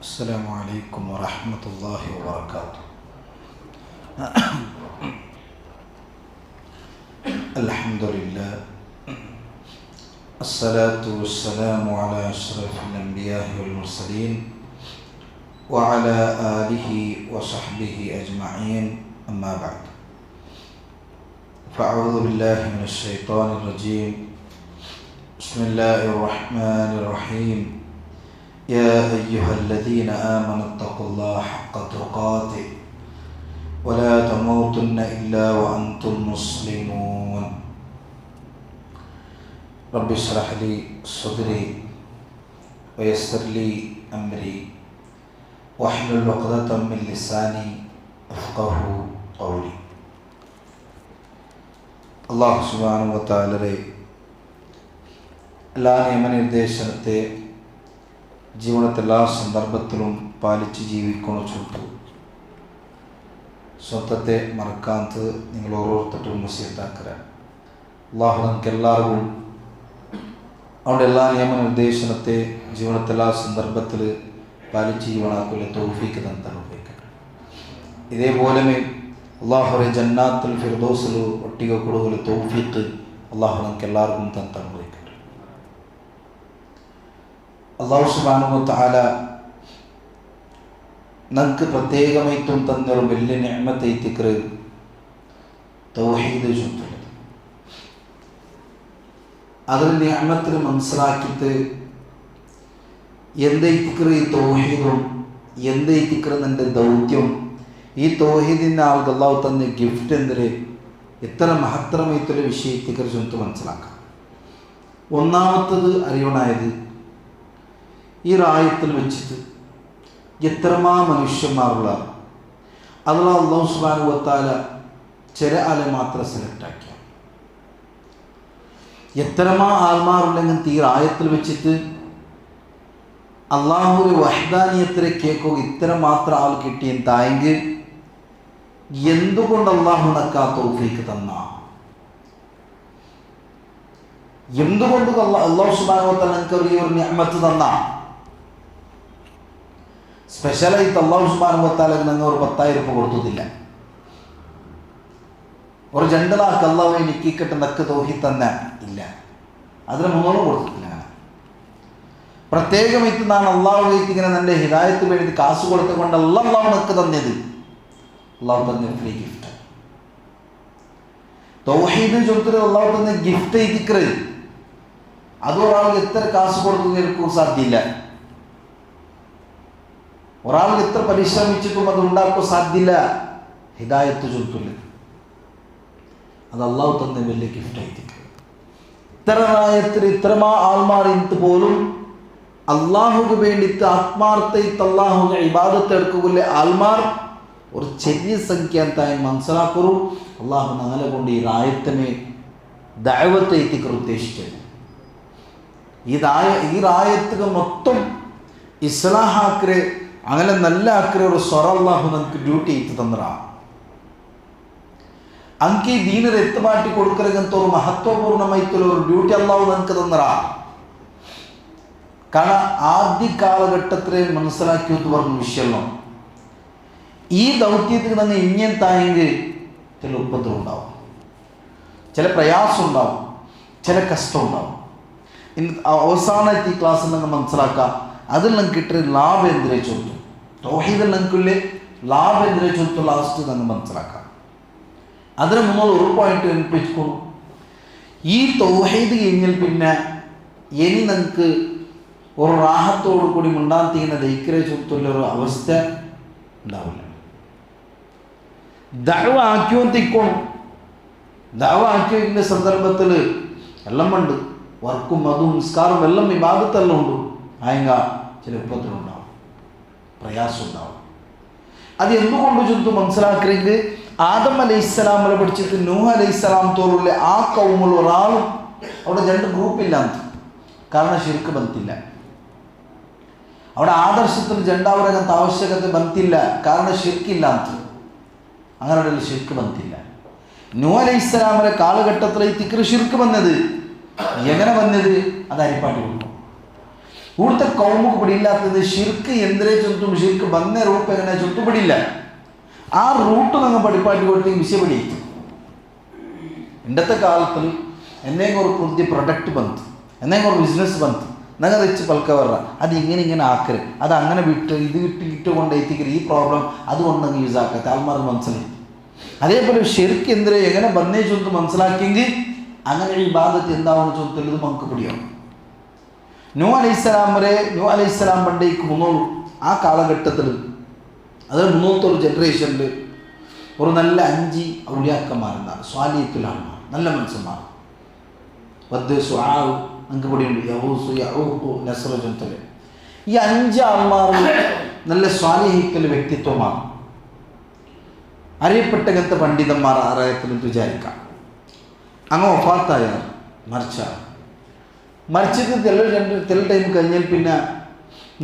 السلام عليكم ورحمة الله وبركاته. الحمد لله، الصلاة والسلام على أشرف الأنبياء والمرسلين وعلى آله وصحبه أجمعين، أما بعد، فأعوذ بالله من الشيطان الرجيم. بسم الله الرحمن الرحيم. يا أيها الذين آمنوا اتقوا الله حق تقاته ولا تموتن إلا وأنتم مسلمون. رب اشرح لي صدري ويسر لي أمري واحلل عقدة من لساني يفقهوا قولي. അല്ലാഹു സുബ്ഹാനഹു വ തആലയുടെ എല്ലാ നിയമനിർദ്ദേശത്തെ ജീവിതത്തെ എല്ലാ സന്ദർഭത്തിലും പാലിച്ച് ജീവിക്കുന്ന ചുട്ടു സ്വന്തത്തെ മറക്കാത്ത നിങ്ങൾ ഓരോരുത്തരും വസിയത്താക്കുക. അല്ലാഹു നമുക്ക് എല്ലാവർക്കും അവരുടെ എല്ലാ നിയമനിർദ്ദേശത്തെ ജീവിതത്തെ എല്ലാ സന്ദർഭത്തിൽ പാലിച്ച് ജീവനാക്കുള്ള തൗഫീഖ് തന്നനുഭവിക്കട്ടെ. ഇതേപോലെ അല്ലാഹുവേ ജന്നാത്തുൽ ഫിർദൗസിൽ ഒട്ടിക കൊടുക്കുന്ന തൗഫീഖ് അല്ലാഹു നമുക്ക് എല്ലാവർക്കും തന്നനുഭവിക്കട്ടെ. അല്ലാഹു സുബ്ഹാനഹു വ തആല നമുക്ക് പ്രത്യേകമായിട്ടും തന്നൊരു വലിയ നിഅമത്ത് ദിക്ർ തൗഹീദ് ചൊല്ലുന്നത്. അതിൽ നിഅമത്തിൽ മനസ്സിലാക്കിയിട്ട് എന്ത് ദിക്ർ ഈ തൗഹീദും എന്ത് ദിക്ർ എൻ്റെ ദൗത്യം, ഈ തൗഹീദിൻ്റെ ആൾക്ക് അല്ലാഹു തന്ന ഗിഫ്റ്റ് എന്തിന്, എത്ര മഹത്തരമായിട്ടുള്ള വിഷയത്തെക്കുറിച്ച് ചൊല്ലിട്ട് മനസ്സിലാക്കാം. ഒന്നാമത്തത് അറിയണായത് ഈ റായത്തിൽ വെച്ചിട്ട് എത്രമാ മനുഷ്യന്മാരുള്ള അതിൽ അല്ലാഹു സുബ്ഹാനഹു വ തആല ചില ആളെ മാത്രം സെലക്ട് ആക്കിയ എത്രമാ ആൾമാരുണ്ടെങ്കിൽ ഈ റായത്തിൽ വെച്ചിട്ട് അള്ളാഹുവിൻ്റെ വഹ്ദാനിയത്തിലെ കേൾക്കുക ഇത്ര മാത്രം ആൾ കിട്ടിയെന്തായെങ്കിൽ എന്തുകൊണ്ട് അള്ളാഹു നക്കാ തൗഫീഖ് തന്ന, എന്തുകൊണ്ട് അല്ലാഹു സുബ്ഹാനഹു വ തആല നിങ്ങൾക്ക് ഈ ഒരു നിഅമത്ത് തന്ന. സ്പെഷ്യലായിട്ട് അല്ലാഹു സുബ്ഹാനഹു വ തആല നിങ്ങൾ ഒരു 10,000 രൂപ കൊടുത്തില്ല, ഒരു 2 ലാഖ് അല്ലാഹു എനിക്ക് കിട്ടുന്ന നക്ക് തൗഹീദ് തന്നെ ഇല്ല, അതിന് 3 കൊടുത്തിട്ടില്ല. പ്രത്യേകമായിട്ട് ഞാൻ അള്ളാഹുലേക്ക് ഇങ്ങനെ എൻ്റെ ഹിദായത്ത് വേണ്ടി കാശ് കൊടുത്തുകൊണ്ട് അല്ലാഹു നക്ക് തന്നത്, അല്ലാഹു തന്നെ ഫ്രീ ഗിഫ്റ്റ്. തൗഹീദ് ചൊല്ലുന്നത് അല്ലാഹു തന്നെ ഗിഫ്റ്റ് ദിക്ർ. അത് ഒരാൾക്ക് എത്ര കാശ് കൊടുത്തു നിൽക്കാൻ സാധ്യമില്ല, ഒരാൾക്ക് എത്ര പരിശ്രമിച്ചിട്ടും അത് ഉണ്ടാക്കാൻ സാധ്യമില്ല. ഹിദായത്ത് ചൊല്ലുന്നത് അത് അല്ലാഹു തന്നെ വലിയ ഗിഫ്റ്റ് ആയിരിക്കും. ഇത്ര റായത്തിൽ ഇത്രമാ ആൾമാർ ഇന്ന് പോലും അള്ളാഹുക്ക് വേണ്ടിയിട്ട് ആത്മാർത്ഥയിട്ട് അള്ളാഹുവിനെ ഇബാദത്ത് എടുക്കുകയില്ല ആൾമാർ ഒരു ചെറിയ സംഖ്യ എന്തായി മനസ്സിലാക്കൂ. അള്ളാഹു ഞങ്ങളെ കൊണ്ട് ഈ റായത്തിനെ ദഅവത്ത് എത്തിക്കർ ഉദ്ദേശിച്ചത്. ഈ റായത്തുക മൊത്തം ഇസ്ലാഹാക്കരെ അങ്ങനെ നല്ല ആക്കരെ ഒരു സ്വറ അള്ളാഹു നമുക്ക് ഡ്യൂട്ടി എത്തി തന്നറാ. അങ്കി ദീനർ എത്തുമാറ്റി കൊടുക്കരങ്ങനത്തെ ഒരു മഹത്വപൂർണ്ണമായിട്ടുള്ള ഒരു ഡ്യൂട്ടി അള്ളാഹു നമുക്ക് തന്നറാ. കാരണം ആദ്യ കാലഘട്ടത്തിലെ മനസ്സിലാക്കിയത് പറഞ്ഞ വിഷയമല്ലോ, ഈ ദൗത്യത്തിന് തന്നെ ഇങ്ങനത്തായെങ്കിൽ ചില ഉപദ്രവം ഉണ്ടാവും, ചില പ്രയാസം ഉണ്ടാവും, ചില കഷ്ടം ഉണ്ടാവും. അവസാനത്തെ ഈ ക്ലാസ്സിൽ നിങ്ങൾ മനസ്സിലാക്കാം, അതിൽ നിങ്ങൾക്ക് കിട്ടിയ ലാഭം എന്തിനെ ചൊല്ലും, തൗഹീദിൽ നിങ്ങൾക്കുള്ള ലാഭം എന്തിനെ ചൊല്ലും ലാസ്റ്റ് നിങ്ങൾ മനസ്സിലാക്കാം. അതിന് മുന്നോട്ട് ഒരു പോയിന്റ് ഏൽപ്പിക്കുന്നു. ഈ തൗഹീദ് കഴിഞ്ഞാൽ പിന്നെ ഇനി നിങ്ങൾക്ക് ഒരു റാഹത്തോടു കൂടി മുണ്ടാത്തിങ്ങനെ ദൈക്കരെ ചൊല്ലുള്ളൊരു അവസ്ഥ ഉണ്ടാവില്ല. ദഅവ ആക്കിയോത്തിക്കോണം. ദഅവ ആക്കിയതിൻ്റെ സന്ദർഭത്തിൽ എല്ലാം ഉണ്ട്, വർക്കും അതും നിസ്കാരം എല്ലാം ഇബാദത്തെല്ലാം ഉണ്ട്. ആയെങ്ക ചില ഉപദ്രവമുണ്ടാവും, പ്രയാസം ഉണ്ടാവും. അത് എന്തുകൊണ്ട് ചൊല്ലു മനസ്സിലാക്കണമെങ്കിൽ ആദം അലൈഹിസ്സലാമിനെ പഠിച്ചിട്ട് നൂഹ് അലൈഹിസ്സലാം തോറുള്ള ആ കൗമുള്ള ഒരാളും അവിടെ 2 ഗ്രൂപ്പില്ലാന്ന്. കാരണം ശിർക്ക് ബന്ധില്ല അവിടെ, ആദർശത്തിൽ ജണ്ടാവരകത്ത് ആവശ്യകത ബന്ധില്ല, കാരണം ശിർക്കില്ലാത്ത അങ്ങനെ ശിർക്ക് ബന്ധില്ല. നൂഹ് അലൈഹിസ്സലാമിന്റെ കാലഘട്ടത്തിൽ ഈ തിക്ർ ശിർക്ക് വന്നത് എങ്ങനെ വന്നത്, അത് അരിപ്പാട്ടി കൊടുക്കും. ഇവിടുത്തെ കൗമുക്ക് പിടിയില്ലാത്തത് ഷിർക്ക് എന്തിനെ ചൊല്ലും ഷിർക്ക് വന്ന റൂട്ട് എങ്ങനെ ചൊത്തുപിടിയില്ല. ആ റൂട്ട് നിങ്ങൾ പഠിപ്പാട്ടി കൊടുത്ത് വിഷയ പിടിയിട്ടു. ഇന്നത്തെ കാലത്തിൽ എന്തെങ്കിലും ഒരു പുതിയ പ്രൊഡക്റ്റ് ബന്ധു, എന്തെങ്കിലും ഒരു ബിസിനസ് ബന്ധു നിങ്ങൾ വെച്ച് പൽക്ക പറഞ്ഞ അത് ഇങ്ങനെ ആക്കരുത്, അത് അങ്ങനെ വിട്ട് ഇത് ഇട്ട് കൊണ്ട് എത്തിക്കരുത്, ഈ പ്രോബ്ലം അതുകൊണ്ട് നിങ്ങൾ യൂസ് ആക്കാത്ത ആൾമാർ മനസ്സിലായി. അതേപോലെ ഷിർക്ക് എന്തിനെ എങ്ങനെ വന്നേ ചൊന്ന് മനസ്സിലാക്കിയെങ്കിൽ അങ്ങനെ ഈ ഭാഗത്ത് എന്താണെന്ന് ചൊല്ലുന്നത് നമുക്ക് പിടിയാവും. നൂഹ് അലൈഹിസ്സലാം പണ്ടേക്ക് 300 ആ കാലഘട്ടത്തിൽ, അതായത് 300 ജനറേഷനിൽ ഒരു നല്ല 5 ഔലിയാക്കന്മാരെന്നാണ് സ്വാലിയത്തിലാണ്, നല്ല മനുഷ്യന്മാർ. നമുക്ക് പിടിയുണ്ട്, യഹൂസ്, യഹൂഹു, നസ്ര. ഈ 5 ആൾമാർ നല്ല സ്വാലിഹിക്കൽ വ്യക്തിത്വമാണ്. അറിയപ്പെട്ട ഗത്തെ പണ്ഡിതന്മാർ ആറായത്തിലും വിചാരിക്കാം. അങ്ങ് ഒഫാത്തായാൽ മരിച്ചിട്ട് ചില ടൈം കഴിഞ്ഞാൽ പിന്നെ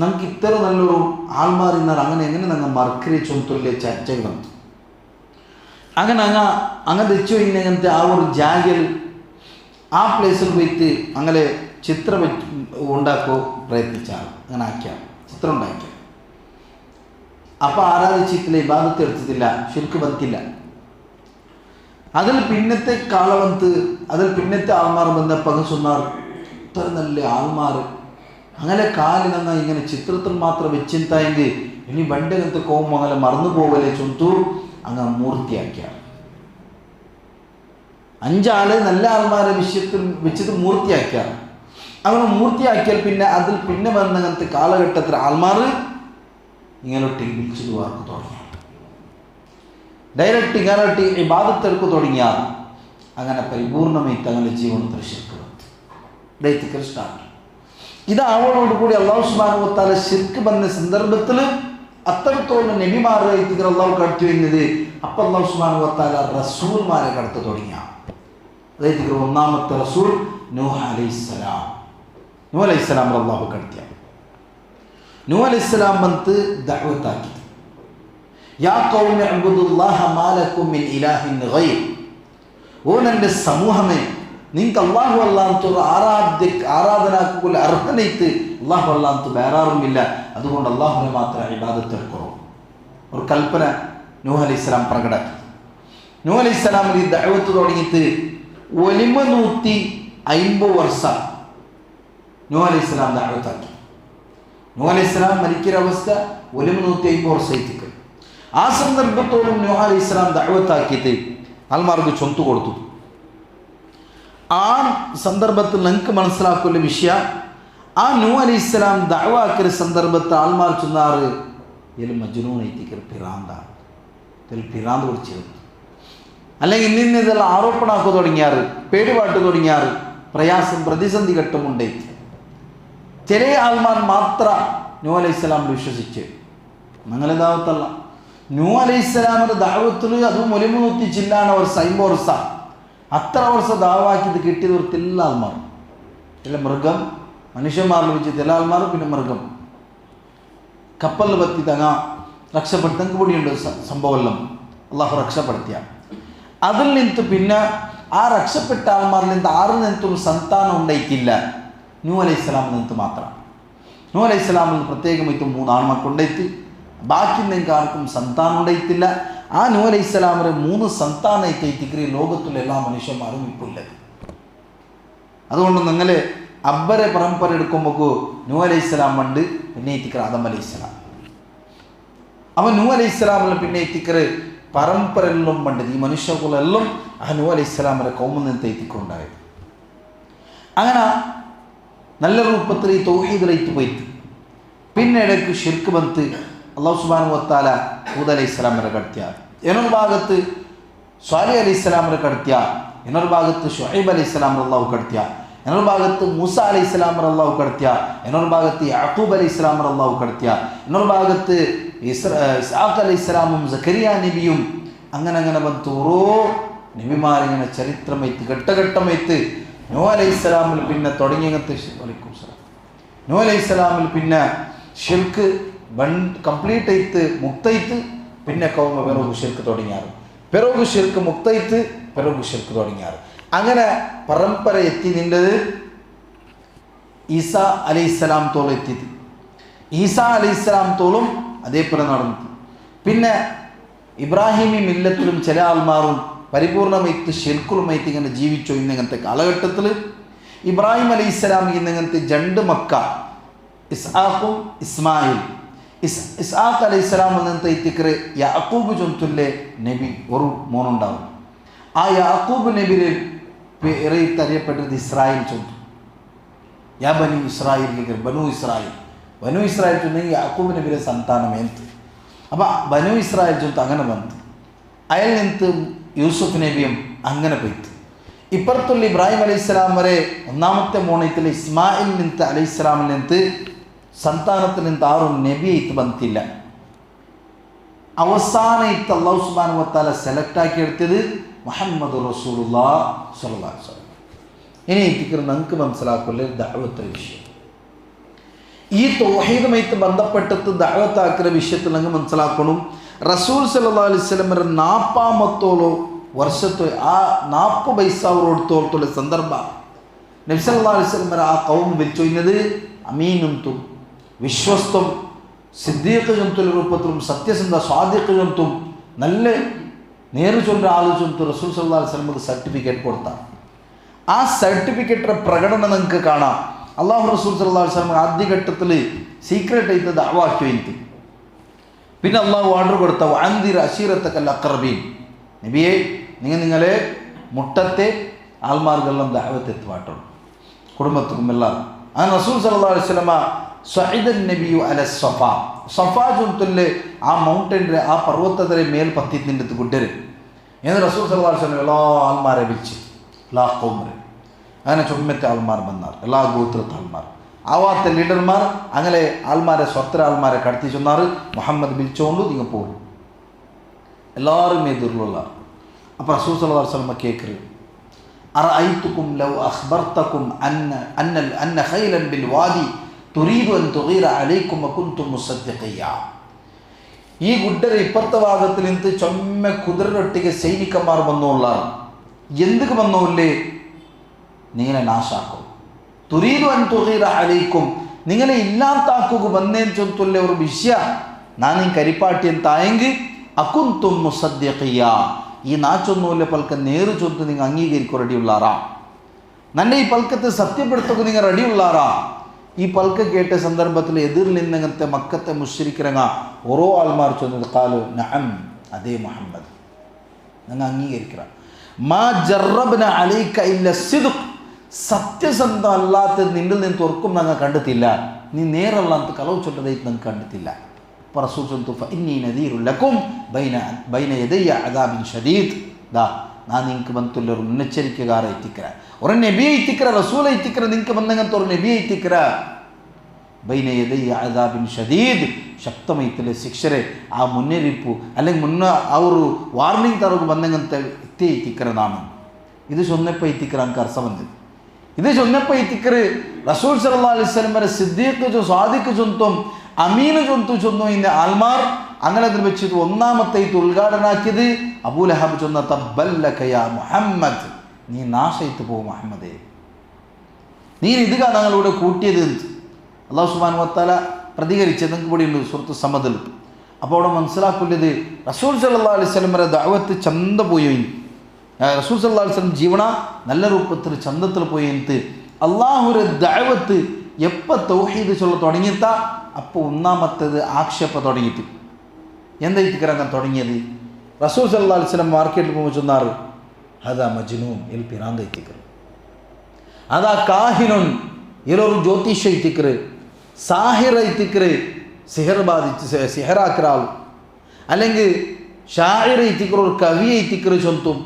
നമുക്ക് ഇത്ര നല്ലൊരു ആൾമാർ എന്നാൽ അങ്ങനെ എങ്ങനെ ഞങ്ങൾ മറക്കരി ചൊന്തുള്ളിലെ ചർച്ചകൾ വന്നു. അങ്ങനെ തെച്ചു കഴിഞ്ഞങ്ങനത്തെ ആ ഒരു ജാഗയിൽ ആ പ്ലേസിൽ പോയിട്ട് അങ്ങനെ ചിത്രം ഉണ്ടാക്കോ പ്രയത്നിച്ചാൽ അങ്ങനെ ആക്കിയാൽ ചിത്രം ഉണ്ടാക്കിയ അപ്പോൾ ആരാധിച്ചിട്ടില്ല, ഇബാദത്ത് എടുത്തിട്ടില്ല, ശിർക്ക് ബന്ധില്ല. അതിൽ പിന്നത്തെ കാലവന്ത്, അതിൽ പിന്നത്തെ ആൾമാർ ബന്ധപ്പക சொன்னாർ ഇത്ര നല്ല ആൾമാർ അങ്ങനെ കാല് നന്നായി ഇങ്ങനെ ചിത്രത്തിൽ മാത്രം വെച്ചിട്ടായെങ്കിൽ ഇനി ബണ്ടകത്ത് കോവും അങ്ങനെ മറന്നു പോകലെ ചൊന്തു അങ്ങ് മൂർത്തിയാക്കിയ 5 ആള് നല്ല ആൾമാരെ വിഷയത്തിൽ വെച്ചിട്ട് മൂർത്തിയാക്കിയ. അങ്ങനെ മൂർത്തിയാക്കിയാൽ പിന്നെ അതിൽ പിന്നെ വന്നങ്ങനത്തെ കാലഘട്ടത്തിൽ ആൾമാർ ഇങ്ങനൊട്ടി വിളിച്ചിട്ട് വാർക്ക് തുടങ്ങി, ഡയറക്റ്റ് ഇങ്ങനൊട്ടി ഇബാദത്തെടുക്കു തുടങ്ങിയാൽ അങ്ങനെ പരിപൂർണമായിട്ട് അങ്ങനെ ജീവനത്തിൽ ശിർക്ക് സ്റ്റാർട്ട്. ഇതാവണോടുകൂടി അള്ളാഹു സുബ്ഹാനഹു വ തആല ശിർക്ക് വന്ന സന്ദർഭത്തിൽ അത്രത്തോളം നബിമാരെ അള്ളാഹു കടത്തി വരുന്നത്. അപ്പം അള്ളാഹു സുബ്ഹാനഹു വ തആല റസൂൽമാരെ കടത്തു തുടങ്ങിയ. അതായത് ഒന്നാമത്തെ റസൂൽ നൂഹ് അലൈഹിസ്സലാം. നൂഹ് അലൈഹിസ്സലാം അള്ളാഹു കടത്തിയ. നൂഹ് അലൈഹിസ്സലാം വന്ന് ദഅവത്താക്കി, യാ ഖൗമി അബ്ദുല്ലാഹ മാ ലക്കും മിൻ ഇലാഹിൻ ഗൈർ. ഓ എൻ്റെ സമൂഹമേ, നിങ്ങൾക്ക് അള്ളാഹു അല്ലാത്തൊരു ആരാധനാക്കുള്ള അർഹനയിത്ത് അള്ളാഹു അല്ലാത്ത വേറാറുമില്ല, അതുകൊണ്ട് അള്ളാഹുവിനെ മാത്രം ഇബാദത്ത് എടുക്കൂ. ഒരു കൽപ്പന നൂഹ് അലൈഹിസ്സലാം പ്രകടമാക്കി. നൂഹ് അലൈഹിസ്സലാമിൽ ഈ ദഅവത്ത് തുടങ്ങിയിട്ട് 150 വർഷം നൂഹ് അലൈഹിസ്സലാം ദഅവത്താക്കി. നൂഹ് അലൈഹിസ്സലാം മരിക്കുന്ന അവസ്ഥ 150 വർഷത്തേക്ക്. ആ സന്ദർഭത്തോടും നൂഹ് അലൈഹിസ്സലാം ദഅവത്താക്കിയിട്ട് ആൾമാർക്ക് ചൊന്തു കൊടുത്തു. ആ സന്ദർഭത്തിൽ നിങ്ങൾക്ക് മനസ്സിലാക്കുന്ന വിഷയം, ആ നൂഹ് അലൈഹിസ്സലാം ദഅവാക്കിയ സന്ദർഭത്തിൽ ആൾമാർ ചൊന്നാറ് ഇതിൽ മജ്നൂനായിത്തേക്ക് പിറാന്താണ്, ഇതിൽ പിറാന്ത് പിടിച്ചിരുന്നു. അല്ലെങ്കിൽ ഇതെല്ലാം ആരോപണമാക്കി തുടങ്ങിയാറ്, പേടിപാട്ട് തുടങ്ങിയാറ്, പ്രയാസം പ്രതിസന്ധി ഘട്ടമുണ്ട്. ചില ആൾമാർ മാത്രം നൂഹ് അലൈഹിസ്സലാമിൽ വിശ്വസിച്ച്. ഞങ്ങളെ ദാവത്തല്ല, നൂഹ് അലൈഹിസ്സലാമിൻ്റെ ദഅവത്തിൽ അതും 150 ചില്ലാന വർഷം, 50 വർഷം, അത്ര വർഷം ദാവാക്കിയത് കിട്ടിയത് ഒരു തില്ല ആൾമാർ. ചില മൃഗം, മനുഷ്യന്മാരിൽ വെച്ച് ചില ആൾമാർ, പിന്നെ മൃഗം. കപ്പലിൽ പറ്റി തങ്ങ രക്ഷപ്പെടുത്തങ്ങൾക്ക് കൂടിയുണ്ട് സംഭവമെല്ലാം അള്ളാഹു രക്ഷപ്പെടുത്തിയ. അതിൽ നിന്ന് പിന്നെ ആ രക്ഷപ്പെട്ട ആൾമാരിൽ നിന്ന് ആറിൽ നിന്നും സന്താനം ഉണ്ടായിട്ടില്ല, നൂഹ് അലൈഹിസ്സലാമിൽ നിന്ന് മാത്രം. നൂഹ് അലൈഹിസ്സലാമിൽ നിന്ന് പ്രത്യേകമായിട്ട് 3 ആൺമക്കളുണ്ടായിട്ട് ബാക്കി നിങ്ങൾക്ക് ആർക്കും സന്താനം ഉണ്ടായിട്ടില്ല. ആ നൂഹ് അലൈഹിസ്സലാമിന് 3 സന്താനമായിട്ട് ലോകത്തിലെ എല്ലാ മനുഷ്യന്മാരും ഇപ്പോൾ ഉള്ളത്. അതുകൊണ്ട് നിങ്ങൾ അബ്ബരെ പരമ്പര എടുക്കുമ്പോൾ നൂഹ് അലൈഹിസ്സലാം ഉണ്ട്, പിന്നെ എത്തിക്കർ ആദം അലൈഹിസ്സലാം. അവൻ നൂഹ് അലൈഹിസ്സലാമിൽ പിന്നെ എത്തിക്കർ പരമ്പരെല്ലാം പണ്ട് ഈ മനുഷ്യകുലെല്ലാം ആ നൂഹ് അലൈഹിസ്സലാമിൻ്റെ കൗമിൽ നിന്ന് എത്തിക്കൊണ്ടായത്. അങ്ങനെ നല്ല രൂപത്തിൽ ഈ തൗഹീദിലേക്ക് പോയിട്ട് പിന്നെ ഇടയ്ക്ക് ഷിർക്ക് ബന്ത് അള്ളാഹു സുബ്ഹാനഹു വ തആല ഹൂദ് അലൈഹിസ്സലാമിനെ കടത്തിയ, എന്നൊരു ഭാഗത്ത് സ്വാലിഹ് അലൈഹിസ്സലാമിനെ കടത്തിയ, എന്നൊരു ഭാഗത്ത് ശുഐബ് അലൈഹിസ്സലാമിനെ അള്ളാഹു കടത്തിയ, എന്നൊരു ഭാഗത്ത് മൂസ അലൈഹിസ്സലാമിനെ അള്ളാഹു കടത്തിയ, എന്നൊരു ഭാഗത്ത് യാഖൂബ് അലൈഹിസ്സലാമിനെ അള്ളാഹു കടത്തിയ, എന്നൊരു ഭാഗത്ത് ഇസ്ഹാഖ് അലൈഹിസ്സലാമും സക്കരിയ നബിയും. അങ്ങനെ വന്ന് ഓരോ നബിമാരിങ്ങനെ ചരിത്രമായിട്ട് ഘട്ടഘട്ടമായിട്ട് നൂഹ് അലൈഹിസ്സലാമിൽ പിന്നെ തുടങ്ങിയങ്ങനത്തെ നൂഹ് അലൈഹിസ്സലാമിൽ പിന്നെ ഷിർക്ക് കംപ്ലീറ്റ് ആയിട്ട് മുക്തായിട്ട് പിന്നെ കൗമ പെരോഗ് ഷിർക്ക് തുടങ്ങിയാറ്, പെരോഗ് ഷിർക്ക് മുക്തായിട്ട് പെരോഗ് ഷിർക്ക് തുടങ്ങിയാറ്. അങ്ങനെ പരമ്പര എത്തി നിന്നത് ഈസാ അലൈഹിസ്സലാം തോളം എത്തിയത്. ഈസാ അലൈഹിസ്സലാം തോളും അതേപോലെ നടന്നു. പിന്നെ ഇബ്രാഹിമി മില്ലത്തിലും ചില ആൾമാരും പരിപൂർണമായിട്ട് ഷിർക്കുളുമായിട്ട് ഇങ്ങനെ ജീവിച്ചു. ഇന്നങ്ങനത്തെ കാലഘട്ടത്തിൽ ഇബ്രാഹിം അലൈഹിസ്സലാം ഇന്നങ്ങനത്തെ 2 മക്ക ഇസ്ഹാഖും ഇസ്മായിൽ. ഇസ്ഹാഖ് അലൈഹിസ്സലാം എന്നത്തെ ഇത്തിക്കറ് യാക്കൂബ് ചൊന്തുല്ലേ നബി ഒരു മോനുണ്ടാവും. ആ യാക്കൂബ് നബിയുടെ പേര് അറിയപ്പെട്ടത് ഇസ്രായേൽ ചൊന്തു. യാ ബനി ഇസ്രായേൽ ബനു ഇസ്രായേൽ. ബനു ഇസ്രായേൽ ചൊന്നെങ്കിൽ യാക്കൂബ് നബിയുടെ സന്താനം എന്ത്. അപ്പം ബനു ഇസ്രായേൽ ചൊന്ത് അങ്ങനെ വന്നു. അയാൾ നിന്ത് യൂസുഫ് നബിയും അങ്ങനെ പോയിട്ട് ഇപ്പുറത്തുള്ള ഇബ്രാഹിം അലൈഹിസ്സലാം വരെ ഒന്നാമത്തെ മോണത്തിൽ ഇസ്മായിൽ നിന്ത് അലൈഹിസ്സലാമിൽ നിന്ത് സന്താനത്തിൽ നിന്ന് ആരും നബിയായിട്ട് ബന്ധില്ല. അവസാനമായിട്ട് അല്ലാഹു സുബ്ഹാനഹു വ തആല സെലക്ട് ആക്കി എടുത്തത് മുഹമ്മദ് റസൂലുള്ളാഹി സ്വല്ലല്ലാഹു അലൈഹി വസല്ലം. ഇനി ഇതിക്ക് നമുക്ക് മനസ്സിലാക്കുള്ള ദഅവത്ത് വിഷയം. ഈ തൗഹീദുമായിട്ട് ബന്ധപ്പെട്ടിട്ട് ദഅവത്താക്കുന്ന വിഷയത്തിൽ അങ്ങ് മനസ്സിലാക്കണം. റസൂൽ സല്ലല്ലാഹു അലൈഹി വസല്ലമയുടെ 40 വർഷത്തെ ആ 40 വയസ്സാവരോടത്തോളത്തുള്ള സന്ദർഭ നബി സല്ലല്ലാഹു അലൈഹി വസല്ലമയുടെ ആ കൗം വിളിച്ചൊഴിഞ്ഞത് അമീനും തും വിശ്വസ്തം സിദ്ദീഖ് ജന്തുൽ രൂപത്തിലും സത്യസന്ധ സ്വാദിഖ് ജന്തും നല്ല നേര് ചൊല്ല ആള് ചൊന്തു റസൂൽ സല്ലല്ലാഹു അലൈഹി വസല്ലമക്ക് സർട്ടിഫിക്കറ്റ് കൊടുത്ത ആ സർട്ടിഫിക്കറ്റിന്റെ പ്രകടനം നിങ്ങൾക്ക് കാണാം. അള്ളാഹു റസൂൽ സല്ലല്ലാഹു അലൈഹി വസല്ലം ആദ്യഘട്ടത്തിൽ സീക്രട്ട് ആയിട്ട് ദഅവാക്കി വയ്ക്കും. പിന്നെ അള്ളാഹു ഓർഡർ കൊടുത്ത അൻദിർ അശീറത്തക്കൽ അഖറബീൻ, നബിയെ നിങ്ങളെ മുട്ടത്തെ ആൾമാർക്കെല്ലാം ദഅവത്ത് എത്തുവാട്ടുണ്ട് കുടുംബത്തിനും എല്ലാവരും. ആ റസൂൽ സല്ലല്ലാഹു അലൈഹി വസല്ലം സഅദൻ നബിയു അല സഫാ സഫാ ജുൻതുല്ലെ ആ മൗണ്ടൻ്റെ ആ പർവ്വതത്തിൻ്റെ മേൽ പത്തിത്തിൻ്റെ കുട്ടര് എന്ന് റസൂൽ സല്ലല്ലാഹു അലൈഹി വസല്ലം എല്ലാ ആൾമാരെ വിളിച്ച് എല്ലാ കൗമരെ അങ്ങനെ ചുമ്മത്തെ ആൾമാർ വന്നാർ, എല്ലാ ഗോത്രത്തെ ആൾമാർ ആവാത്ത ലീഡർമാർ അങ്ങനെ ആൾമാരെ സ്വത്ര ആൾമാരെ കടത്തി ചെന്നാർ. മുഹമ്മദ് വിളിച്ചുകൊണ്ട് നിങ്ങൾ പോകും എല്ലാവരും എതിർലുള്ള. അപ്പോൾ റസൂൽ സല്ലല്ലാഹു അലൈഹി വസല്ലം കേൾക്കരുത് അറഅയ്തുകും ലൗ അഖ്ബർതകും അന്ന ഖൈലൻ ബിൽ വാദി തുരീദു അൻ തുഗീറ അലൈക്കും വകുൻതും മുസദ്ദിഖിയ. ഈ ഗുഡ്ഡര ഇപ്പുറത്തെ ഭാഗത്തിൽ നിന്ന് ചൊമ്മ കുതിരൊട്ടിಗೆ സൈനികന്മാർ വന്നോളാർ. എന്തൊക്കെ വന്നോല്ലേ നിങ്ങളെ നാശാക്കും. തുരീദു അൻ തുഗീറ അലൈക്കും നിങ്ങളെ ഇല്ലാത്താക്കുക വന്നേന്ന് ചൊല്ലുള്ള ഒരു വിഷയ ನಾನು കരിപ്പാട്ടി എന്തായെങ്കിൽ അകുൻതും മുസദ്ദിഖിയ ഈ നാച്ചൊന്നുമില്ല പൽക്ക നേര് ചൊന്ന് നിങ്ങൾ അംഗീകരിക്കുക റെഡിയുള്ളാറാ. ನನ್ನ ഈ പൽക്കത്തെ സത്യപ്പെടുത്തുക നിങ്ങൾ റെഡിയുള്ളാറാ. ഈ പൽക്ക കേട്ട സന്ദർഭത്തിൽ എതിരിൽ നിന്നങ്ങനത്തെ മക്കത്തെ മുശ്രിക്കരങ്ങ ഓരോ ആൾമാർ ചൊന്നത് കാലു നഅം അതേ മുഹമ്മദ് നിങ്ങൾ അംഗീകരിക്കുക. മാ ജറബ്ന അലൈക ഇല്ല സിദ്ഖ് സത്യസന്ധ അല്ലാത്തത് നിന്നിൽ നിന്ന് തുറക്കും ഞങ്ങൾ കണ്ടെത്തില്ല. നീ നേരല്ലാത്ത കളവ് ചൊല്ലതായിട്ട് ഞങ്ങൾക്ക് കണ്ടെത്തില്ല. അപ്പോൾ റസൂൽ ചൊല്ലുന്നു ഫഇന്നി നദീറുൻ ലക്കും ബൈന യദയ്യ അദാബിൻ ഷദീദ്. ദാ ನಾನು ನಿಂಗೆ ಬಂತುಲ್ಲ ഒരു മുന്നറിയിപ്പുകാരെ എത്തിക്കര ഒരു നബിയെ എത്തിക്കര റസൂലെ എത്തിക്കര നിങ്ങൾക്ക് വന്നങ്ങനത്തെ ഒരു നബിയെ എത്തിക്കര ബൈന യദയ്യ അദാബിൻ ഷദീദ് ശക്തമായിട്ടുള്ള ശിക്ഷരെ ആ മുന്നറിയിപ്പ് അല്ലെങ്കിൽ ആ ഒരു വാർണിംഗ് തറവ് വന്നങ്ങനത്തെ എത്തിക്കര ನಾನು ഇത് ചൊന്നപ്പോൾ എത്തിക്കര എനിക്ക് അർത്ഥം വന്നത്. ഇത് ചൊന്നപ്പോൾ എത്തിക്കര റസൂൽ സല്ലല്ലാഹു അലൈഹി വസല്ലമയുടെ സിദ്ദീഖ് സ്വാദിഖ് ചൊന്തും അമീന് ചൊന്തു ചൊന്നു ഇന്ന ആൽമാർ അങ്ങനെ അതിൽ വെച്ചിട്ട് ഒന്നാമത്തെ ഉദ്ഘാടനാക്കിയത് അബൂലഹബ് ചൊന്ന തബ്ബല്ലക യാ മുഹമ്മദ് നീ നാശയിത്ത് പോകും മുഹമ്മദേ, നീ ഇതുക ഞങ്ങളിവിടെ കൂട്ടിയത് അല്ലാഹു സുബ്ഹാനഹു വ തആല പ്രതികരിച്ചത് നിങ്ങൾക്ക് ഇവിടെ ഉണ്ട് സൂറത്ത് സമദിൽ. അപ്പോൾ അവിടെ മനസ്സിലാക്കുന്നത് റസൂൽ സല്ലല്ലാഹു അലൈഹി വസല്ലമയുടെ ദഅവത്ത് ചന്ത പോയി. റസൂൽ സല്ലല്ലാഹു അലൈഹി വസല്ലം ജീവന നല്ല രൂപത്തിൽ ചന്തത്തിൽ പോയി എന്ത് അള്ളാഹുരെ ദഅവത്ത് എപ്പോൾ തൗഹീദ് ചൊല്ല തുടങ്ങിയിട്ട അപ്പോൾ ഒന്നാമത്തേത് ആക്ഷേപ തുടങ്ങിയിട്ട് എന്തായിട്ട് അങ്ങനെ തുടങ്ങിയത് റസൂൽ സല്ലല്ലാഹു അലൈഹി വസല്ലം മാർക്കറ്റിൽ പോകുമ്പോൾ ചൊന്നാറ് അതാ മജ്നൂൻ എൽ പിറാന്ത എത്തിക്കറ്, അതാ കാഹിനുൻ ഇലൊരു ജ്യോതിഷ എത്തിക്കറ്, സാഹിറ എത്തിക്കറ് സിഹർ ബാധിച്ച് സിഹറാക്കിற ആൾ അല്ലെങ്കിൽ ഷാഇറ എത്തിക്കറ ഒരു കവിയെ എത്തിക്കറ് ചൊന്തും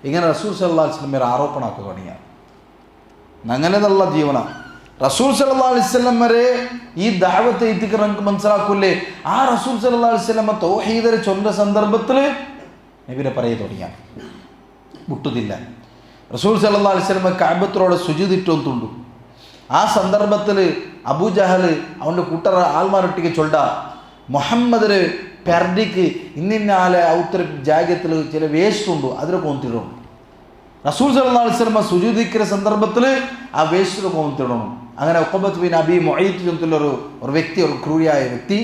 ഇങ്ങനെ റസൂൽ സല്ലല്ലാഹു അലൈഹി വസല്ലം ആരോപണമാക്കി തുടങ്ങിയ അങ്ങനെയുള്ള ജീവന റസൂൽ സല്ലല്ലാഹു അലൈഹി വസല്ലം വരെ ഈ ദഅവത്ത് എത്തിക്കറ നമുക്ക് മനസ്സിലാക്കൂലേ. ആ റസൂൽ സല്ലല്ലാഹു അലൈഹി വസല്ലം തൗഹീദരെ ചൊന്ന സന്ദർഭത്തിൽ നബിയെ പറയ തുടങ്ങിയ മുട്ടുന്നില്ല. റസൂൽ സല്ലല്ലാഹു അലൈഹി വസല്ലം കഅബത്തോടെ സുജൂദിട്ടൊന്നുണ്ട്. ആ സന്ദർഭത്തിൽ അബൂജഹൽ അവൻ്റെ കൂട്ടർ ആൾമാരൊട്ടിക്ക് ചൊല്ല മുഹമ്മദിന് പെർഡിക്ക് ഇന്നിന്ന ആലെ ഔത്തര ജാഗ്യത്തിൽ ചില വേസ്റ്റ് ഉണ്ട് അതിനെ കൊന്നിട്ടുണ്ട്. റസൂൽ സല്ലല്ലാഹു അലൈഹി വസല്ലം സുജൂദിക്കുന്ന സന്ദർഭത്തിൽ ആ വേസ്റ്റ് കോമത്തിടണം. അങ്ങനെ ഉഖബത്ത് ബിൻ അബി മുഈത്ത് ചൊല്ലുള്ളൊരു വ്യക്തി, ഒരു ക്രൂരിയായ വ്യക്തി,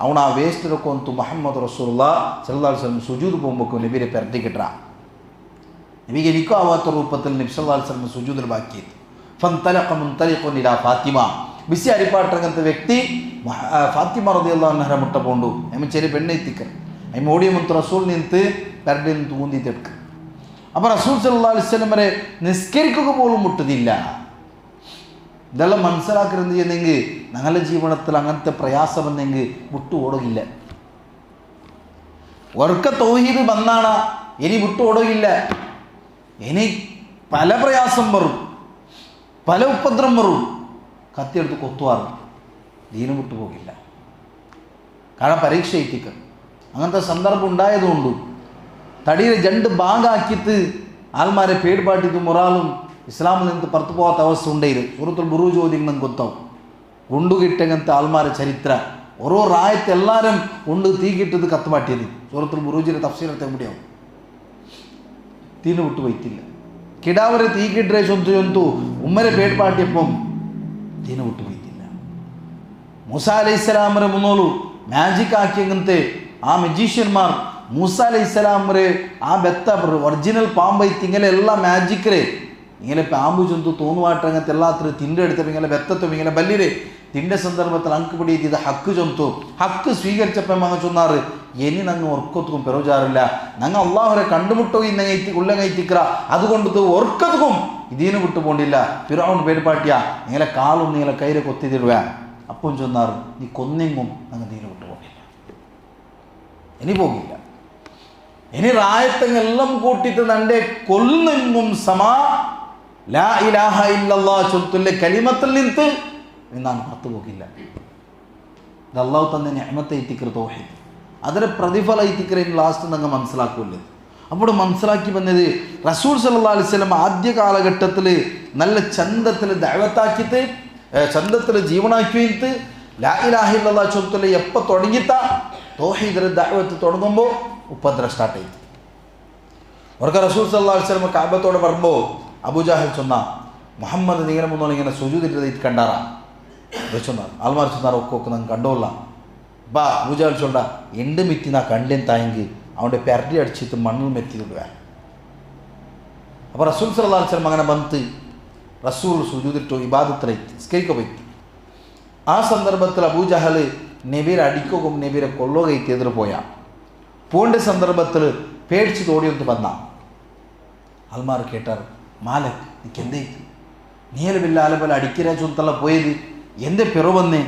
ಅವನು ಆ ವೇಸ್ಟ್ ರೊಕ್ಕೊಂತು ಮೊಹಮ್ಮದ್ ರಸೂಲುಲ್ಲಾಹ್ ಸಲ್ಲಲ್ಲಾಹು ಅಲೈಹಿ ವಸಲ್ಲಂ ಸುಜೂದ್ പോകുമ്പോൾ നബിയെ പെരട്ടിക്കിട്ട നബിക്ക് എനിക്കോ ആവാത്ത രൂപത്തിൽ നബി സല്ലല്ലാഹു അലൈഹി വസല്ലം സുജൂദിൽ ബാക്കിയത്. ഫന്തലഖ മുൻതലിഖുൻ ഇലാ ഫാത്തിമ, ബിസി അരിപ്പാട്ടങ്ങനത്തെ വ്യക്തി ഫാത്തിമ റളിയല്ലാഹു അൻഹ മുട്ട പോണ്ടു. എമ്മ ചെറിയ പെണ്ണെത്തിക്കർ അമ്മ ഓടിയ മുത്ത് റസൂൽ നിന്ത് പെരട്ടിൽ നിന്ന് തൂന്തിത്തെടുക്ക. അപ്പോൾ റസൂൽ സല്ലല്ലാഹു അലൈഹി വസല്ലം വരെ നിസ്കരിക്കുക പോലും മുട്ടുന്നില്ല. ഇതെല്ലാം മനസ്സിലാക്കരുത് ചെയ്യുന്നെങ്കിൽ ഞങ്ങളുടെ ജീവിതത്തിൽ അങ്ങനത്തെ പ്രയാസം വന്നെങ്കിൽ വിട്ടു ഓടുകയില്ല. ഒർക്ക തൗഹീദ് വന്നാണ് ഇനി വിട്ടു ഓടുകയില്ല. ഇനി പല പ്രയാസം വരും, പല ഉപദ്രവം വരും, കത്തിയെടുത്ത് കൊത്തുവാറും ദീനം വിട്ടു പോകില്ല. കാരണം പരീക്ഷ എത്തിക്ക അങ്ങനത്തെ സന്ദർഭം ഉണ്ടായതുകൊണ്ട് തടിയിൽ 2 ഭാഗമാക്കിയിട്ട് ആൾമാരെ പേടിപ്പാട്ടിട്ട് മുറാളും ഇസ്ലാമിൽ നിന്ന് പുറത്തു പോകാത്ത അവസ്ഥ ഉണ്ടായിരുന്നു. സൂറത്തുൽ ബുറൂജ് ഓതി നമുക്ക് ಗೊತ್ತಾവും. ഗുണ്ടുകിട്ടങ്ങനത്തെ ആൾമാരെ ചരിത്ര ഓരോ റായത്ത് എല്ലാവരും ഉണ്ട് തീക്കിട്ടത് കത്തുമാട്ടിയത്. സൂറത്തുൽ ബുറൂജിൻ്റെ തഫ്സീറത്തെ എവിടെയാവും. തീന് വിട്ടു പോയിട്ടില്ല. കിടാവരെ തീക്കിട്ടേ ചൊന്തു ഉമ്മരെ പേടിപ്പാട്ടിയപ്പം തീന് വിട്ടു പോയിട്ടില്ല. മൂസ അലൈഹിസ്സലാമരെ മുന്നോളു ಮ್ಯಾಜಿಕ್ ಹಾಕಿಯಂತೆ ಆ ಮೆಜಿಷಿಯನ್ಮಾರ್ മൂസ അലൈഹിസ്സലാമരെ ആ ബെത്ത ഒറിജിനൽ പാമ്പൈത്തി ഇങ്ങനെ എല്ലാ ಮ್ಯಾಜಿಕ್ರೆ ഇങ്ങനെ പാമ്പ് ചൊന്തു തോന്നുവാട്ട് അങ്ങനത്തെ എല്ലാത്തിനും തിൻ്റെ എടുത്തപ്പോൾ ഇങ്ങനെ ബെത്തത്തും ഇങ്ങനെ ബല്ലിരെ തിൻ്റെ സന്ദർഭത്തിൽ അങ്ക് പിടിയിട്ട് ഇത് ഹക്ക് ചൊന്തു. ഹക്ക് സ്വീകരിച്ചപ്പം അങ്ങ് ചൊന്നാറ് ഇനി ഞങ്ങൾ ഒർക്കത്തും പെറുചാറില്ല, ഞങ്ങൾ അള്ളാഹുരെ കണ്ടുമുട്ടോ ഇന്നങ്ങൈത്തി ഉള്ളങ്ങൈത്തിക്കറ, അതുകൊണ്ട് ഒർക്കത്തും ഇതിന് വിട്ടു പോണ്ടില്ല. ഫിറഔൻ പേടിപ്പാട്ടിയാ നിങ്ങളെ കാലും നിങ്ങളെ കയ്യിലെ കൊത്തിതിടുക. അപ്പം ചൊന്നാറ് നീ കൊന്നെങ്കും ഞങ്ങൾ ഇതിന് വിട്ടു പോകില്ല, ഇനി പോകില്ല. ഇനി റായത്തെല്ലാം കൂട്ടിയിട്ട് നൻ്റെ കൊല്ലുന്നെങ്കും സമാ ലാ ഇലാഹ ഇല്ലല്ലാഹ് ചൊല്ലുത്തുള്ള കലിമത്തിൽ നിന്ന് ഞാൻ പുറത്തു പോകില്ല. ഇത് അള്ളാഹു തന്നെ നിഅമത്തെ എത്തിക്കർ തൗഹീദ്, അതിൻ്റെ പ്രതിഫല എത്തിക്കർ ലാസ്റ്റ് നിങ്ങൾ മനസ്സിലാക്കൂല്ലേ. അപ്പോൾ മനസ്സിലാക്കി വന്നത് റസൂൽ സല്ലല്ലാഹു അലൈഹി വസല്ലം ആദ്യ കാലഘട്ടത്തിൽ നല്ല ചന്തത്തിൽ ദഅവത്താക്കിയിട്ട് ചന്തത്തിൽ ജീവനാക്കിയിട്ട് ലാ ഇലാഹ ഇല്ലല്ലാഹ് ചൊല്ലുത്തുള്ള എപ്പോൾ തുടങ്ങിത്ത തൗഹീദിൻ്റെ ദഅവത്ത് തുടങ്ങുമ്പോൾ ഉപദ്രവം സ്റ്റാർട്ട് ചെയ്തു. അവർക്ക് റസൂൽ സല്ലല്ലാഹു അലൈഹി വസല്ലം കഅബത്തോടെ വരുമ്പോൾ അബൂജഹൽ ചൊന്ന മുഹമ്മദ് നീങ്ങനെ മുന്നോളം ഇങ്ങനെ സുജൂദിട്ട് ഇത് കണ്ടാറാ ചൊന്നാർ. ആൾമാർ ചൊന്നാർ ഒക്കെ ನಂಗೆ കണ്ടോല്ല. ബാ അബൂജഹൽ ചൊണ്ട എൻ്റെ മെത്തി നാ കണ്ടേന്ന് തായെങ്കിൽ അവൻ്റെ പെരട്ടി അടിച്ചിട്ട് മണ്ണിൽ മെത്തി വിടുക. അപ്പോൾ റസൂൽ സല്ലല്ലാഹു അലൈഹി വസല്ലം അങ്ങനെ ಬಂತು. റസൂൽ സുജൂദിട്ടു ഇബാദത്തിലേക്ക് സ്കരിക്ക പോയിട്ട് ആ സന്ദർഭത്തിൽ അബൂജഹൽ നബിയെ അടിക്കുകയും നബിയെ കൊല്ലുകയും എതിർ പോണ്ട സന്ദർഭത്തിൽ പേടിച്ച് തോടിയൊന്ന് വന്ന ആൾമാർ കേട്ടാർ മാലക് നിനക്ക് എന്തേത് നീല ബില്ലാലെ പോലെ അടിക്കിற ചൊന്തല്ല പോയത് എൻ്റെ പെറു വന്നേ.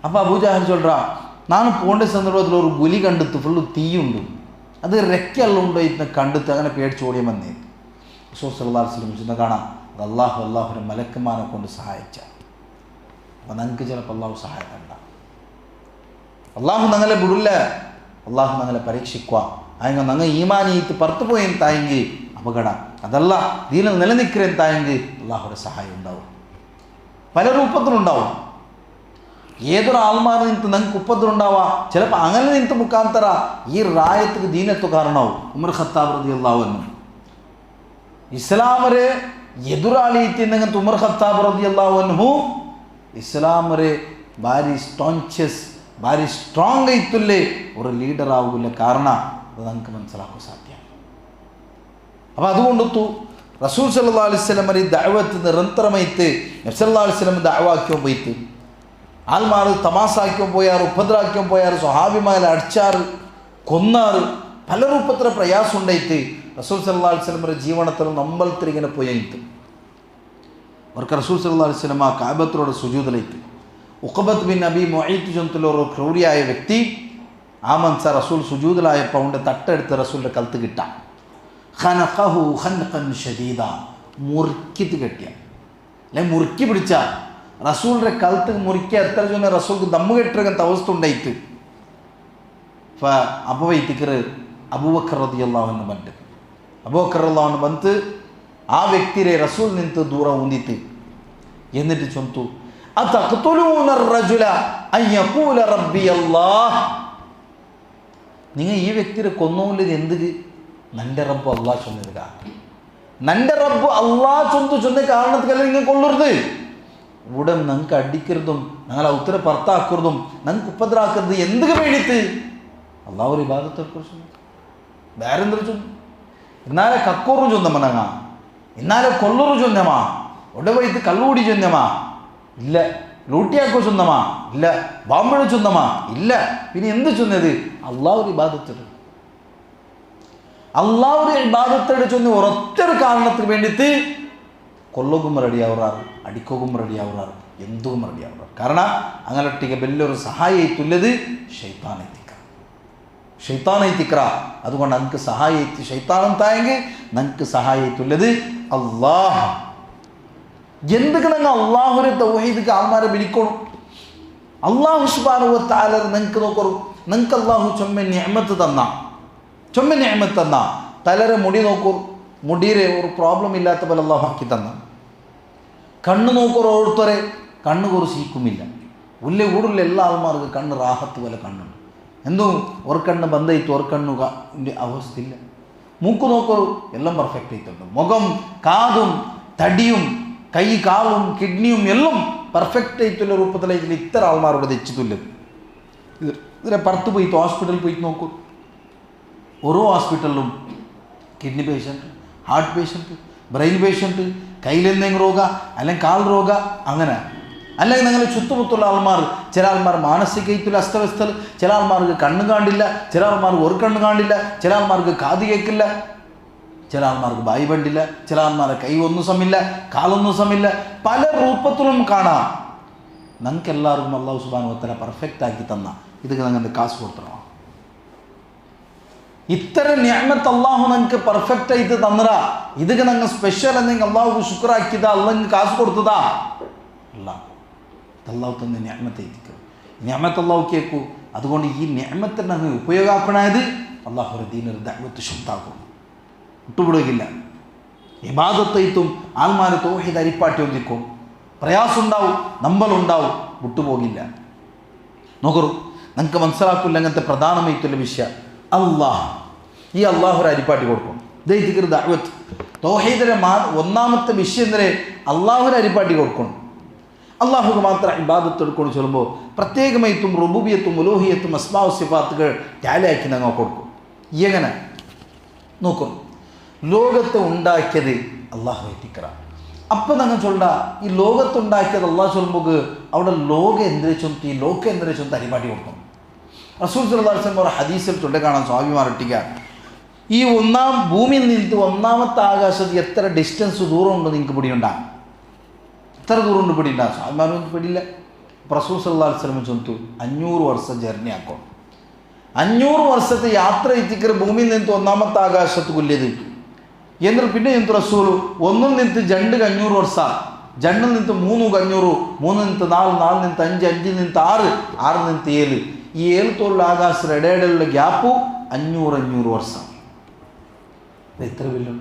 അപ്പോൾ അബൂജഹൽ ചൊല്ലാ ನಾನು പോണ്ട സന്ദർഭത്തിൽ ഒരു പുലി കണ്ടെത്തു ഫുള്ള് തീയുണ്ട്, അത് റെക്കെല്ലാം ഉണ്ടോ ഇന്ന് കണ്ടെത്ത് അങ്ങനെ പേടിച്ച് ഓടിയ വന്നേ. റസൂൽ സല്ലല്ലാഹു അലൈഹി വസല്ലം ചെന്ന് കാണാം അത് അള്ളാഹുവിനെ മലക്കന്മാരെ കൊണ്ട് സഹായിച്ച. അപ്പോൾ നിങ്ങൾക്ക് ചിലപ്പോൾ അള്ളാഹു സഹായിക്കണ്ട, അള്ളാഹു ഞങ്ങളെ വിടില്ല, അള്ളാഹു ഞങ്ങളെ പരീക്ഷിക്കുക. അതിന് ഞങ്ങൾ ഈമാനിയിട്ട് പുറത്തു പോയെന്തായെങ്കിൽ അപകടം, അതല്ല ദീനിൽ നിലനിൽക്കുന്നതായെങ്കിൽ അള്ളാഹുടെ സഹായം ഉണ്ടാവും. പല രൂപത്തിലുണ്ടാവും. ഏതൊരു ആൾമാർ നിന്നിട്ട് ഞങ്ങൾക്ക് ഉപദ്രവം ഉണ്ടാവുക. ചിലപ്പോൾ അങ്ങനെ നിന്നിട്ട് മുഖാന്തര ഈ റായത്തിന് ദീനത്വ കാരണവും. ഉമർ ഖത്താബ് റളിയല്ലാഹു അൻഹു ഇസ്ലാമരെ എതിരാളിയിട്ട് ഇന്നങ്ങനത്തെ ഉമർ ഖത്താബ് റളിയല്ലാഹു അൻഹു ഇസ്ലാമരെ ಭಾರಿ ಸ್ಟಾಂಚಸ್ ಭಾರಿ ಸ್ಟ್ರಾಂಗ್ ಐತುಲ್ಲೇ ഒരു ലീഡർ ആവില്ല. കാരണം അത് നമുക്ക് മനസ്സിലാക്കാൻ സാധ്യം. അപ്പോൾ അതുകൊണ്ടു റസൂൽ സല്ലല്ലാഹു അലൈഹി വസല്ലം ഈ ദഅവത്ത് നിരന്തരമായിട്ട് നബി സല്ലല്ലാഹു അലൈഹി വസല്ലം ദഅവാക്കിയോ പോയിട്ട് ആൾമാർ തമാസാക്കിയോ പോയാറ്, ഉപദ്രാക്കിയോ പോയാറ്, സ്വഹാബിമാരെ അടിച്ചാറ്, കൊന്നാറ്, പല രൂപത്തിൽ പ്രയാസം ഉണ്ടായിട്ട് റസൂൽ സല്ലല്ലാഹു അലൈഹി വസല്ലം ജീവനത്തിൽ നമ്മളത്തിൽ ഇങ്ങനെ പോയിട്ട് അവർക്ക് റസൂൽ സല്ലല്ലാഹു അലൈഹി വസല്ലം ആ കഅബത്തോടെ സുജൂദിലേക്ക് ഉഖബത്ത് ബിൻ അബി മുഈത്ത് ചൊല്ലുള്ളൊരു ക്രൂരിയായ വ്യക്തി ആ മൻസ റസൂൽ സുജൂദിലായപ്പോൾ അവൻ്റെ തട്ടെടുത്ത് റസൂലിൻ്റെ കൽത്ത് കിട്ടാം. ഖനഖഹു ഖൻഖൻ ഷദീദ, മുറുക്കിത്ത് കെട്ടിയ അല്ലെ മുറുക്കി പിടിച്ച റസൂലിൻ്റെ കൽത്ത് മുറുക്കി എത്ര ചൊന്ന റസൂൽക്ക് ദമ്മ് കെട്ടിറങ്ങനത്തെ അവസ്ഥ ഉണ്ടായിട്ട് അപ്പോൾ വൈത്തിക്കർ അബൂബക്കർ റളിയല്ലാഹു അൻഹു ಬಂತು. അബൂബക്കർ റളിയല്ലാഹു അൻഹു ಬಂತು ആ വ്യക്തിയെ റസൂൽ നിന്ന് ദൂരം ഊന്നിട്ട് എന്നിട്ട് ചൊന്തു അതഖ്തുലൂന الرجل ان يقول ربي الله, നിങ്ങൾ ഈ വ്യക്തിയെ കൊന്നോല്ലത് എന്ത് നൻ്റെ റബ്ബ് അള്ളാഹ് ചൊല്ലുക. നന്റെ റബ്ബ് അള്ളാഹ് ചൊന്ന കാരണത്തിക്കല്ല നിങ്ങൾ കൊള്ളരുത്. ഇവിടെ ഞങ്ങൾക്ക് അടിക്കരുതും ഞങ്ങളെ ഉത്തര പുറത്താക്കരുതും ഞങ്ങൾക്ക് ഉപദ്രാക്കരുത് എന്തൊക്കെ വേണ്ടിയിട്ട് അള്ളാഹ് ഒരു ഇബാദത്തെക്കുറിച്ച് വേറെ എന്തൊരു ചൊന്നു. ഇന്നാലെ കക്കൂറു ചൊന്നമ്മ ഞങ്ങ, ഇന്നാലെ കൊള്ളൂറു ചൊന്നമാ, ഒടവൈത്ത് കള്ളുകൂടി ചൊന്നമാ ഇല്ല, ലൂട്ടിയാക്കോ ചൊന്നമാ ഇല്ല, ബാമ്പഴ ചൊന്നമാ ഇല്ല, പിന്നെ എന്ത് ചൊന്നത്? അള്ളാഹ് ഒരു ഇബാദത്തെടു, അള്ളാഹ് ഒരു ഇബാദത്തെടു ചൊന്ന് ഒരൊറ്റൊരു കാരണത്തിന് വേണ്ടിയിട്ട് കൊല്ലുകും റെഡിയാവുറാറ്, അടിക്കുകയും റെഡിയാവുറാറ്, എന്തും റെഡിയാവുറാറ്. കാരണം അങ്ങനൊട്ടിക്ക് വലിയൊരു സഹായിത്തുള്ളത് ഷെയ്ത്താനൈത്തിക്ര. അതുകൊണ്ട് നമുക്ക് സഹായിത്ത് ഷെയ്ത്താനം തായെങ്കിൽ നമുക്ക് സഹായിത്തുള്ളത് അള്ളാഹ്. എന്തൊക്കെ നിങ്ങൾ അള്ളാഹുരെ തൗഹീദിക്ക് ആൾമാരെ വിളിക്കണം. അള്ളാഹു സുബ്ഹാനഹു വ തആല നിങ്ങൾക്ക് നോക്കൂ, നിങ്ങൾക്ക് അള്ളാഹു ചൊമ്മ നിഅമത്ത് തന്ന തലരെ മുടി നോക്കൂ, മുടിയിലെ ഒരു പ്രോബ്ലം ഇല്ലാത്ത പോലെ അള്ളാഹു ആക്കി തന്ന. കണ്ണ് നോക്കൂ, ഓരോരുത്തരെ കണ്ണ് കുറിച്ചിരിക്കുമില്ല. ഉള്ളിൽ കൂടുള്ള എല്ലാ ആൾമാർക്ക് കണ്ണ് റാഹത്ത് പോലെ കണ്ണുണ്ട്. എന്തോ ഒരു കണ്ണ് ബന്ധയിത്ത് ഒരു കണ്ണു അവസ്ഥയില്ല. മൂക്ക് നോക്കൂ, എല്ലാം പെർഫെക്റ്റ് ആയിട്ടുണ്ട്. മുഖം, കാതും, തടിയും, കൈ കാലും കിഡ്നിയും എല്ലാം പെർഫെക്റ്റ് ആയിട്ടുള്ള രൂപത്തിലായിട്ട് ഇത്ര ആൾമാരോട് തെച്ചിട്ടില്ല. ഇതിനെ പുറത്ത് പോയിട്ട് ഹോസ്പിറ്റലിൽ പോയിട്ട് നോക്കൂ, ഓരോ ഹോസ്പിറ്റലിലും kidney patient, heart patient, brain patient, കയ്യിലെന്തെങ്കിലും രോഗ അല്ലെങ്കിൽ കാൽ രോഗ, അങ്ങനെ. അല്ലെങ്കിൽ നിങ്ങൾ ചുറ്റുമുത്തുള്ള ആൾമാർ, ചില ആൾമാർ മാനസികമായിട്ടുള്ള അസ്തവസ്ഥൽ, ചില ആൾമാർക്ക് കണ്ണ് കാണില്ല, ചില ആൾമാർക്ക് ഒരു കണ്ണ് കാണില്ല, ചില ആൾമാർക്ക് കാത് കേൾക്കില്ല, ചില ആൾമാർക്ക് ബായി പണ്ടില്ല, ചില ആൾമാരെ കൈ ഒന്നും സമില്ല, കാലൊന്നും സമില്ല, പല രൂപത്തിലും കാണാം. ഞങ്ങൾക്ക് എല്ലാവർക്കും അല്ലാഹു സുബ്ഹാനഹു വ തആല പെർഫെക്റ്റ് ആക്കി തന്ന ഇതൊക്കെ ഞങ്ങളുടെ കാശ് കൊടുത്തണം. ഇത്ര നിഅമത്ത് അള്ളാഹു ഞങ്ങൾക്ക് പെർഫെക്റ്റ് ആയിട്ട് തന്നതാ. ഇതൊക്കെ ഞങ്ങൾ സ്പെഷ്യൽ എന്തെങ്കിലും അള്ളാഹു ശുക്രാക്കിയതാ, അള്ളാഹ് കാശ് കൊടുത്തതാ അല്ല. അള്ളാഹു തന്നെ നിഅമത്ത് എത്തിക്കും. നിഅമത്ത് അള്ളാഹു കേൾക്കൂ. അതുകൊണ്ട് ഈ നിഅമത്തിനെ ഞങ്ങൾ ഉപയോഗമാക്കണത് അള്ളാഹുയുടെ ദീനൊരു ദഅവത്ത് ശുദ്ധാക്കും, വിട്ടുപിടുകയില്ല. ഇബാദത്തൈത്തും ആൾമാർ തൗഹീദ് അരിപ്പാട്ടി ഒന്നിക്കും, പ്രയാസം ഉണ്ടാവും, നമ്പലുണ്ടാവും, വിട്ടുപോകില്ല. നോക്കൂ, നമുക്ക് മനസ്സിലാക്കില്ല അങ്ങനത്തെ പ്രധാനമായിട്ടുള്ള വിഷയം അള്ളാഹ്. ഈ അള്ളാഹു ഒരു അരിപ്പാട്ടി കൊടുക്കും. ദൈഹികർ ദഅവത്ത് തൗഹീദിലെ ഒന്നാമത്തെ വിഷയം എന്തിനെ? അള്ളാഹുവിന് അരിപ്പാട്ടി കൊടുക്കണം. അള്ളാഹുക്ക് മാത്രം ഇബാദത്ത് എടുക്കണം ചൊല്ലുമ്പോൾ പ്രത്യേകമായിട്ടും റുബൂബിയത്തും ഉലൂഹിയത്തും അസ്മാഉ സിഫാത്തുകൾ ടാലിയാക്കി ഞങ്ങൾ കൊടുക്കും. എങ്ങനെ നോക്കും? ലോകത്തെ ഉണ്ടാക്കിയത് അള്ളാഹു എത്തിക്കറ. അപ്പം ഞങ്ങൾ ചൊല്ല ഈ ലോകത്തുണ്ടാക്കിയത് അള്ളാഹു ചൊല്ലുമ്പോൾ അവിടെ ലോക എന്തിനെ ചൊന്ത് ഈ ലോക എന്തിനെ ചൊന്ത് അരിപാടി കൊടുക്കും. റസൂൽ സല്ലല്ലാഹു അലൈഹി വസല്ലം ഒരു ഹദീസിൽ ചൊല്ല കാണാൻ സ്വാഭിമാരട്ടിക്ക, ഈ ഒന്നാം ഭൂമിയിൽ നിന്ന് ഒന്നാമത്തെ ആകാശത്ത് എത്ര ഡിസ്റ്റൻസ് ദൂരം ഉണ്ട് നിങ്ങൾക്ക് പിടിയുണ്ടാകും? എത്ര ദൂരം ഉണ്ട് പിടിയുണ്ടാകും? സ്വാഭിമാരൊന്നും പിടിയില്ല. റസൂൽ സല്ലല്ലാഹു അലൈഹി വസല്ലം ചൊന്തു 500 വർഷം ജേർണി ആക്കണം. 500 വർഷത്തെ യാത്ര എത്തിക്കറ് ഭൂമിയിൽ നിന്ന് ഒന്നാമത്തെ ആകാശത്ത് കൊല്ലിയത്. എന്നിട്ട് പിന്നെ എന്ത് റസൂല് ഒന്നും നിന്ന് 2 വർഷ, 2 നിന്ന് 3 500, 3 നിന്ന് 4, 4 നിന്ന് 5, 5 നിന്ന് 6, 6 നിന്ന് 7, ഈ 7 തോളുള്ള ആകാശം ഇടയിലുള്ള ഗ്യാപ്പ് 500 വർഷം. എത്ര വലിയ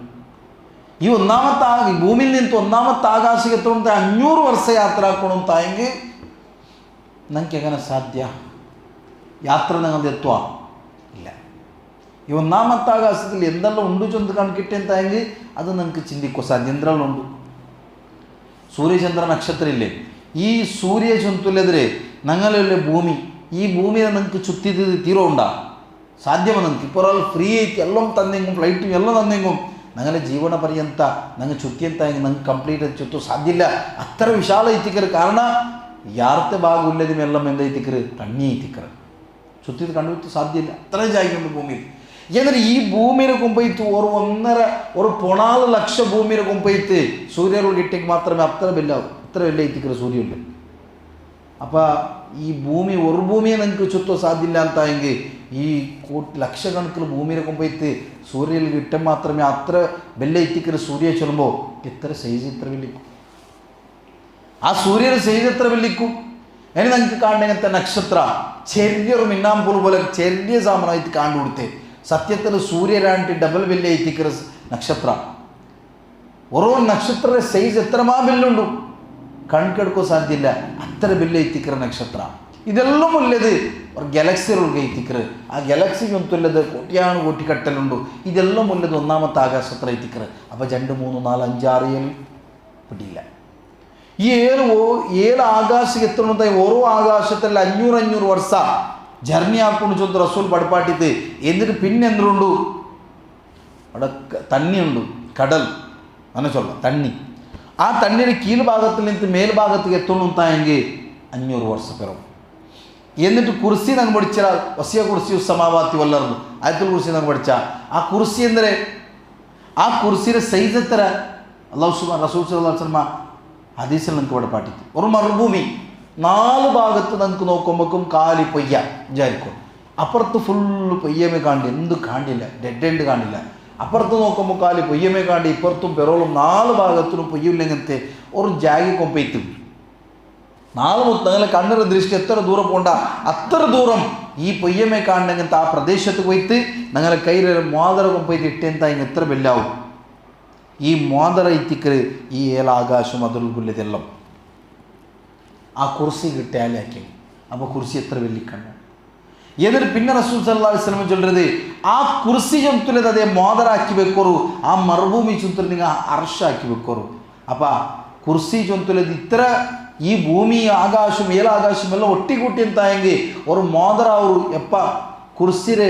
ഈ ഒന്നാമത്തെ ഭൂമിയിൽ നിന്ന് ഒന്നാമത്തെ ആകാശം എത്തോളത്തെ 500 വർഷം യാത്ര ആക്കണം തായെങ്കിൽ നിങ്ങൾക്ക് എങ്ങനെ സാധ്യ? യാത്ര നിങ്ങൾ എത്തുക ഇല്ല. ഈ ഒന്നാമത്തെ ആകാശത്തിൽ എന്തെല്ലാം ഉണ്ട് ചൊന്ത് കണക്കിട്ടേൻ തായെങ്കിൽ അത് നിങ്ങൾക്ക് ചിന്തിക്കോ സാധ്യ. എന്തെല്ലാം ഉണ്ട്? സൂര്യചന്ദ്ര നക്ഷത്രമില്ലേ? ഈ സൂര്യ ചൊന്തുള്ളതിരെ ഞങ്ങളുള്ള ഭൂമി, ഈ ഭൂമിയെ നിങ്ങൾക്ക് ചുറ്റിത് തീരെ ഉണ്ടാ സാധ്യമോ? നിങ്ങൾക്ക് ഇപ്പോൾ ഒരാൾ ഫ്രീ ആയിട്ട് എല്ലാം തന്നെങ്കും ഫ്ലൈറ്റും എല്ലാം തന്നെങ്കും ഞങ്ങളുടെ ജീവന പര്യಂತ ഞങ്ങൾ ചുറ്റിയെത്തായെങ്കിൽ ഞങ്ങൾക്ക് കംപ്ലീറ്റ് ചുറ്റു സാധ്യമില്ല. അത്ര വിശാല എത്തിക്കറ്. കാരണം യാർത്തെ ഭാഗമില്ലതും എല്ലാം എന്താ എത്തിക്കറ്? തണ്ണി എത്തിക്കറ്. ചുറ്റിയത് കണ്ടുപിടിച്ച് സാധ്യമില്ല. അത്ര ജായിക്കുണ്ട് ഭൂമിയിൽ. എന്നിട്ട് ഈ ഭൂമിയെ കൊമ്പയത്ത് ഒരു 14 ലക്ഷം ഭൂമിയെ കൊമ്പയത്ത് സൂര്യനോട് കിട്ടിയെങ്കിൽ മാത്രമേ അത്ര വലിയ എത്തിക്കറ് സൂര്യനില്ല. അപ്പോൾ ഈ ഭൂമി ഒരു ഭൂമിയെ നിങ്ങൾക്ക് ചുറ്റോ സാധ്യമില്ല എന്തായെങ്കിൽ ഈ ലക്ഷക്കണക്കിന് ഭൂമിയെ കൊമ്പയത്ത് സൂര്യനിൽ കിട്ടാൻ മാത്രമേ അത്ര വലിയ എത്തിക്കറ് സൂര്യ ചൊല്ലുമ്പോൾ എത്ര സൈസ് എത്ര വലിക്കും? ആ സൂര്യയുടെ സൈസ് എത്ര വലിക്കും? ഇനി നിങ്ങൾക്ക് കാണുന്നങ്ങനത്തെ നക്ഷത്ര ചെറിയൊരു മിന്നാമ്പൂർ പോലെ ചെറിയ സാമാനായിട്ട് കണ്ടുകൊടുത്തേ സത്യത്തിൽ സൂര്യരാണ്ട് ഡബിൾ വലിയ എത്തിക്കറ നക്ഷത്ര. ഓരോ നക്ഷത്രയുടെ സൈസ് എത്രമാ ബില്ലുണ്ടു കൺകെടുക്കോ സാധ്യമില്ല. അത്ര ബില്ല് എത്തിക്കറ നക്ഷത്ര. ಇದೆಲ್ಲ ಉಳ್ಳದು ಅವ್ರ ಗ್ಯಾಲಕ್ಸಿಗಳಿಗೆ ಐತಿಕ್ರೆ ಆ ಗ್ಯಾಲಕ್ಸಿಗೆ ಅಂತುಲ್ಲದು ಕೋಟ್ಯಾನು ಕೋಟಿ ಕಟ್ಟಲುಂಡು ಇದೆಲ್ಲ ಉಳ್ಳದು ഒന്നാമത്തെ ആകാശത്ര ಐತಿಕ್ರೆ അപ്പോൾ 2 3 4 5 6 7 പിടിയില്ല ഈ ഏഴ് ആകാശಕ್ಕೆ എത്തണ ഓരോ ആകാശത്തിൽ 500 വർഷ ജർണി ആക്കുന്നു ചൊന്ന് റസൂൽ പഠിപ്പാട്ടിത്ത് എന്നിട്ട് പിന്നെ എന്തുണ്ട് അവിടെ തണ്ണിയുണ്ട് കടൽ അങ്ങനെ ചൊല്ലാം തണ്ണി ആ തണ്ണിയുടെ കീഴ്ഭാഗത്തിൽ നിന്ന് മേൽഭാഗത്തേക്ക് എത്തണമെങ്കിൽ 500 വർഷം പിറവും എന്നിട്ട് കുർസി ഞങ്ങൾ പഠിച്ചാൽ വസിയ കുർസി സമാവാത്തി വല്ലർന്നു ആയത്തുൽ കുർസി ഞങ്ങൾ പഠിച്ചാൽ ആ കുർസി എന്തിനെ ആ കുർസിയുടെ സൈസ് എത്ര അള്ളാഹു സുബ്ഹാനഹു റസൂൽ സല്ലല്ലാഹു അലൈഹി വസല്ലം ഹദീസിൽ നിങ്ങൾക്ക് ഇവിടെ പാട്ടിട്ട് ഒരു മരുഭൂമി 4 ഭാഗത്ത് നമുക്ക് നോക്കുമ്പോഴേക്കും കാലി പൊയ്യ വിചാരിക്കും അപ്പുറത്ത് ഫുള്ള് പൊയ്യമേ കാണില്ല എന്ത് കാണില്ല ഡെഡ് എൻഡ് കാണില്ല അപ്പുറത്ത് നോക്കുമ്പോൾ കാലി പൊയ്യമേ കാണ്ടി ഇപ്പുറത്തും പെറോളും 4 ഭാഗത്തിനും പൊയ്യില്ലെങ്ങനത്തെ ഒരു ജാഗി കൊമ്പെത്തും 4 നിങ്ങളെ കണ്ണിന് ദൃഷ്ടി എത്ര ദൂരം പോണ്ട അത്ര ദൂരം ഈ പൊയ്യമേ കാണണമെങ്കിൽ ആ പ്രദേശത്ത് പോയിട്ട് നിങ്ങളെ കയ്യിൽ മോദര കൊമ്പെത്തി ഇട്ടെന്താ ഇങ്ങ് എത്ര ബെല്ലാവും ഈ മോദര ഇത്തിക്കര് ഈ ഏലാകാശം അതിലുള്ളതെല്ലാം ആ കുർസി കിട്ടിയാലാക്കി അപ്പോൾ കുർസി എത്ര വെല്ലിക്കണ്ണു എന്നിട്ട് പിന്നെ റസൂൽ സല്ലല്ലാഹു അലൈഹി വസല്ലം ചൊല്ലുന്നത് ആ കുർസി ചുമത്തുള്ളത് അതേ മോദറാക്കി വെക്കോറു ആ മറുഭൂമി ചുമത്തുന്നത് നിങ്ങൾ അർഷാക്കി വെക്കോറു അപ്പോൾ കുർസി ചുമത്തുള്ളത് ഇത്ര ഈ ഭൂമി ആകാശം ഏലാകാശം എല്ലാം ഒട്ടിക്കൂട്ടി എന്തായെങ്കിൽ ഒരു മോദറ ಅವರು ಎಪ್ಪ ಕುರ್ಸಿರೆ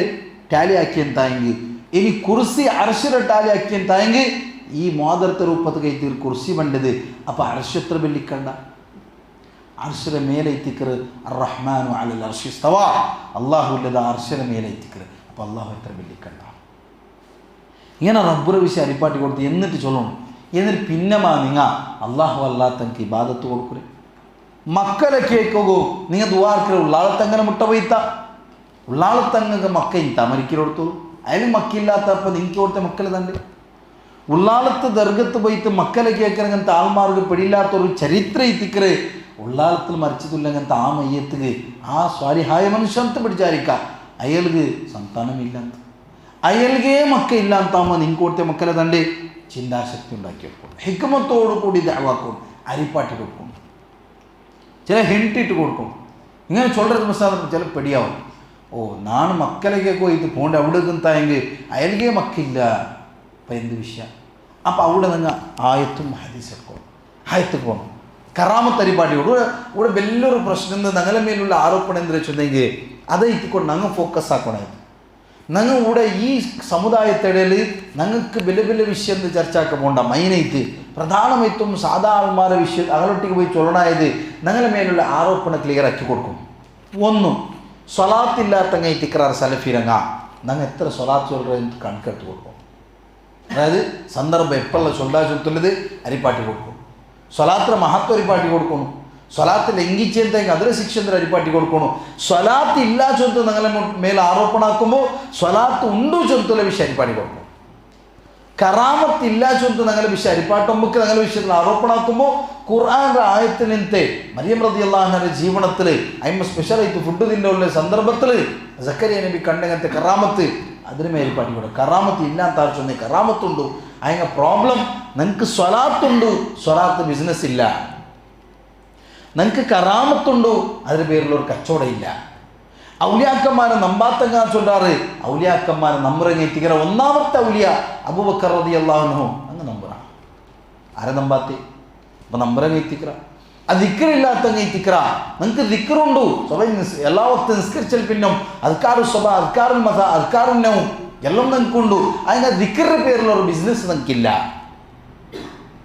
ಟ್ಯಾಲಿ ಹಾಕಿ ಅಂತಾയെങ്കിൽ ഇനി കുർസി അർശിരെ ടാലി ಹಾಕಿ ಅಂತಾയെങ്കിൽ ഈ മോദരത്തെ രൂപത്തിൽ കുർസി പണ്ടത് അപ്പോൾ അർശ് എത്ര വെല്ലിക്കണ്ട അർശിന്റെ മേലെ എത്തിക്കറ് റഹ്മാനു അലൽ അർശി ഇസ്തവ അല്ലാഹുവിൻ്റെ അർശിന്റെ മേലെ എത്തിക്കറ് അപ്പോൾ അല്ലാഹു എത്ര വെല്ലിക്കണ്ട ഇങ്ങനെ റബ്ബുടെ വിഷയം അരിപ്പാട്ടി കൊടുത്ത് എന്നിട്ട് ചൊല്ലണം എന്നിട്ട് പിന്നമാ നിങ്ങൾ അല്ലാഹു അല്ലാത്തങ്ങൾക്ക് ഇബാദത്ത് കൊടുക്കുറേ മക്കളെ കേൾക്കോ നിങ്ങൾ ദുആർക്കറ ഉള്ളാളത്തങ്ങനെ മുട്ട പോയിത്ത ഉള്ളാളത്തങ്ങൾക്ക് മക്ക ഇത്ത മരിക്കലോടത്തോളൂ അതിന് മക്കില്ലാത്തപ്പോൾ നിങ്ങൾക്ക് കൊടുത്ത മക്കൾ തന്നെ ഉള്ളാളത്ത് ദർഗത്ത് പോയിട്ട് മക്കളെ കേൾക്കണങ്ങനത്തെ ആൾമാർക്ക് പിടിയില്ലാത്തൊരു ചരിത്രം എത്തിക്കറ് ഉള്ളാളത്തിൽ മരിച്ചതില്ലങ്ങനത്തെ ആ മയ്യത്തുക്ക് ആ സ്വാലിഹായ മനുഷ്യത്ത് പിടിച്ചായിരിക്കാം അയാൾക്ക് സന്താനമില്ലാത്ത അയാൾക്കേ മക്ക ഇല്ലാത്താകുമ്പോൾ നിങ്ങൾക്ക് കൊടുത്ത മക്കളെ തൻ്റെ ചിന്താശക്തി ഉണ്ടാക്കി വെക്കും ഹിക്മത്തോടു കൂടി ദഅവാക്കും അരിപ്പാട്ടി കൊടുക്കും ചില ഹിണ്ടിട്ട് കൊടുക്കും ഇങ്ങനെ ചൊല്ലறது മസാല ചില പെടിയാവും ഓ നാണ് മക്കളൊക്കെ പോയിട്ട് പോകേണ്ട അവിടെ എന്തായെങ്കിൽ അയാൾക്കേ മക്കില്ല അപ്പം എന്ത് വിഷയം അപ്പം അവിടെ നിങ്ങൾ ആയത്തും ഹദീസ് എടുക്കണം ആയത്ത് പോകണം കറാമത്ത് അരിപ്പാട്ടിയോട് ഇവിടെ വലിയൊരു പ്രശ്നം ഞങ്ങളെ മേലുള്ള ആരോപണം എന്താ വെച്ചിട്ടുണ്ടെങ്കിൽ അത് ഇത്തിക്കൊണ്ട് ഞങ്ങൾ ഫോക്കസ് ആക്കണം ഞങ്ങൾ ഇവിടെ ഈ സമുദായത്തിടയിൽ ഞങ്ങൾക്ക് വലിയ വലിയ വിഷയം ചർച്ചയാക്കാൻ പോകണ്ട മൈനായിട്ട് പ്രധാനമായിട്ടും സാധാരണമാരെ വിഷയം അകലൊട്ടിക്ക് പോയി ചൊല്ലണായത് ഞങ്ങളെ മേലുള്ള ആരോപണം ക്ലിയർ ആക്കി കൊടുക്കും ഒന്നും സ്വലാത്തില്ലാത്തങ്ങ തിക്രാർ സലഫിരങ്ങ ഞങ്ങൾ എത്ര സ്വലാത്ത് ചൊല്ലുന്നത് കണക്കെടുത്ത് കൊടുക്കും അതായത് സന്ദർഭം എപ്പോഴുള്ള ചൊല്ലാ ചൊല്ലുന്നത് അരിപ്പാട്ടി കൊടുക്കും സ്വലാത്ര മഹത്വം അരിപ്പാട്ടി കൊടുക്കണം സ്വലാത്ത് ലംഘിച്ചെന്തെങ്കിൽ അതിലെ ശിക്ഷ അരിപ്പാട്ടി കൊടുക്കണം സ്വലാത്ത് ഇല്ലാ ചൊല്ല് ഞങ്ങളെ മേലെ ആരോപണമാക്കുമ്പോൾ സ്വലാത്ത് ഉണ്ടു ചൊല്ലുള്ള വിഷയം അരിപ്പാട്ടി കൊടുക്കണം കറാമത്ത് ഇല്ലാ ചൊല്ല് ഞങ്ങളെ വിഷയം അരിപ്പാട്ടുമ്പക്ക് ഞങ്ങളുടെ വിഷയത്തിൽ ആരോപണമാക്കുമ്പോൾ ഖുർആന്റെ ആയത്തിൽ നിന്നത്തെ മറിയം റളിയല്ലാഹു അൻഹയുടെ ജീവിതത്തിൽ അയിമ സ്പെഷ്യലായിട്ട് ഫുഡ് തിന്നുള്ള സന്ദർഭത്തിൽ സക്കരിയ നബി കണ്ടങ്ങനത്തെ കറാമത്ത് അതിന് മേൽപ്പാട്ടി കൊടുക്കും കറാമത്ത് ഇല്ലാത്ത ആർച്ചൊന്നേ കറാമത്തുണ്ടു അതിന് പ്രോബ്ലം നിങ്ങൾക്ക് സ്വലാത്തുണ്ടു സ്വലാത്ത് ബിസിനസ് ഇല്ല നിങ്ങൾക്ക് കറാമത്തുണ്ടു അതിന് പേരിലൊരു കച്ചവടം ഇല്ല ഔലിയാക്കന്മാരെ നമ്പാത്തങ്ങാ ചൊല്ലാറ് ഔലിയാക്കന്മാരെ നമ്പറങ്ങി എത്തിക്കറ ഒന്നാമത്തെ ഔലിയ അബൂബക്കർ റളിയല്ലാഹു അൻഹു അങ്ങ് നമ്പറാണ് ആരെ നമ്പാത്തി അപ്പം നമ്പറങ്ങി എത്തിക്കറ ആ ദിക്റില്ലാത്തങ്ങ് എത്തിക്കറ നിങ്ങൾക്ക് ദിക്റുണ്ടു സ്വയം എല്ലാ വക്ത് നിസ്കരിച്ചാൽ പിന്നും അദ്കാറു സ്വബ അദ്കാറുൽ മസ അദ്കാറുന്നവും എല്ലാം നിങ്ങൾക്കുണ്ടു അതിൻ്റെ ദിക്റിൻ്റെ പേരിലൊരു ബിസിനസ് നിങ്ങൾക്കില്ല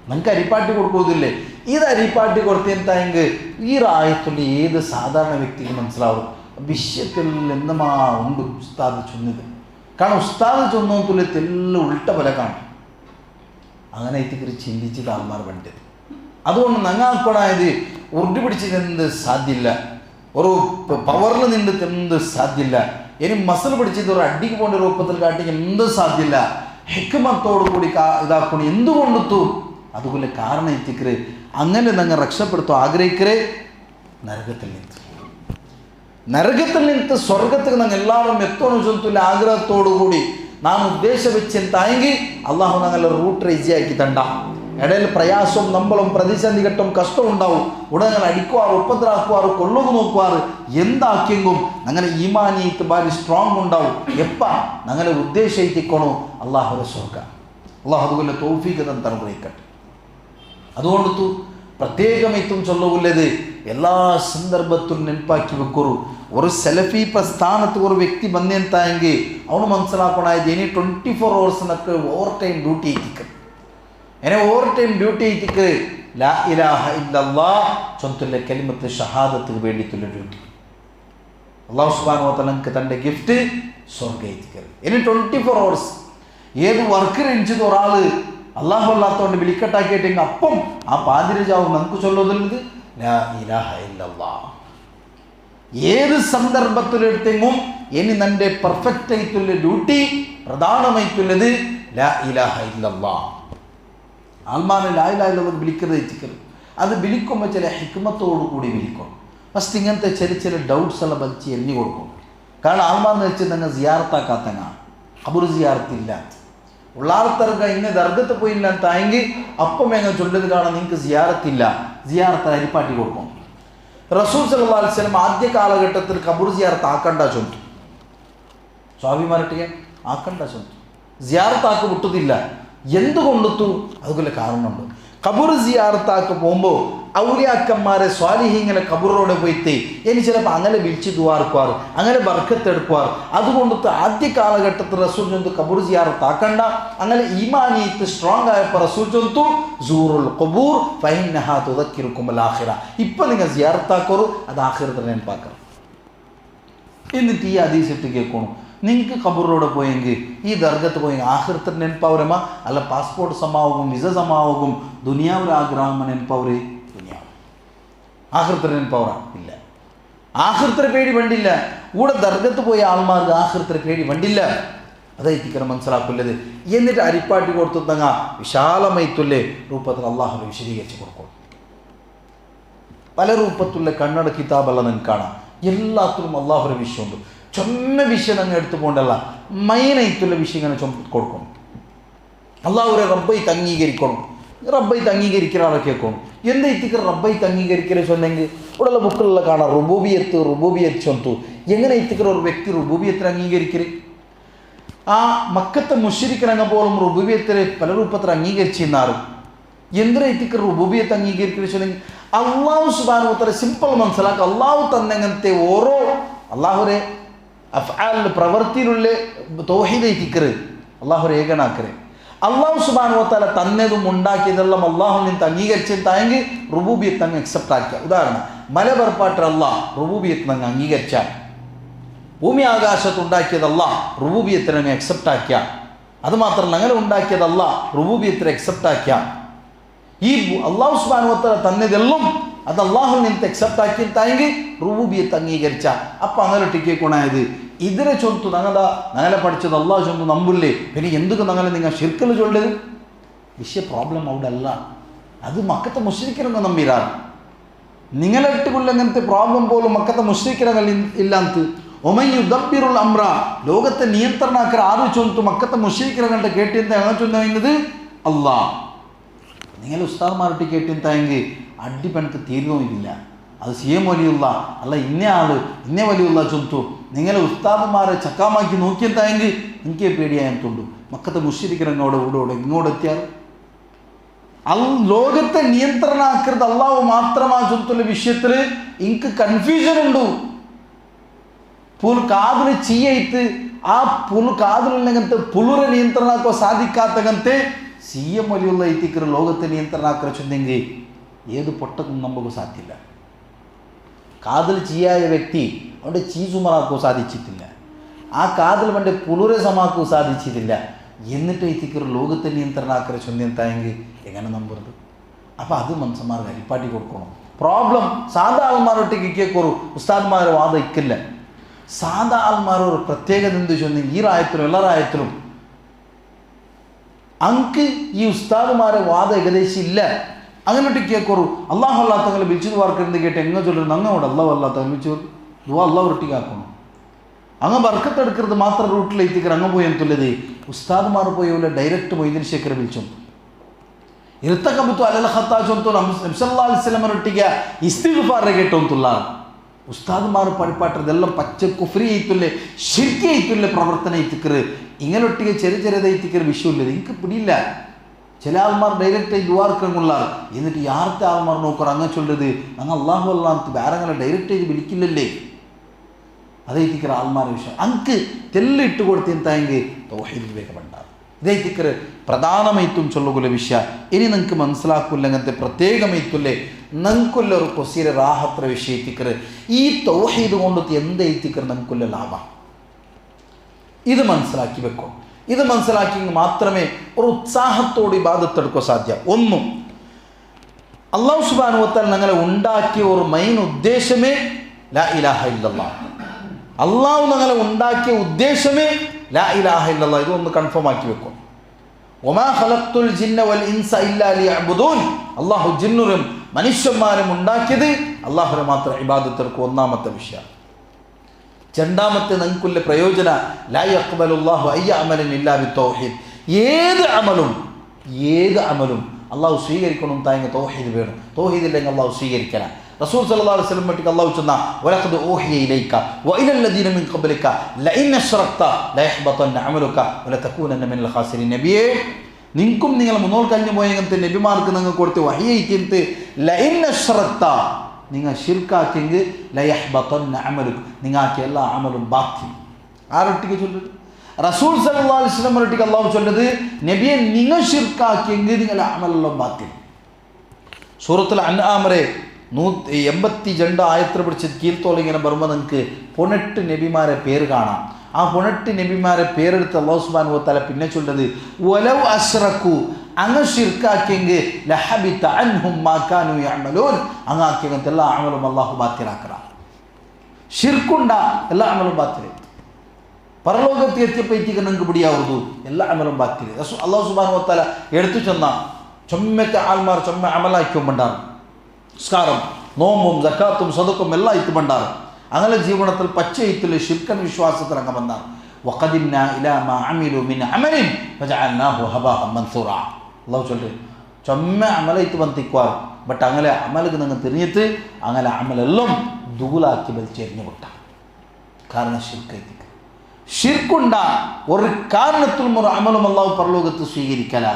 നിങ്ങൾക്ക് അരിപ്പാട്ടി കൊടുക്കുന്നില്ലേ ഇത് അരിപ്പാട്ടി കൊടുത്തെന്തായെങ്കിൽ ഈ ആയത്തുള്ള ഏത് സാധാരണ വ്യക്തിക്ക് മനസ്സിലാവും വിഷയത്തിൽ എന്തുമാ ഉണ്ട് ഉസ്താദ് ചൊന്നത് കാരണം ഉസ്താദ് ചൊന്നോത്തുള്ള തെല്ല ഉൾട്ട പോലെ കാണും അങ്ങനെ എത്തിക്കറി ചിന്തിച്ചത് ആൾമാർ വേണ്ടത് അതുകൊണ്ട് ഞങ്ങൾക്കൊടായത് ഉരുട്ടി പിടിച്ചിട്ട് എന്ത് സാധ്യമില്ല ഒരു പവറിൽ നിന്ന് എന്ത് സാധ്യമില്ല ഇനി മസിൽ പിടിച്ചത് ഒരു അടിക്ക് പോകേണ്ട രൂപത്തിൽ കാട്ടി എന്ത് സാധ്യമില്ല ഹിക്മത്തോടു കൂടി ഇതാക്കണം എന്തുകൊണ്ടെത്തു അതുപോലെ കാരണം എത്തിക്കറ് അങ്ങനെ ഞങ്ങൾ രക്ഷപ്പെടുത്തും ആഗ്രഹിക്കറേ നരകത്തിൽ നിന്ന് സ്വർഗത്തിൽ ഞങ്ങൾ എല്ലാവരും എത്തണം ചൊല്ലുള്ള ആഗ്രഹത്തോടു കൂടി നാം ഉദ്ദേശം വെച്ചെന്തായെങ്കിൽ അള്ളാഹു ഞങ്ങളുടെ റൂട്ട് ഈസിയാക്കി തണ്ട ഇടയിൽ പ്രയാസവും നമ്മളും പ്രതിസന്ധി ഘട്ടവും കഷ്ടവും ഉണ്ടാവും. ഉടനെ അടിക്കുവാറ്, ഉപദ്രാക്കുവാറ്, കൊള്ളുക നോക്കുവാറ് എന്താക്കിയെങ്കും അങ്ങനെ ഈമാനിയത്ത് ബാരി സ്ട്രോങ് ഉണ്ടാവും. എപ്പ അങ്ങനെ ഉദ്ദേശിക്കണോ അള്ളാഹുടെ സ്വർഗ. അള്ളാഹു അതുപോലെ തൗഫീഖ് തന്നെ അനുഗ്രഹിക്കട്ടെ. അതുകൊണ്ട് പ്രത്യേകമായിട്ടും ചൊല്ലുള്ളത് എല്ലാ സന്ദർഭത്തിലും നെനപ്പാക്കി വെക്കൊരു. ഒരു സെലഫി പ്രസ്ഥാനത്ത് ഒരു വ്യക്തി ಬಂದೆಂತಾയെങ്കിൽ ಅವನು മനസ്സിലാക്കണായത് ഇനി 24 hours ഓവർ ടൈം ഡ്യൂട്ടി ആയിട്ടിക്ക്. എന്നെ ഓവർ ടൈം ഡ്യൂട്ടി ആയിട്ടിക്ക് ലാ ഇലാഹ ഇല്ലല്ലാഹ് ചൊല്ലുന്ന കലിമത്ത് ഷഹാദത്തിന് വേണ്ടിയിട്ടുള്ള ഡ്യൂട്ടി. അല്ലാഹു സുബ്ഹാനഹു വ തആല നമുക്ക് തൻ്റെ ഗിഫ്റ്റ് സ്വർഗ്ഗം ആയിട്ടിക്ക്. ഇനി 24 hours ഏത് വർക്കിന് എണിച്ചത് ഒരാൾ അള്ളാഹു അല്ലാത്തതുകൊണ്ട് വിളിക്കട്ടാക്കിയിട്ടെങ്കിൽ അപ്പം ആ പാതിരജാവും നമുക്ക് ചൊല്ലുന്നത് ലാ ഇലാഹ ഇല്ലല്ലാഹ്. ഏത് സന്ദർഭത്തിലെടുത്തെങ്കും ഇനി നിന്റെ പെർഫെക്റ്റ് ആയിട്ടുള്ള ഡ്യൂട്ടി പ്രധാനമായിട്ടുള്ളത് ലാ ഇലാഹ ഇല്ലല്ലാഹ്. ആൽമാനെ ലാ ഇലാഹ ഇല്ലല്ലാഹ് വിളിക്കുന്നത് എത്തിക്കരുത്. അത് വിളിക്കുമ്പോൾ ചില ഹിക്മത്തോടു കൂടി വിളിക്കും. ഫസ്റ്റ് ഇങ്ങനത്തെ ചില ഡൗട്ട്സ് എല്ലാം വലിച്ച് എറിഞ്ഞു കൊടുക്കും. കാരണം ആൽമാന്ന് വെച്ച് നിങ്ങൾ സിയാറത്താക്കാത്തങ്ങ ഖബർ സിയാറത്തില്ല ഉള്ളാർത്തർക്ക ഇന്ന് ദർഗത്ത് പോയില്ല തായെങ്കിൽ അപ്പം എങ്ങനെ ചൊല്ലത് കാണാൻ നിങ്ങൾക്ക് സിയാറത്തില്ല, സിയാറത്ത് അരിപ്പാട്ടി കൊടുക്കും. റസൂൽ സല്ലല്ലാഹു അലൈഹി വസല്ലം ആദ്യ കാലഘട്ടത്തിൽ ഖബർ സിയാറത്ത് ആക്കണ്ട ചൊല്ലും. സ്വാഭിമാനട്ടിയെ ആക്കണ്ട ചൊല്ലും, സിയാറത്താക്ക് വിട്ടതില്ല. എന്തുകൊണ്ടെത്തു അതുപോലെ കാരണമുണ്ട്. ഖബർ സിയാറത്താക്ക് പോകുമ്പോൾ ഔലിയാക്കന്മാരെ സ്വാലിഹീങ്ങളെ ഖബറോടെ പോയിട്ട് ഇനി ചിലപ്പോൾ അങ്ങനെ വിളിച്ച് ദുആർക്കുവാർ, അങ്ങനെ ബർക്കത്തെടുക്കുവാർ. അതുകൊണ്ടത്തെ ആദ്യ കാലഘട്ടത്തിൽ റസൂൽ ചൊന്തു ഖബർ സിയാറത്താക്കണ്ട. അങ്ങനെ ഈമാനിയത്ത് സ്ട്രോങ് ആയപ്പോൾ റസൂൽ ചൊന്തു സൂറുൽ ഖുബൂർ ഫഇന്നഹാ തുദക്കിറുകുമുൽ ആഖിറ. ഇപ്പം നിങ്ങൾ സിയാറത്താക്കറു, അത് ആഖിറത്തിൽ നെനപ്പാക്കണം. എന്നിട്ട് ഈ ഹദീസ് ഇട്ട് കേൾക്കണം. നിങ്ങൾക്ക് ഖബറിലൂടെ പോയെങ്കിൽ ഈ ദർഗത്ത് പോയെങ്കിൽ ആഖിറത്തിൽ നെനപ്പവരമ അല്ല പാസ്പോർട്ട് സമാവും വിസ സമാവും ദുനിയാവിൽ ആഗ്രഹം നെനപ്പവര് ദുനിയാവ് ആഖിറത്തിൽ നെനപ്പവറ ഇല്ല. ആഖിറത്തിനെ പേടി വണ്ടില്ല. കൂടെ ദർഗത്ത് പോയ ആൾമാർക്ക് ആഖിറത്തിനെ പേടി വണ്ടില്ല. അതായിരിക്കണം മനസ്സിലാക്കുന്നത്. എന്നിട്ട് അരിപ്പാട്ടി കൊടുത്തുതങ്ങ വിശാലമായിട്ടുള്ള രൂപത്തിൽ അള്ളാഹുനെ വിശദീകരിച്ച് കൊടുക്കും. പല രൂപത്തിലുള്ള കണ്ണട കിതാബെല്ലാം നിങ്ങൾക്ക് കാണാം. എല്ലാത്തിലും അള്ളാഹുവിൻ്റെ വിഷയമുണ്ട്. ചൊന്ന വിഷയം അങ്ങ് എടുത്തു പോകണ്ടല്ല, മൈനായിട്ടുള്ള വിഷയം ഇങ്ങനെ കൊടുക്കണം. അള്ളാഹുരെ റബ്ബൈത്ത് അംഗീകരിക്കണം. റബ്ബൈത്ത് അംഗീകരിക്കുന്ന ആളെ കേൾക്കണം. എന്താ ഇത്തിക്ക് റബ്ബൈത്ത് അംഗീകരിക്കൽ ചൊന്നെങ്കിൽ ഇവിടെയുള്ള ബുക്കിലുള്ള കാണാം റുബൂബിയത്ത് ചൊന്തു. എങ്ങനെ ഇത്തിക്കർ ഒരു വ്യക്തി റുബൂബിയത്തിനെ അംഗീകരിക്കൽ? ആ മക്കത്തെ മുശ്രിക്കിനങ്ങ പോലും റുബൂബിയത്തിനെ പല രൂപത്തിൽ അംഗീകരിച്ചിരുന്നാറ്. എന്തിനാ ഇത്തിക്കർ റുബൂബിയത്ത് അംഗീകരിക്കൽ ചൊന്നെങ്കിൽ അള്ളാഹു സുബ്ഹാനഹു വ തആല സിമ്പിൾ മനസ്സിലാക്കുക. അള്ളാഹു തന്നെങ്ങനത്തെ ഓരോ അള്ളാഹുരെ അഫ്ആലിൽ പ്രവൃത്തിയിലുള്ള തൗഹീദ് ഇത്തിക്കറ് അള്ളാഹുരെ ഏകനാക്കരെ. അള്ളാഹു സുബ്ഹാനഹു വ തആല തന്നതും ഉണ്ടാക്കിയതെല്ലാം അള്ളാഹു നിന്ന് അംഗീകരിച്ചെത്തായെങ്കിൽ റുബൂബിയത്ത് അങ്ങ് അക്സെപ്റ്റ് ആക്കുക. ഉദാഹരണം മലബർപ്പാട്ട് അള്ളാഹ് റുബൂബിയത്ത് അങ്ങ് അംഗീകരിച്ചാൽ, ഭൂമി ആകാശത്തുണ്ടാക്കിയത് അള്ളാഹ് റുബൂബിയത്തിനെ അങ്ങ് അക്സെപ്റ്റ് ആക്കിയ, അതുമാത്രമല്ല അങ്ങനെ ഉണ്ടാക്കിയത് അള്ളാഹ് റുബൂബിയത്തിനെ അക്സെപ്റ്റ് ആക്കിയ, ഈ അള്ളാഹു സുബ്ഹാനഹു വ തആല തന്നതെല്ലാം അത് അള്ളാഹു നിന്ന് അക്സെപ്റ്റ് ആക്കിയെത്തായെങ്കിൽ റുബൂബിയത്ത് അംഗീകരിച്ച. അപ്പം അങ്ങനെ ടിക്കേക്കൊണായത് ഇതിനെ ചൊന്തു ഞങ്ങളെ പഠിച്ചത് അള്ളാഹു ചൊന്തു നമ്പില്ലേ, പിന്നെ എന്തൊക്കെ ഞങ്ങളെ നിങ്ങൾ ഷിർക്കിൽ ചൊല്ലത് വിഷയ പ്രോബ്ലം അവിടെ അല്ല. അത് മക്കത്തെ മുശ്രിക്കിനങ്ങ് നമ്പിരാറ്. നിങ്ങളിട്ട് കൊല്ല അങ്ങനത്തെ പ്രോബ്ലം പോലും മക്കത്തെ മുശ്രിക്കിനങ്ങൾ ഇല്ലാത്ത ഒമൻ യുദബ്ബിറുൽ അംറ ലോകത്തെ നിയന്ത്രണാക്കർ ആര് ചൊന്തു മക്കത്തെ മുശ്രിക്കിനങ്ങളുടെ കേട്ടിയെന്താ അങ്ങനെ ചൊന്നത് അള്ളാഹ്. നിങ്ങൾ ഉസ്താദ്മാരോട്ട് കേട്ടിയെന്തായെങ്കിൽ അടിപ്പണക്ക് തീരുന്നില്ല. അത് CM വലിയുള്ള അല്ല ഇന്ന ആള് ഇന്ന വലിയുള്ള ചൊന്തു നിങ്ങളെ ഉസ്താദ്മാരെ ചക്കാമാക്കി നോക്കിയെത്തായെങ്കിൽ എനിക്ക് പേടിയായതുണ്ട്. മക്കത്തെ മുശ്രിക്കിനങ്ങോടെ ഇവിടെ ഇങ്ങോട്ടെത്തിയാൽ ലോകത്തെ നിയന്ത്രണാക്കരുത് അള്ളാഹു മാത്രമാ ചൊന്തുള്ള വിഷയത്തിൽ എനിക്ക് കൺഫ്യൂഷൻ ഉണ്ട്. കാതിൽ ചീയയിട്ട് ആ കാതിലുള്ളങ്ങനത്തെ പുലുറെ നിയന്ത്രണാക്കോ സാധിക്കാത്തങ്ങനത്തെ CM വലിയുള്ള എത്തിക്കറ് ലോകത്തെ നിയന്ത്രണാക്കര ചൊന്നെങ്കിൽ ഏത് പൊട്ടക്കും നമുക്ക് സാധ്യമില്ല. കാതിൽ ചീയായ വ്യക്തി അവൻ്റെ ചീസുമറാക്കോ സാധിച്ചിട്ടില്ല, ആ കാതിൽ അവൻ്റെ പുലുറെ സമാക്കോ സാധിച്ചിട്ടില്ല. എന്നിട്ട് എത്തിക്കറ് ലോകത്തെ നിയന്ത്രണാക്കര ചൊന്നെത്തായെങ്കിൽ എങ്ങനെ നമ്പുന്നത്? അപ്പം അത് മനുഷ്യന്മാർക്ക് അരിപ്പാട്ടി കൊടുക്കണം. പ്രോബ്ലം സാധാ ആൾമാരോട്ടേക്ക് കേൾക്കോറു ഉസ്താദ്മാരെ വാദം ഇക്കില്ല. സാധാ ആൾമാരൊരു പ്രത്യേകത എന്ത് ചൊന്നെങ്കിൽ ഈ റായത്തിലും എല്ലാ റായത്തിലും അങ്ക് ഈ ഉസ്താദ്മാരെ വാദം ഏകദേശം ഇല്ല. അങ്ങനോട്ട് കേൾക്കോറു അള്ളാഹു അല്ലാത്തങ്ങളെ വിളിച്ചത് വാർക്കെന്ത് കേട്ട് എങ്ങനെ ചൊല്ലുന്നത് അങ്ങോട്ട് അള്ളാഹു അല്ലാത്ത വിളിച്ചു അള്ളാഹ് ഒട്ടിക്കാക്കണം. അങ്ങ് ബർക്കത്തെടുക്കരുത് മാത്രം റൂട്ടിലെത്തിക്കർ അങ്ങ് പോയി എന്തുള്ളത് ഉസ്താദ്മാർ പോയുള്ള ഡയറക്റ്റ് മൊയ്തീൻ ശേഖരെ വിളിച്ചു. ಇರ್ತಕಬಿತ್ತು ಅಲ್ಲೆಲ್ಲ ಖತ್ತಾಜು ಅಂತ ನಬಿ ಸಲ್ಲಲ್ಲಾಹು ಅಲೈಹಿ ವಸಲ್ಲಂ ರೊಟ್ಟಿಗೆ ಇಸ್ತಿಗ್ಫಾರ್ ಗೆಟ್ಟು ಅಂತಲ್ಲ ഉസ്താദ്മാർ പഠിപ്പാട്ടതെല്ലാം പച്ച കുഫ്രി ആയിട്ടില്ലേ ശിർക്ക് ആയിട്ടില്ലേ പ്രവർത്തനം എത്തിക്കറ് ഇങ്ങനൊട്ടിಗೆ ചെറിയ ചെറിയതായിത്തിക്കറ് വിഷയമില്ല എനിക്ക് പിടിയില്ല ചില ആൾമാർ ഡയറക്റ്റായി ദുവാർക്കുള്ളാർ എന്നിട്ട് യാർത്തെ ആൾമാർ നോക്കറ അങ്ങനെ ചൊല്ലത് അങ്ങ് അള്ളാഹു അല്ലാന്ന് വേറെ ഡയറക്റ്റായി വിളിക്കില്ലല്ലേ അതൈത്തിക്കറ ആൾമാർ വിഷയം അങ്ക് തെല്ലിട്ട് കൊടുത്തെന്തായെങ്കിൽ തൗഹീദ് വിവേകമുണ്ടാകും ഇതൈത്തിക്കറ് പ്രധാനമായിട്ടും ചൊല്ലുകുല വിഷയ ഇനി നിങ്ങൾക്ക് മനസ്സിലാക്കില്ല അങ്ങനത്തെ പ്രത്യേകമായിട്ടില്ലേ നങ്കൊല്ലൊരു കൊസീര റാഹത്ര വിഷയത്തിക്കറ് ഈ തൗഹീദ് കൊണ്ട് എന്തൈത്തിക്കറ് നങ്കൊല്ല ലാഭം ഇത് മനസ്സിലാക്കി വെക്കും ഇത് മനസ്സിലാക്കിയെങ്കിൽ മാത്രമേ ഒരു ഉത്സാഹത്തോടെ ഇബാദത്തെടുക്കാൻ സാധ്യ ഒന്നും അല്ലാഹു സുബ്ഹാനഹു വ തആല ഞങ്ങളെ ഉണ്ടാക്കിയ ഒരു മെയിൻ ഉദ്ദേശമേ ലാ ഇലാഹ ഇല്ലല്ലാഹ് അള്ളാഹു ഞങ്ങളെ ഉണ്ടാക്കിയ ഉദ്ദേശമേ ലാ ഇലാഹ ഇല്ലല്ലാഹ് ഇതൊന്ന് കൺഫേം ആക്കി വെക്കും വമാ ഖലഖ്തുൽ ജിന്ന വൽ ഇൻസ ഇല്ലാ ലിയഅ്ബുദൂൻ അല്ലാഹു ജിന്നുരും മനുഷ്യന്മാരും ഉണ്ടാക്കിയത് അല്ലാഹുവിനെ മാത്രം ഇബാദത്തെടുക്കും ഒന്നാമത്തെ വിഷയം രണ്ടാമത്തെ നമുക്കുള്ള പ്രയോജന ലാ യഖ്ബലുല്ലാഹു അയ്യ അമലൻ ഇല്ലാ ബിത്തൗഹീദ് ഏത് അമലും അല്ലാഹു സ്വീകരിക്കണം താങ്കൾ തൗഹീദ് വേണം തൗഹീദ് ഇല്ലെങ്കിൽ അല്ലാഹു സ്വീകരിക്കണം റസൂൽ സല്ലല്ലാഹു അലൈഹി വസല്ലം മറ്റും അല്ലാഹു ചൊന്ന വലഖദ് ഊഹിയ ഇലൈക വഇലൽ ലദീന മിൻ ഖബ്ലിക ലഇൻ അശ്റക്ത ലയഹ്ബതന്ന അമലുക വലതകൂനന്ന മിനൽ ഖാസിരീൻ നബിയേ നിങ്ങൾക്കും നിങ്ങൾ മുന്നോട്ട് കഴിഞ്ഞു പോയങ്ങനത്തെ നബിമാർക്ക് നിങ്ങൾ കൊടുത്ത് വഹിയയിത്തിട്ട് ലഇൻ അശ്റക്ത നിങ്ങൾ ശിർക്കാക്കിയെങ്കിൽ ലയഹ്ബതന്ന അമലുക നിങ്ങൾക്ക് എല്ലാ അമലും ബാക്കി ആരൊട്ടിക്ക് ചൊല്ലുന്നത് റസൂൽ സല്ലല്ലാഹു അലൈഹി വസല്ലം ഒട്ടിക്ക് അല്ലാഹു ചൊല്ലത് നബിയെ നിങ്ങൾ ശിർക്കാക്കിയെങ്കിൽ നിങ്ങളുടെ അമലെല്ലാം ബാക്കി സൂറത്തുൽ അൻആമിലെ 182 ആയത്തിൽ പിടിച്ച് കീഴ്ത്തോളം ഇങ്ങനെ വരുമ്പോൾ നിങ്ങൾക്ക് 18 നബിമാരെ പേര് കാണാം ആ 18 നബിമാരെ പേരെടുത്ത് അല്ലാഹു സുബ്ഹാനഹു വ തആല പിന്നെ ചൊല്ലത് വലൗ അശ്റകു അങ്ങ് ശിർക്കാക്കിയെങ്കിൽ ലഹബിത അൻഹും മാ കാനൂ യഅമലൂൻ അങ്ങാക്കിയങ്ങനത്തെ എല്ലാ അമലും അല്ലാഹു ബാത്തിലാക്കറ ശിർക്കുണ്ട എല്ലാ അമലും ബാത്തിലായി പരലോകത്തിൽ എത്തിയപ്പോഴത്തേക്ക് നിങ്ങൾക്ക് പിടിയാവുന്നു എല്ലാ അമലും ബാത്തിലായി അല്ലാഹു സുബ്ഹാനഹു വ തആല എടുത്തു ചെന്ന ചൊമ്മത്തെ ആൾമാർ ചൊമ്മ അമലാക്കിക്കൊണ്ടാണ് സ്കാരം നോമ്പും സക്കാത്തും സദക്കും എല്ലാം ഇത്തുമണ്ടാറ് അങ്ങനെ ജീവിതത്തിൽ പച്ചയിത്തില് ശിർക്കൻ വിശ്വാസത്തിൽ അങ്ങ് വന്നാറ് വഖദിന്നാ ഇലാ മാ അമിലു മിൻ അമലിൻ ഫജഅൽനാഹു ഹബാഅൻ മൻസൂറാ അല്ലാഹു ചൊല്ലു ചൊമ്മ അമലയിത്ത് വന്നിക്കുവാർ ബട്ട് അങ്ങനെ അമലുക്ക് നിങ്ങൾ തിരിഞ്ഞിട്ട് അങ്ങനെ അമലെല്ലാം ദൂലാക്കി വലിച്ചെറിഞ്ഞു വിട്ട കാരണം ശിർക്കൈത്തിക്ക് ശിർക്കുണ്ട ഒരു കാരണത്തിലും ഒരു അമലും അല്ലാഹു പരലോകത്ത് സ്വീകരിക്കല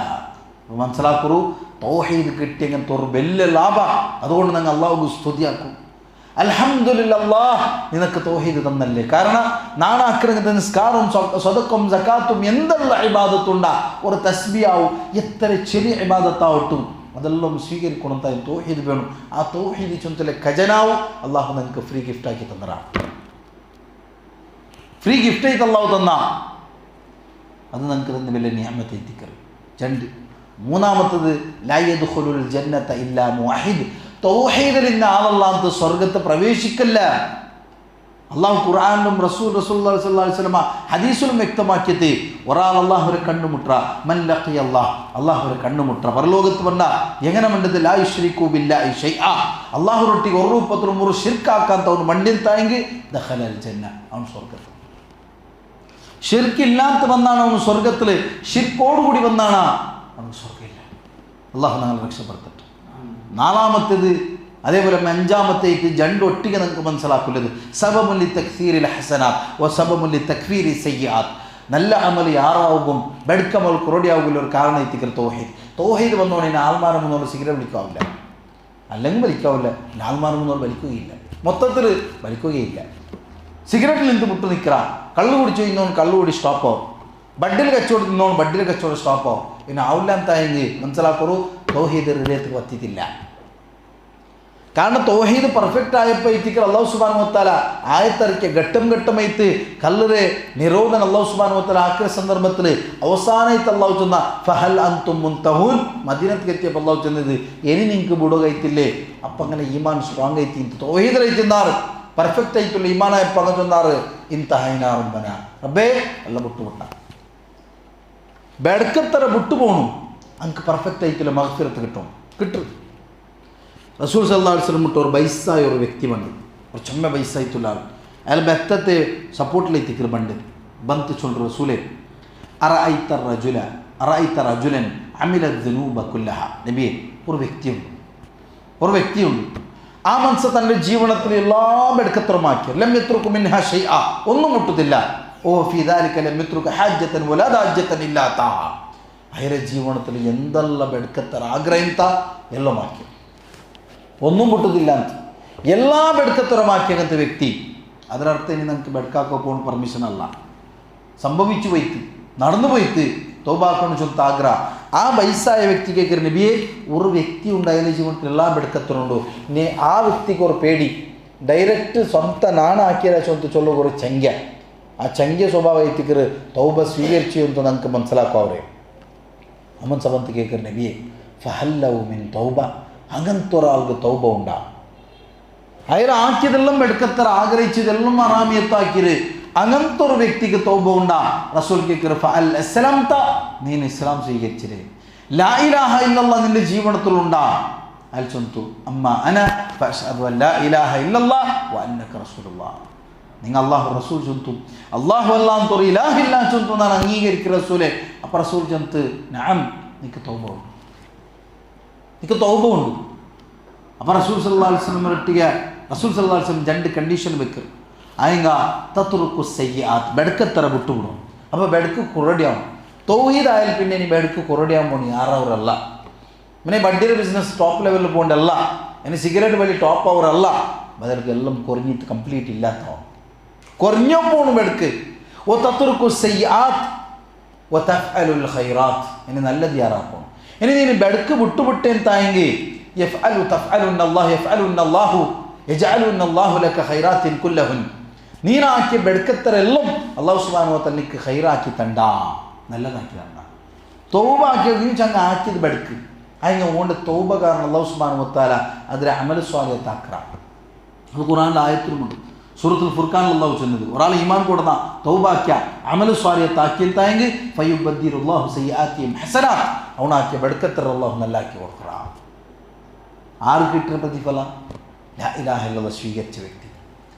മനസ്സിലാക്കൂ തൗഹീദ് കിട്ടിയങ്ങനത്തെ ഒരു വലിയ ലാഭ അതുകൊണ്ട് ഞങ്ങൾ അല്ലാഹുവിന് സ്തുതിയാക്കും അൽഹംദുലില്ലാഹ് നിനക്ക് തൗഹീദ് തന്നല്ലേ കാരണം നാണാക്കിറങ്ങത്തെ നിസ്കാരവും സ്വതക്കും സക്കാത്തും എന്തെല്ലാം ഇബാദത്തുണ്ടാ ഒരു തസ്ബിയാവും എത്ര ചെറിയ ഇബാദത്താവട്ടും അതെല്ലാം സ്വീകരിക്കണം താൻ തൗഹീദ് വേണം ആ തൗഹീദ് ചൊന്തലെ ഖജനാവും അല്ലാഹു നിങ്ങൾക്ക് ഫ്രീ ഗിഫ്റ്റാക്കി തന്നറാ ഫ്രീ ഗിഫ്റ്റായിട്ട് അല്ലാഹു തന്ന അത് നിങ്ങൾക്ക് തന്നെ വലിയ നിയമത്തെ എത്തിക്കറി രണ്ട് മൂന്നാമത്തത് ലാ യദ്ഖുലുൽ ജന്നത ഇല്ലാ മുവഹിദ് തൗഹീദിൽ ഇന്ന ആളല്ലാത്ത സ്വർഗ്ഗത്തെ പ്രവേശിക്കില്ല അല്ലാഹു ഖുർആനിലും റസൂലുള്ളാഹി സ്വല്ലല്ലാഹു അലൈഹി വസല്ലം ഹദീസിലും വ്യക്തമാക്കിയത് ഒരാൾ അല്ലാഹുവിനെ കണ്ടുമുട്ട മൻ ലഖിയ അല്ലാഹുവിനെ കണ്ടുമുട്ട പരലോകത്ത് വന്ന എങ്ങനെ മണ്ടത് ലാ യുശ്രികു ബില്ലാഹി ഷൈഅ അല്ലാഹുവിനൊട്ടി ഒരു രൂപത്തിലും ഒരു ശിർക്കാക്കാത്ത ഒരു മണ്ടിന്തായെങ്കിൽ ദഖലൽ ജന്ന അവൻ സ്വർഗ്ഗത്തിൽ ഷിർക്കില്ലാത്ത വന്നാണ് അവൻ സ്വർഗ്ഗത്തിൽ ഷിർക്കോടുകൂടി വന്നാണ് അവൻ സ്വർഗ്ഗമില്ല അല്ലാഹു ഞങ്ങളെ രക്ഷപ്പെടുത്തട്ടെ നാലാമത്തേത് അതേപോലെ അഞ്ചാമത്തേക്ക് രണ്ട് ഒട്ടിക നിങ്ങൾക്ക് മനസ്സിലാക്കുന്നത് സബമുല്ലി തക്സീരിൽ ഹസനാത്ത് വ സബമുല്ലി തക്ഫീരി സയ്യാത്ത് നല്ല അമൽ യാറാവും ബെഡ്ക്കമൽ കുറടിയാവുള്ള ഒരു കാരണം എത്തിക്കൽ തൗഹീദ് വന്നോണെ ആൾമാരം മുന്നോട്ട് സിഗരറ്റ് വലിക്കാവില്ല അല്ലെങ്കിൽ വലിക്കാവില്ല ആൾമാരം മുന്നോട്ട് വലിക്കുകയില്ല മൊത്തത്തിൽ വലിക്കുകയില്ല സിഗരറ്റിൽ നിന്ന് മുട്ട് നിൽക്കുക കള്ളു കുടിച്ചു ഇന്നോൺ കള്ളുകൂടി സ്റ്റോപ്പാവും ബഡിൽ കച്ചവടം ഇന്നോൺ ബഡിൽ കച്ചവടം സ്റ്റോപ്പാവും പിന്നെ ആവില്ല എന്തായെങ്കിൽ മനസ്സിലാക്കൂ തൗഹീദ് ഹൃദയത്തിൽ വത്തിയിട്ടില്ല കാരണം തൗഹീദ് പെർഫെക്റ്റ് ആയപ്പോൾ എത്തിക്കൽ അല്ലാഹു സുബ്ഹാനഹു വ തആല ആയത്തിറക്കിയ ഘട്ടം ഘട്ടമായിട്ട് കല്ലറെ നിരോധനം അല്ലാഹു സുബ്ഹാനഹു വ തആല ആക്കിയ സന്ദർഭത്തിൽ അവസാനമായിട്ട് അല്ലാഹു ചെന്ന ഫഹൽ അൻതും മുൻതഹൂൻ മദീനത്തിൽ എത്തിയപ്പോൾ അല്ലാഹു ചെന്നത് ഇനി നിങ്ങൾക്ക് ബുടുകയത്തില്ലേ അപ്പം അങ്ങനെ ഈമാൻ സ്ട്രോങ് ആയിട്ട് തൗഹീദ് ആയിട്ടെന്നാറ് പെർഫെക്റ്റ് ആയിട്ടുള്ള ഈമാനായ പങ്കു ചെന്നാറ് ഇൻതഹൈനാറുംബന റബ്ബേ എല്ലാം വിട്ടുവിട്ട ബെടക്കത്തറ വിട്ടുപോണു അങ്ങക്ക് പെർഫെക്റ്റ് ആയിട്ടുള്ള മഗ്ഫിറത്ത് കിട്ടും റസൂൽ സല്ലല്ലാഹു അലൈഹി വസല്ലം ഒരു ബൈസായ ഒരു വ്യക്തി ബണ്ട് ഒരു ചൊമ്മ ബൈസായിട്ടുള്ള ആൾ അയാൾ ബെത്തത്തെ സപ്പോർട്ടിലെത്തിക്കൽ ബണ്ട് ಬಂತು ಚೊಲ್ರು ರಸೂಲೆ ಅರಐತ ರಜುಲನ್ അമില ദുനൂബ കുല്ലഹ. നബിയെ, ഒരു വ്യക്തിയുണ്ട് ആ മനസ്സ് തൻ്റെ ജീവിതത്തിൽ എല്ലാം എടുക്കത്തരമാക്കി. ലം യത്രുകു മിൻഹാ ഷൈഅ, ഒന്നും മുട്ടുന്നില്ല. ഓ ഫീ ദാലിക ലം യത്രുക ഹാജത്തൻ വലാ ദാജത്തൻ ഇല്ലാതാ. അയാളുടെ ജീവിതത്തിൽ എന്തെല്ലാം എടുക്കത്തര ആഗ്രഹിത്ത എല്ലാം ആക്കി, ഒന്നും മുട്ടുന്നില്ല ಅಂತ എല്ലാം എടുക്കത്തരമാക്കി അങ്ങനത്തെ വ്യക്തി. അതിനർത്ഥം ഇനി നമുക്ക് ബെഡ്ക്കാക്കോ പോകാൻ പെർമിഷൻ അല്ല. സംഭവിച്ചു പോയിട്ട്, നടന്നു പോയിട്ട് തൗബാക്കണം ചൊല്ലുന്ന ആഗ്രഹ. ആ വയസ്സായ വ്യക്തിക്ക് കേൾക്കുന്ന നബിയെ, ഒരു വ്യക്തി ഉണ്ടായാലും ജീവിതത്തിൽ എല്ലാം എടുക്കത്തരുണ്ടോ, ഇനി ആ വ്യക്തിക്ക് ഒരു പേടി ഡയറക്റ്റ് സ്വന്തം നാണാക്കിയാൽ ചൊല്ലുക ഒരു ചങ്ക്യ. ആ ചങ്ക്യ സ്വഭാവ എത്തിക്കറ് തൗബ സ്വീകരിച്ചു ಅಂತ നമുക്ക് മനസ്സിലാക്കുക. അവരെ അമ്മൻ സബന്ത് കേൾക്കുന്ന നബിയെ, ഫഹല്ലവു മിൻ തൗബ, അങ്ങനത്തെ ഒരാൾക്ക് തൗബ ഉണ്ടാ. അയാൾ ആക്കിയതെല്ലാം എടുക്കത്തര ആഗ്രഹിച്ചതെല്ലാം അറാമിയത്താക്കിയത് അങ്ങനത്തെ ഒരു വ്യക്തിക്ക് തൗബ ഉണ്ടാ. റസൂൽ കേൾക്കറ് ഫഅൽ അസ്ലംത, നീ ഇസ്ലാം സ്വീകരിച്ചില്ലേ, ലാ ഇലാഹ ഇല്ലല്ലാഹ് നിന്റെ ജീവിതത്തിലുണ്ടാ. അയാൾ ചൊന്തു അമ്മ അന ഫഅശ്ഹദു അൻ ലാ ഇലാഹ ഇല്ലല്ലാഹ് വ അന്നക റസൂലുള്ളാഹ്. നിങ്ങൾ അള്ളാഹു റസൂൽ ചൊന്തു, അള്ളാഹു അല്ലാഹ് തൊറി ഇലാഹില്ല ചൊന്തു എന്നാണ് അംഗീകരിക്കുക റസൂലെ. അപ്പം റസൂൽ ചൊന്ത് നഅം, നിനക്ക് തൗബ ഉണ്ട്. അപ്പം റസൂൽ സല്ലല്ലാഹു അലൈഹി വസല്ലം ഇട്ടിക റസൂൽ സല്ലല്ലാഹു അലൈഹി വസല്ലം രണ്ട് കണ്ടീഷൻ വെക്ക്. ആയെങ്ക തത്റുക്കു സയ്യിആത്ത്, ബെടുക്കത്തര വിട്ടുവിടും. അപ്പോൾ ബെടുക്ക് കുറടിയാവും. തൗഹീദ് ആയാൽ പിന്നെ ഇനി ബെടുക്ക് കുറടിയാൻ പോണി ആറവരല്ല. പിന്നെ ബഡ്ഡിയുടെ ബിസിനസ് ടോപ്പ് ലെവലിൽ പോകണ്ടല്ല, ഇനി സിഗരറ്റ് വലിയ ടോപ്പ് അവരല്ല. ബദർക്ക് എല്ലാം കുറഞ്ഞിട്ട് കംപ്ലീറ്റ് ഇല്ലാത്തവൻ കുറഞ്ഞോ പോണു ബെടുക്ക്. ഓ തത്റുക്കു സയ്യിആത്ത് വ തഫ്അലുൽ ഖൈറാത്ത്, ഇനി നല്ലത് യാറാക്കണം. ഇനി നീ ബെടുക്ക് വിട്ടുവിട്ടേൻ തായെങ്കിൽ യഫ്അലുന്നല്ലാഹു യജഅലുന്നല്ലാഹു ലക ഖൈറാത്തിൻ കുല്ലഹുൻ, നീനാക്കിയ ബെടുക്കത്തരെല്ലാം അല്ലാഹു സുബ്ഹാനഹു വ തആല നിനക്ക് ഖൈറാക്കി തണ്ടാ, നല്ലതാക്കി തണ്ടാ. തൗബ ആക്കിയത് നീ ചങ്ങ ആക്കിയത് ബെടുക്ക്. അതിന് ഓണ്ട് തൗബ കാരണം അല്ലാഹു സുബ്ഹാനഹു വ തആല അതിലെ അമൽ സ്വാലിഹത്താക്കറ. അത് ഖുർആനിലെ ആയത്തിലുമുണ്ട്. സൂറത്തുൽ ഫുർഖാനിൽ അല്ലാഹു ചൊന്നത്, ഒരാൾ ഈമാൻ കൊടുന്ന തൗബാക്കിയ അമൽ സ്വാലിഹത്താക്കിയെങ്കിൽ ഫയുബദ്ദിലുല്ലാഹു സയ്യിആതിഹിം ഹസനാത്ത്, അവനാക്കിയ ബെടുക്കത്തര അല്ലാഹു നല്ലാക്കി കൊടുക്കറ. ആര് കിട്ടുന്ന പ്രതിഫലം? ലാ ഇലാഹ ഇല്ലല്ലാഹ് സ്വീകരിച്ച വ്യക്തി.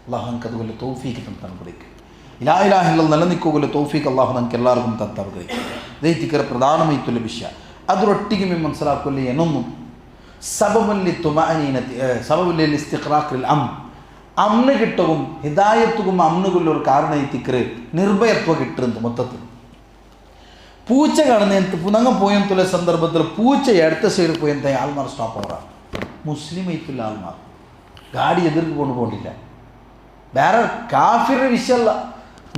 അള്ളാഹു നമുക്ക് അതുപോലെ തൗഫീഖ് തന്നുകൊടുക്കും. ലാ ഇലാഹ ഇല്ലല്ലാഹ് നിലനിൽക്കുപോലെ തൗഫീഖ് അള്ളാഹു നമുക്ക് എല്ലാവർക്കും തന്നുകൊടുക്കും. ഇതേറ്റിക്കര പ്രധാനമായിട്ടുള്ള വിഷയം ಅದರೊಟ್ಟಿಗೆ ನೀವು ಮನಸ್ಸಲಾಕೊಳ್ಳಿ ಏನೊಂದು ಸಬಬಲ್ಲಿ ತುಮಾನೀನತಿ ಸಬಬಲ್ಲಿ ಇಸ್ತಿಕ್ರಾಕ್ರಿಲ್ അമ്ന് കിട്ടവും ഹിദായത്തും അമ്നുകൊല്ലൊരു കാരണം എത്തിക്കറ് നിർഭയത്വം കിട്ടുന്നത്. മൊത്തത്തിൽ പൂച്ച കാണുന്ന പുനങ്ങ പോയെന്നുള്ള സന്ദർഭത്തിൽ പൂച്ച അടുത്ത സൈഡിൽ പോയെന്ത ആൾമാർ സ്റ്റോപ്പ് ആവാ. മുസ്ലിം ആയിട്ടുള്ള ആൾമാർ ഗാഡി എതിർക്ക് കൊണ്ടുപോകണ്ടില്ല. വേറെ കാഫിർ വിഷയമല്ല,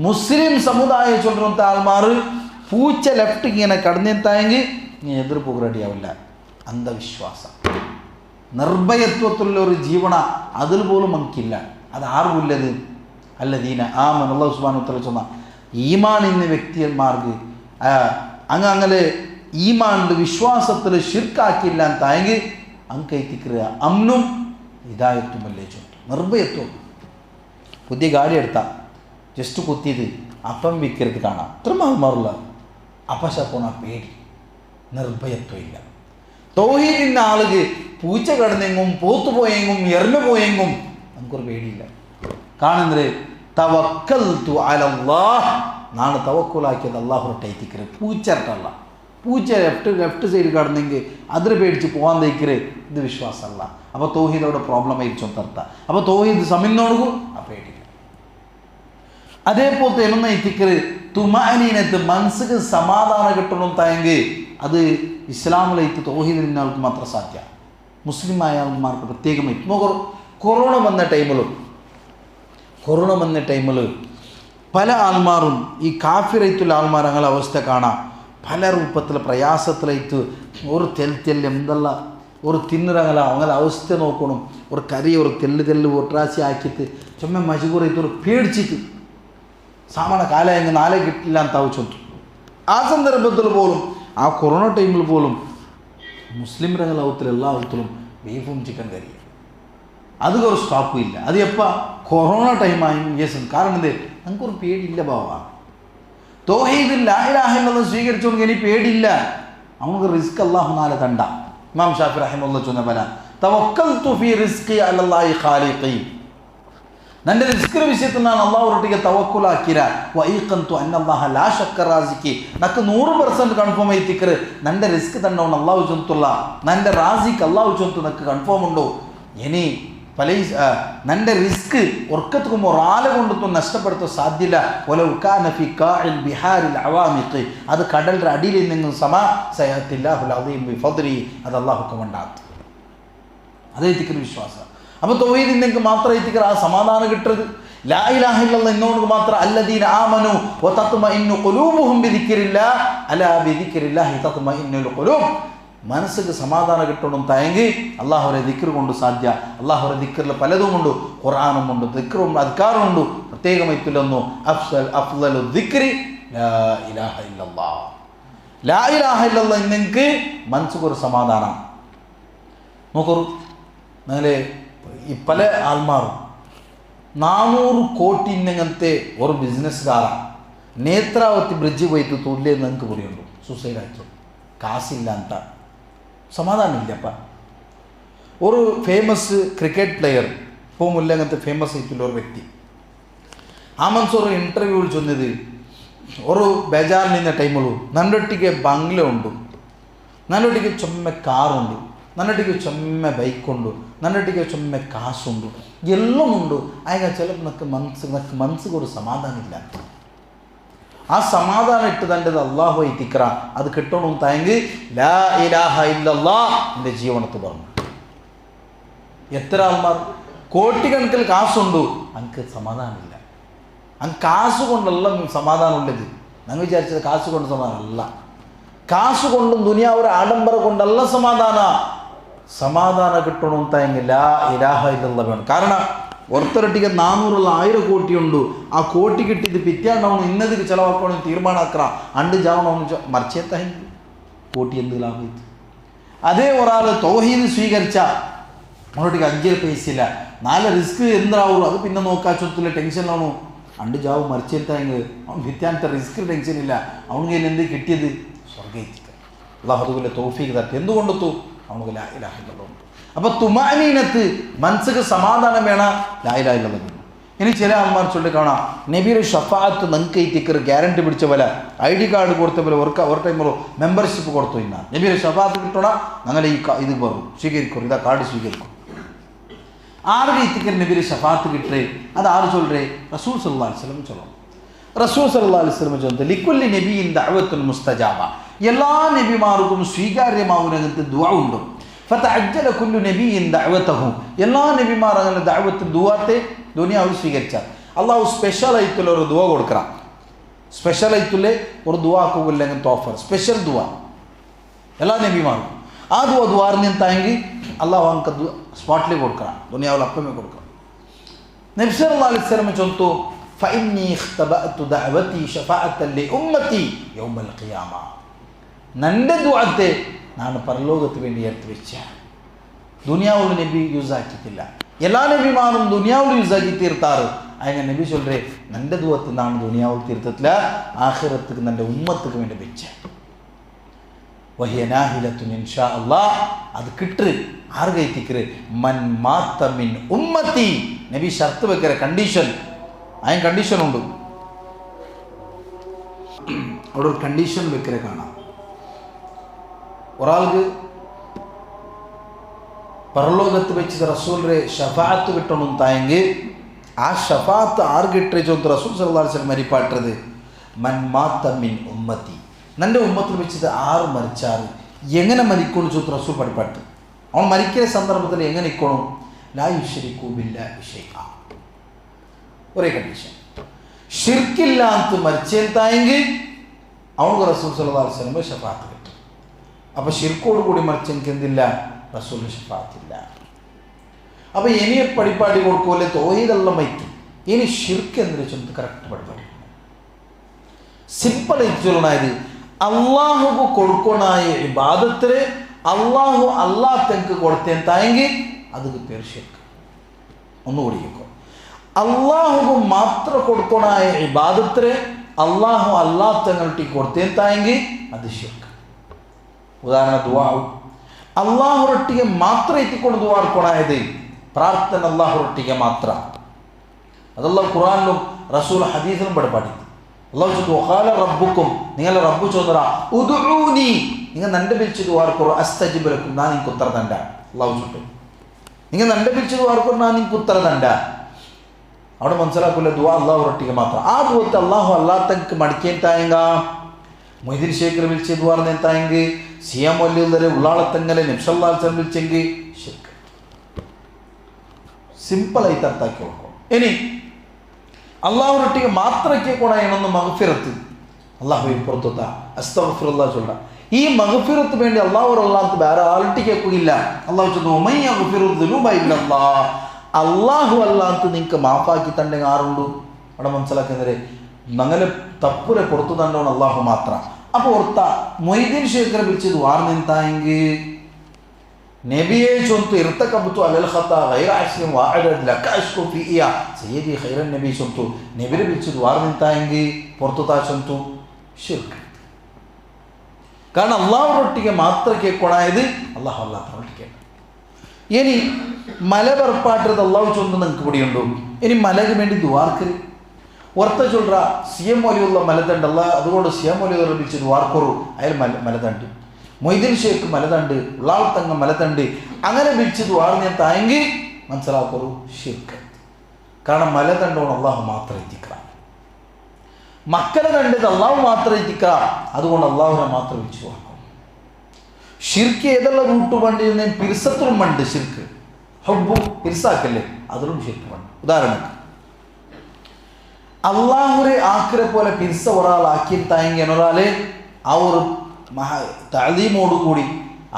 മുസ്ലിം സമുദായം ചൊല്ലുന്ന ആൾമാർ പൂച്ച ലെഫ്റ്റ് ഇങ്ങനെ കടന്നെത്തായെങ്കിൽ നീ എതിർ പോക റെഡിയാവില്ല. അന്ധവിശ്വാസം, നിർഭയത്വത്തിലുള്ള ഒരു ജീവന അതിൽ പോലും നമുക്കില്ല. അത് ആർക്കുള്ളത്? അല്ലദീന ആമനു, അല്ലാഹു സുബ്ഹാനഹു വ തആല ചൊന്ന ഈമാൻ എന്ന വ്യക്തിമാർക്ക് അങ്ങനെ ഈമാനിൽ വിശ്വാസത്തിൽ ഷിർക്കാക്കില്ല തായെങ്കിൽ അങ്കൈത്തിക്കുക അമ്നും ഹിദായത്തും അല്ലേ ചൊല്ലും. നിർഭയത്വം. പുതിയ ഗാഡി എടുത്താൽ ജസ്റ്റ് കുത്തിയത് അപ്പം വിൽക്കരുത് കാണാം. അത്ര മാറില്ല. അപ്പശ പോണ പേടി, നിർഭയത്വം ഇല്ല. തൗഹീദിൻ്റെ ആളുകൾ പൂച്ച കടന്നെങ്കും പോത്തുപോയെങ്കും എറിഞ്ഞു പോയെങ്കും നമുക്കൊരു പേടിയില്ല. കാണുന്നത് തവക്കൽതു അലല്ലാഹ്, നാണ് തവക്കുലാക്കിയത് അള്ളാഹുട്ടൈത്തിക്കര്, പൂച്ചട്ടല്ല. പൂച്ച ലെഫ്റ്റ് സൈഡ് കടന്നെങ്കിൽ അതിൽ പേടിച്ച് പോകാൻ തയ്ക്കര്, ഇത് വിശ്വാസമല്ല. അപ്പോൾ തൗഹീദോടെ പ്രോബ്ലം ആയിരിക്കും തർത്ത. അപ്പോൾ തൗഹീദ് സമയത്തോടുകൂം ആ പേടിയില്ല. അതേപോലത്തെ എന്നൊന്ന് എത്തിക്കര് തുമാനീനത്ത്, മനസ്സിക്ക് സമാധാനം കിട്ടണം തായെങ്കിൽ അത് ഇസ്ലാമിലേക്ക് തൗഹീദിൻ്റെ ആൾക്ക് മാത്രം സാധ്യമാണ്. മുസ്ലിമായ ആൾമാർക്ക് പ്രത്യേകമായി കൊറോണ വന്ന ടൈമിൽ പല ആൾമാരും ഈ കാഫിറായിട്ടുള്ള ആൾമാർ അങ്ങനെ അവസ്ഥ കാണാം. പല രൂപത്തിൽ പ്രയാസത്തിലായിട്ട് ഒരു തെല്ല് എന്തെല്ല ഒരു തിന്നിറങ്ങല അങ്ങനെ അവസ്ഥ നോക്കണം. ഒരു കറി ഒരു തെല്ല് ഒട്ടാശി ആക്കിയിട്ട് ചുമ്മ മജുകൂറായിട്ട് ഒരു പേടിച്ചിട്ട് സാമാന കാലം നാളെ കിട്ടില്ല ಅಂತ ആവശ്യം. ആ സന്ദർഭത്തിൽ പോലും ആ കൊറോണ ടൈമിൽ പോലും മുസ്ലിം രംഗലാവത്തിൽ എല്ലാ അവത്തിലും ബീഫും ചിക്കൻ കറിയും അതൊരു സ്റ്റോക്കും ഇല്ല. അത് എപ്പോൾ കൊറോണ ടൈമായി യേശം. കാരണം എന്തേ? നമുക്കൊരു പേടിയില്ല ബാവ. തൗഹീദ് ലാ ഇലാഹ ഇല്ലല്ലാഹ് സ്വീകരിച്ചോണ്ട് ഇനി പേടിയില്ല. അവർക്ക് റിസ്ക് അല്ലാഹു നാല തണ്ട. ഇമാം ഷാഫി റഹിമഹുല്ലാഹ് ചൊന്ന പോലെ തവക്കൽതു ഫീ റിസ്ഖി അലല്ലാഹി ഖാലിഖി, ನನ್ನ ರಿಸ್ಕ್ರ ವಿಷಯത്തിൽ ನಾನು ಅಲ್ಲಾಹರೊಟ್ಟಿಗೆ ತವಕ್ಕುಲಾಕಿರ ವೈಕಂತು ಅನ್ನಲ್ಲಾಹ ಲಾ ಶಕ್ಕ ರಾಜಿಕಿ ನಕ್ಕ 100% ಕನ್ಫರ್ಮ್ ಐತಿಕ್ರೆ ನನ್ನ ರಿಸ್ಕ್ ತಂಡವನು ಅಲ್ಲಾಹು ಚೊಂತುಲ್ಲ ನನ್ನ ರಾಜಿಕ್ ಅಲ್ಲಾಹು ಚೊಂತು ನಕ್ಕ കൺഫേം ഉണ്ടോ ഇനി പല നന്റെ റിസ്ക് ഒർക്കത്തും ഒരാളെ കൊണ്ടൊന്നും നഷ്ടപ്പെടുത്താൻ സാധ്യല്ല വലൗ കാന ഫി ഖാഇൽ ബിഹാരിൽ അവാമിഖ് അത് കടലിന്റെ അടിയിൽ നിന്നും സമ സയത്തില്ലാഹുൽ അദീം ബിഫദ്ലി അത് അല്ലാഹുക്ക് കൊണ്ടാത്ത് അതേ തിക്ര വിശ്വാസം അപ്പോൾ തൗഹീദ് നിങ്ങൾക്ക് മാത്രം എത്തിക്കറ ആ സമാധാനം കിട്ടരുത് ലാ ഇലാഹ ഇല്ലല്ലാഹ് എന്നോട് മാത്രം അല്ലദീന ആമനു വതത്മഇന്നു ഖുലൂബുഹും ബിദിക്രില്ലാഹ് അലാ ബിദിക്രില്ലാഹി തത്മഇന്നുൽ ഖുലൂബ് മനസ്സിന് സമാധാനം കിട്ടണം തയങ്ങി അല്ലാഹുവിന്റെ ദിക്ർ കൊണ്ട് സാധ്യ അല്ലാഹുവിന്റെ ദിക്റിൽ പലതുമുണ്ട് ഖുർആനുമുണ്ട് ദിക്റും അദ്കാറുമുണ്ട് പ്രത്യേകമായിട്ടില്ലൊന്നു അഫ്ളലു ദിക്രി ലാ ഇലാഹ ഇല്ലല്ലാഹ് ലാ ഇലാഹ ഇല്ലല്ലാഹ് നിങ്ങൾക്ക് മനസ്സിന് സമാധാനം നോക്കൂ നിങ്ങളെ ഈ പല ആൾമാരും 400 കോടി ഇന്നങ്ങനത്തെ ഒരു ബിസിനസ്സുകാരാണ് നേത്രാവതി ബ്രിഡ്ജ് പോയിട്ട് തുല്യ നിങ്ങൾക്ക് പറയുന്നുണ്ട് സൂസൈഡ് ആയിട്ട് കാശില്ല ಅಂತ സമാധാനം ഇല്ലപ്പ ഒരു ഫേമസ് ക്രിക്കറ്റ് പ്ലെയർ ഇപ്പോൾ മുല്ലങ്ങനത്തെ ഫേമസ് ആയിട്ടുള്ള ഒരു വ്യക്തി ആ മനസ്സ് ഒരു ഇൻ്റർവ്യൂ ചൊന്നത് ഒരു ബേജാറിൽ നിന്ന ടൈമുള്ളൂ നന്നൊട്ടിಗೆ ಬಂಗ್ಲೆ ಉಂಟು ನನ್ನೊಟ್ಟಿಗೆ ಚೊಮ್ಮೆ ಕಾರುಂಟು ನನ್ನೊಟ್ಟಿಗೆ ಚೊಮ್ಮೆ ಬೈಕ್ ಉಂಟು ನನ್ನೊಟ್ಟಿಗೆ ಚೊಮ್ಮೆ ಕಾಸುಂಟು ಎಲ್ಲವೂ ಆಗ ചിലപ്പോൾ നമുക്ക് മനസ്സിಗೆ ഒരു സമാധാനം ഇല്ല ആ സമാധാനം ഇട്ടതൻ്റെ അള്ളാഹു ഐത്തിക്ര അത് കിട്ടണം താങ്കി ലാ ഇലാഹ ഇല്ലല്ലാഹ് എൻ്റെ ജീവനത്ത് പറഞ്ഞു എത്ര ആൾമാർ കോടിക്കണക്കിൽ കാസുണ്ട് എനിക്ക് സമാധാനമില്ല അങ്ങ് കാശ് കൊണ്ടല്ല സമാധാനമുള്ളത് ഞങ്ങൾ വിചാരിച്ചത് കാശ് കൊണ്ട് സമാധാനമല്ല കാശ് കൊണ്ടും ദുനിയാവൊരു ആഡംബര കൊണ്ടല്ല സമാധാനം കിട്ടണം താങ്കി ലാ ഇലാഹ ഇല്ലല്ലാഹ് വേണം കാരണം ഒരുത്തരൊട്ടിಗೆ 400 1000 ಕೋಟಿಯುಂಡು ಆ ಕೋಟಿ കിട്ടിയത് പിറ്റേന്ന് അവನು ഇന്നതിക്ക് ചിലവാക്കണമെന്ന് തീരുമാനാക്കറ അണ്ട് ജാവണവന് മറിച്ചേത്ത ಹಿಂಗೆ ಕೋಟಿ എന്ത് ലാഭം അതേ ഒരാൾ തൗഹീദ് സ്വീകരിച്ച അവനൊട്ടിಗೆ 5 പൈസ ഇല്ല 4 റിസ്ക് എന്താവും അത് പിന്നെ നോക്കാൻ ചൊത്തില്ല ടെൻഷനാണോ അണ്ട് ജാവ് മറിച്ചേത്ത ಹಿಂಗೆ അവൻ വിത്യാനത്തെ റിസ്ക് ടെൻഷൻ ഇല്ല അവനിಗೆ എന്ത് കിട്ടിയത് സ്വർഗ്ഗ അല്ലാഹു അതുപോലെ തൗഫീഖ് തരട്ടെ എന്തുകൊണ്ടു അവനുക്ക് ലാ ഇലാഹ ഇല്ലല്ലാഹ് അപ്പോൾ തുമാനീനത്ത് മനസ്സിന് സമാധാനം വേണം ലാ ഇലാഹ ഇല്ലല്ലാഹ് ഇനി ചില ആൾമാർ ചൊല്ലിക്കാണാം നബിയുടെ ഷഫാഅത്ത് നിങ്ങൾക്ക് എത്തിക്കർ ഗ്യാരണ്ടി പിടിച്ച പോലെ ID കാർഡ് കൊടുത്ത പോലെ ഒരു ടൈമിലോ മെമ്പർഷിപ്പ് കൊടുത്തു ഇന്ന നബിയുടെ ഷഫാഅത്ത് കിട്ടണം ഞങ്ങൾ ഈ ഇത് പറഞ്ഞു സ്വീകരിക്കും ഇതാ കാർഡ് സ്വീകരിക്കും ആരുടെ എത്തിക്കർ നബിയുടെ ഷഫാഅത്ത് കിട്ടേ അത് ആര് ചൊല്ലേ റസൂൽ സല്ലല്ലാഹു അലൈഹി വസല്ലം ചൊല്ലും റസൂൽ സല്ലല്ലാഹു അലൈഹി വസല്ലം ചൊല്ലുന്നത് ലിക്കുല്ലി നബിയിൻ ദഅവത്തുൻ മുസ്തജാബ എല്ലാ നബിമാർക്കും സ്വീകാര്യമാവുന്നതിന് ദുആ ഉണ്ട് ഫതഅജ്ജല കുല്ലു നബിയിൻ ദഅവതഹു എല്ലാ നബിമാർ അങ്ങനെ ദഅവത്ത് ദുആത്തെ ദുനിയാവിൽ സ്വീകരിച്ചാൽ അല്ലാഹു സ്പെഷ്യൽ ആയിട്ടുള്ള ഒരു ദുആ കൊടുക്കണം സ്പെഷ്യൽ ആയിട്ടുള്ള ഒരു ദുആ ആക്കുന്നില്ലെങ്കിൽ തോഫർ സ്പെഷ്യൽ ദുആ എല്ലാ നബിമാർക്കും ആ ദുആറിന് താങ്കി അല്ലാഹു നമുക്ക് സ്പോട്ടിൽ കൊടുക്കണം ദുനിയാവിൽ അപ്പമേ കൊടുക്കണം നബി സല്ലല്ലാഹു അലൈഹി വസല്ലം ചൊല്ലുന്നു ഫഇന്നി ഇഖ്തബഅതു ദഅവതി ശഫാഅത്തൻ ലിഉമ്മതി യൗമൽ ഖിയാമ നന്റെ ദുആത്തെ ನಾನು ಪರಲೋಕಕ್ಕೆ വേണ്ടി എടുത്തു വെച്ച ദുനിയാവിൽ നബി യൂസ് ആക്കിയിട്ടില്ല എല്ലാ നബിമാരും ദുനിയാവിൽ യൂസ് ആക്കി തീർത്താറ് അങ്ങനെ നബി ചൊല്ലേ നന്റെ ദുആത്ത് ನಾನು ദുനിയാവിൽ തീർത്തിട്ടില്ല ആഖിറത്തുക്ക് നന്റെ ഉമ്മത്തുക്ക് വേണ്ടി വെച്ച വഹിയ നാഹിലത്തുൻ ഇൻഷാ അല്ലാഹ് അത് കിട്ടു ആർക്ക് എത്തിക്കറ് മൻ മാത മിൻ ഉമ്മത്തി നബി ഷർത്ത് വെക്കற കണ്ടീഷൻ ആ കണ്ടീഷൻ ഉണ്ട് അവിടെ ഒരു കണ്ടീഷൻ വെക്കറെ കാണാം ഒരാൾക്ക് പരലോകത്ത് വെച്ച് റസൂലിന്റെ ഷഫാഅത്ത് കിട്ടണം തായെങ്കിൽ ആ ഷഫാഅത്ത് ആർക്ക് കിട്ടേ ചൊന്ന് റസൂൽ സല്ലല്ലാഹു അലൈഹി വസല്ലം മരിപ്പാട്ടത് മൻ മാത മിൻ ഉമ്മത്തി നന്റെ ഉമ്മത്തിൽ വെച്ചത് ആറ് മരിച്ചാറ് എങ്ങനെ മരിക്കണം ചൊന്ന് റസൂൽ പഠിപ്പാട്ട് അവൻ മരിക്കുന്ന സന്ദർഭത്തിൽ എങ്ങനെ നിൽക്കണം ലാ യുശ്രികു ബില്ലാഹി ഷൈഅ ഒരേ കണ്ടീഷൻ ഷിർക്കില്ലാത്ത മരിച്ചേൻ തായെങ്കിൽ അവർക്ക് റസൂൽ സല്ലല്ലാഹു അലൈഹി വസല്ലം ഷഫാഅത്ത് കിട്ടും അപ്പോൾ ഷിർക്കോട് കൂടി മറിച്ചെനിക്ക് എന്തില്ല റസൂലിന് ഷഫാഅത്തില്ല അപ്പോൾ ഇനി പഠിപ്പാടി കൊടുക്കുമല്ലേ തൗഹീദെല്ലാം മൈക്കും ഇനി ഷിർക്ക് എന്ന് ചൊല്ലുന്നത് കറക്റ്റ് പഠിപ്പാടി സിമ്പിൾ ചൊല്ലണത് അള്ളാഹുക്ക് കൊടുക്കണായ ഇബാദത്തിന് അള്ളാഹു അല്ലാത്തക്ക് കൊടുത്തേൻ തായെങ്കിൽ അത് പേര് ഷിർക്ക് ഒന്നുകൂടി കേൾക്കും അള്ളാഹുക്ക് മാത്രം കൊടുക്കണായ ഇബാദത്തിന് അള്ളാഹു അല്ലാത്തങ്ങൾക്ക് കൊടുത്തേൻ തായെങ്കിൽ അത് ഷിർക്ക് ಉದಾಹರಣೆ ದುವಾ ಅಲ್ಲಾಹರೊಟ್ಟಿಗೆ ಮಾತ್ರ ಎತ್ತಿಕೊಂಡು ದುವಾ ಮಾಡ್ಕೊಳಾಯಿದೆ ಪ್ರಾರ್ಥನೆ ಅಲ್ಲಾಹರೊಟ್ಟಿಗೆ ಮಾತ್ರ അതല്ലാഹു ഖുർആനിലും റസൂൽ ഹദീസിലും പഠിപ്പാടി. അള്ളാഹു ചോദിച്ചു വഖാല റബ്ബുക്കും, നിങ്ങളുടെ റബ്ബ് ചോദറ ഉദ്ഉനി, നിങ്ങൾ നന്റെ പിരിച്ചു ദുആർക്കു അസ്തജിബ് ലക്കും, ഞാൻ നിങ്ങൾക്ക് ഉത്തരം തണ്ട. അള്ളാഹു ചോദിച്ചു നിങ്ങൾ നന്റെ പിരിച്ചു ദുആർക്കു ഞാൻ നിങ്ങൾക്ക് ഉത്തരം തണ്ട. അവിടെ മനസ്സിലാക്കില്ല ദുആ അള്ളാഹു ഒരൊട്ടിക്ക് മാത്രം. ആ ദുആത്തെ അള്ളാഹു അല്ലാത്തക്ക് മടിക്കേണ്ടായെങ്ക മൊയ്തീൻ ശേഖർ വിളിച്ച് ദുആർന്നെത്തായെങ്കിൽ സിയാം വലിയ ഉള്ളാളത്തെങ്ങനെ നബ്സല്ലാഹു വിളിച്ചെങ്കിൽ ശിർക്ക്. സിമ്പിളായിട്ട് അർത്ഥാക്കി കൊടുക്കും. ഇനി അള്ളാഹുരൊട്ടിಗೆ മാത്രಕ್ಕೆ ಕೂಡ ಏನೊಂದು ಮಗಫಿರತ್ ಅಲ್ಲಾಹು ಪುರತುತ್ತ ಅಸ್ತಗ್ಫಿರುಲ್ಲಾಹ ಚೊಲ್ಲ. ಈ ಮಗಫಿರತ್ ಬೇണ്ടി ಅಲ್ಲಾಹು ಅಂತ ಬೇರೆ ಆಲ್ಟಿಗೆ ಹೋಗಿಲ್ಲ. ಅಲ್ಲಾಹು ಚೊಲ್ಲ ಒಮೈ ಯಗ್ಫಿರು ದುನೂಬ ಇಲ್ಲಲ್ಲಾಹ್, അള്ളാഹു അല്ലാത്ത നിങ്ങൾക്ക് മാഫാക്കി തണ്ടെങ്കിൽ ആരുണ്ട്? അവിടെ മനസ്സിലാക്കുന്നവരെ ഞങ്ങളെ തപ്പുരെ പുറത്തു തണ്ടോണം അള്ളാഹു മാത്രം. അപ്പോൾ ഓർത്ത മൊയ്തീൻ ശേഖർ വിളിച്ചത് വാർന്നെന്തായെങ്കിൽ നബിയെ ചൊന്തു ഇർത്തകബ്തു അലൽ ഖത്താ ഗൈറ അസ്ലിം വഅദദ് ലക അഷ്കു ഫിയ സയ്യിദി ഖൈറൻ നബി ചൊന്തു നബിയെ വിളിച്ചത് വാർന്നെന്തായെങ്കിൽ പുറത്തു താ ചൊന്തു ശിർക്ക്. കാരണം അള്ളാഹുരൊട്ടിಗೆ ಮಾತ್ರ ಕೇಳ್ಕೊಳಾയത് അള്ളാഹു അല്ലാത്തവരൊട്ടിಗೆ. ഇനി മല പറപ്പാട്ടത് അള്ളാഹു ചൊന്ന് നിങ്ങൾക്ക് പിടിയുണ്ടോ? ഇനി മലക്ക് വേണ്ടി ദുആർക്കര് ഒർത്ത ചൊല്ലുക സിഎം വലിയുള്ള മലതണ്ട് അതുകൊണ്ട് സിഎം വലിയ വിളിച്ച് ദുആർക്കൊറു അയാൾ മലതണ്ട്, മൊയ്തീൻ ഷേഖ് മലതണ്ട്, ഉള്ളാളത്തങ്ങ മലതണ്ട്, അങ്ങനെ വിളിച്ച് ദുആർന്നെത്തായെങ്കിൽ മനസ്സിലാക്കൊരു ശിർക്ക്. കാരണം മലതണ്ടോണം അള്ളാഹു മാത്രം എത്തിക്കുക, മക്കളെ കണ്ടത് അള്ളാഹു മാത്രം എത്തിക്കുക, അതുകൊണ്ട് അള്ളാഹുനെ മാത്രം വിളിച്ചു വാക്കും. ഷിർക്ക് ഏതെല്ലാം റൂട്ട് പണ്ട് പിരിസത്തിലും പണ്ട് ഷിർക്ക് ഹബ്ബു പിരിസാക്കല്ലേ, അതിലും ഷിർക്ക് പണ്ട്. ഉദാഹരണത്തിന് അള്ളാഹുരെ ആക്കിരെ പോലെ പിരിസ ഒരാളാക്കിയിട്ടായെങ്കിൽ എന്നൊരാളെ ആ ഒരു തഅലീമോട് കൂടി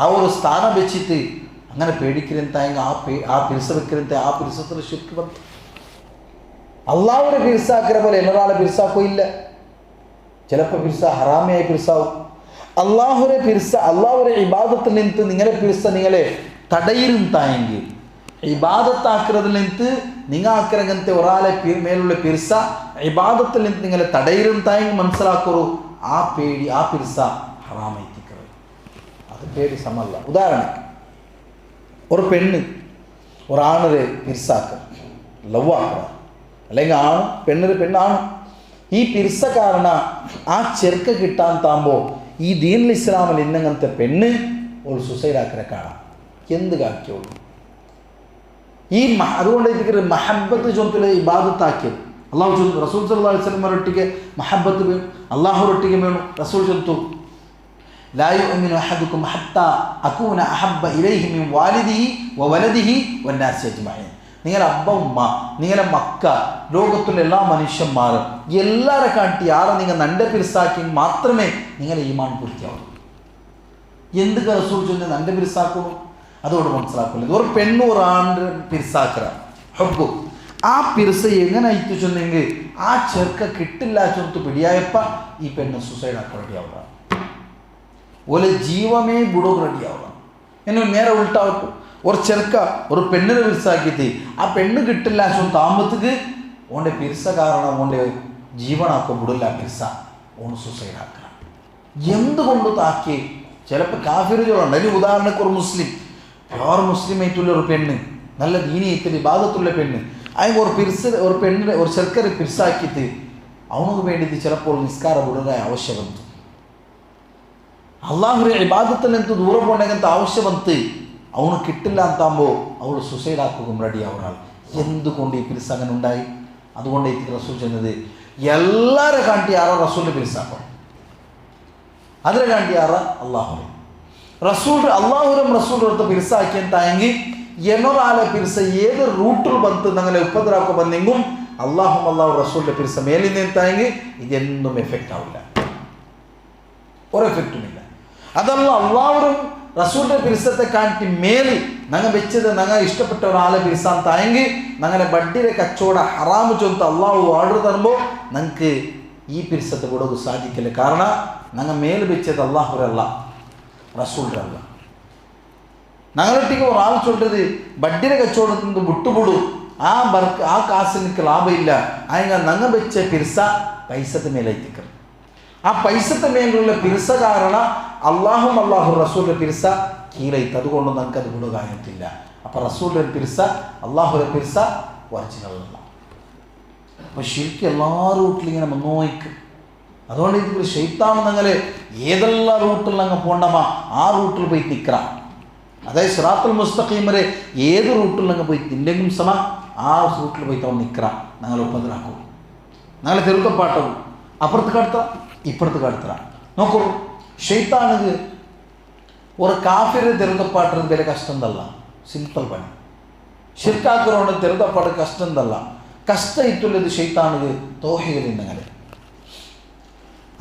ആ ഒരു സ്ഥാനം വെച്ചിട്ട് അങ്ങനെ പേടിക്കലെന്തായെങ്കിൽ ആ പിരിസ വെക്കലെന്താ ആ പിരിസത്തിൽ ഷിർക്ക് വന്നു. അള്ളാഹുരെ പിരിസാക്കിരെ പോലെ എന്നൊരാളെ പിരിസാക്കില്ല. ചിലപ്പോൾ പിരിസ ഹറാമിയായി പിരിസാവും. അള്ളാഹുരെ പിരിസ അള്ളാഹുരെ ഇബാദത്തിൽ നിന്ന് നിങ്ങളെ പിരിസ നിങ്ങളെ തടയിരുത്തായെങ്കിൽ ഇബാദത്താക്കുന്നതിൽ നിന്ന് നിങ്ങൾ ആക്കിറങ്ങനത്തെ ഒരാളെ മേലുള്ള പിരിസ ഇബാദത്തിൽ നിന്ന് നിങ്ങളെ തടയിരുത്തായെങ്കിൽ മനസ്സിലാക്കൂ ആ പേടി ആ പിരിസ ഹറാമെത്തിക്കറ്, അത് പേടി സമല്ല. ഉദാഹരണം ഒരു പെണ്ണ് ഒരാണരെ പിരിസാക്കുക ലവാക്കുക, അല്ലെങ്കിൽ ആണ് പെണ്ണിന് പെണ്ണാണ്. ഈ പിരിസ കാരണം ആ ചെറുക്ക കിട്ടാൻ താകുമ്പോൾ ഈ ദീനുൽ ഇസ്ലാമിൽ ഇന്നങ്ങനത്തെ പെണ്ണ് ഒരു സുസൈഡാക്കിനെ കാണാം. എന്ത് കാക്കിയോളൂ ഈ അതുകൊണ്ട് ഇതിക്ക് മഹബത്ത് ചൊന്തിലെ ഇബാദത്താക്കിയത് അള്ളാഹു ചൊന്തു. റസൂൽ സല്ലല്ലാഹു അലൈഹി വസല്ലം ഒരൊട്ടിಗೆ മഹബത്ത് വേണം, അള്ളാഹുരൊട്ടിಗೆ വേണം. റസൂൽ ചൊന്തു ലാ യുഅ്മിനു അഹദുക്കും ഹത്താ അകൂന അഹബ്ബ ഇലൈഹി മിൻ വാലിദിഹി വവലദിഹി വന്നാസി അജ്മഈൻ. നിങ്ങളെ അബ്ബ ഉമ്മ നിങ്ങളെ മക്ക ലോകത്തുള്ള എല്ലാ മനുഷ്യന്മാരും എല്ലാവരെ കാട്ടി ആരെ നിങ്ങൾ നന്റെ പിരിസാക്കി മാത്രമേ നിങ്ങളെ ഈമാൻ പൂർത്തിയാവൂ. എന്ത് റസൂൽ ചൊല്ലുന്നത് നന്റെ പിരിസാക്കുന്നു? അതോട് മനസ്സിലാക്കില്ല. ഒരു പെണ്ണ് ഒരാണ്ട് പിരിസാക്കറ ഹബ്ബു ആ പിരിസ എങ്ങനെ അയച്ചു ചൊന്നെങ്കിൽ ആ ചെറുക്ക കിട്ടില്ല ചൊന്ത് പിടിയായപ്പ ഈ പെണ്ണ് സുസൈഡാക്കാൻ റെഡിയാവുക, ഓലെ ജീവമേ ബുടോ റെഡിയാവുക. എന്നെ നേരെ ഉൾട്ടാവട്ടു ഒരു ചെറുക്ക ഒരു പെണ്ണിനെ പിരിസാക്കിയിട്ട് ആ പെണ്ണ് കിട്ടില്ല ചൊന്ന് താമ്പത്തേക്ക് ഓൻ്റെ പിരിസ കാരണം ഓൻ്റെ ജീവനാക്ക ബുടില്ല പിരിസ ഓണ് സുസൈഡാക്കണം. എന്തുകൊണ്ട് താക്കി ചിലപ്പോൾ കാഫിറുകളുണ്ട്. അതിന് ഉദാഹരണക്ക് ഒരു മുസ്ലിം പ്യോർ മുസ്ലിം ആയിട്ടുള്ള ഒരു പെണ്ണ് നല്ല ദീനിയത്തിൽ ഇബാദത്തുള്ള പെണ്ണ് അതിന് ഒരു പെണ്ണിനെ ഒരു ചെറുക്കരെ പിരിസാക്കിയിട്ട് അവനക്ക് വേണ്ടിയിട്ട് ചിലപ്പോൾ നിസ്കാര വിടുക ആവശ്യവന്ത് അള്ളാഹുരെ ഇബാദത്തിൽ നിന്ന് ദൂരം പോകണമെങ്കിൽ ആവശ്യവന്ത് അവന് കിട്ടില്ല എന്താകുമ്പോൾ അവൾ സുസൈഡാക്കുകയും റെഡി ആവുകയാണ്. എന്തുകൊണ്ട് ഈ പിരിസ് അങ്ങനെ ഉണ്ടായി? അതുകൊണ്ട് ഈ റസൂൽ ചെന്നത് എല്ലാവരെ കാട്ടി ആറോ റസൂലിൻ്റെ പിരിസാക്കണം, അതിനെ കാട്ടി ആറ അള്ളാഹുരെ റസൂൽ അള്ളാഹുരം റസൂൽ എടുത്ത് പിരിസാക്കിയെങ്കിൽ എന്നൊരാളെ പിരിസ ഏത് റൂട്ടിൽ ബന്ധു ഞങ്ങളെ ഉപദ്രാക്ക ബന്നെങ്കും അള്ളാഹു റസൂലിൻ്റെ പിരിസ മേലിൽ നിന്നെത്തായെങ്കിൽ ഇതൊന്നും എഫക്റ്റ് ആവില്ല, ഒരു എഫക്റ്റുമില്ല. അതല്ല അള്ളാഹുരും റസൂലിൻ്റെ പിരിസത്തെ കാട്ടി മേലിൽ ഞങ്ങൾ വെച്ചത് ഞങ്ങൾ ഇഷ്ടപ്പെട്ട ഒരാളെ പിരിസാൻ തായെങ്കിൽ ഞങ്ങളെ ബഡ്ഡിയുടെ കച്ചവട ഹറാമ് ചൊന്ത് അള്ളാഹു ഓർഡർ തരുമ്പോൾ ഞങ്ങൾക്ക് ഈ പിരിസത്തെ കൂടെ സാധിക്കില്ല. കാരണം ഞങ്ങൾ മേൽ വെച്ചത് അള്ളാഹുരല്ല റസൂലിൻ്റെ അല്ല. ഞങ്ങളൊട്ടിക്ക് ഒരാൾ ചൊല്ലത് ബഡ്ഡിയുടെ കച്ചവടത്തിൽ നിന്ന് വിട്ടുപൂടും ആ കാശ് എനിക്ക് ലാഭമില്ല, അതിന് ഞങ്ങൾ വെച്ച പിരിസ പൈസത്തെ മേലെത്തിക്കണം. ആ പൈസത്തെ മേലുള്ള പിരിസ കാരണം അള്ളാഹു റസൂലിൻ്റെ പിരിസ കീഴെത്തി, അതുകൊണ്ട് ഞങ്ങൾക്ക് അത് ഗുണം കാര്യത്തില്ല. അപ്പം റസൂലിൻ്റെ പിരിസ അള്ളാഹുവിൻ്റെ പിരിസ ഒറിജിനൽ അല്ല. അപ്പോൾ ശിർക്ക് എല്ലാ റൂട്ടിലും ഇങ്ങനെ മുന്നോയ്ക്ക്. അതുകൊണ്ട് ഇത് ശൈത്താണെന്നങ്ങനെ ഏതെല്ലാം റൂട്ടിൽ അങ്ങ് പോണ്ടമാ ആ റൂട്ടിൽ പോയി നിൽക്കണം. അതായത് സിറാത്തുൽ മുസ്തഖീം വരെ ഏത് റൂട്ടിൽ അങ്ങ് പോയി തിന്നെങ്കിലും സമ ആ റൂട്ടിൽ പോയി തവൺ നിൽക്കണം. ഞങ്ങൾ ഒപ്പത്തിലാക്കും, ഞങ്ങൾ തെരുക്കപ്പാട്ടും അപ്പുറത്ത് കടത്തറ ഇപ്പുറത്ത് കടത്തറ. നോക്കൂ, ഷെയ്ത്താനത് ഒരു കാഫിർ തെരുക്കപ്പാട്ടുന്നത് വലിയ കഷ്ടം തല്ല, സിമ്പിൾ പണി. ഷിർക്കാക്കുറോണ്ട് തെരുക്കപ്പാട് കഷ്ടം തല്ല, കഷ്ട ഇട്ടുള്ളത് ഷെയ്ത്താനത് തോഹികളുണ്ടെങ്കിൽ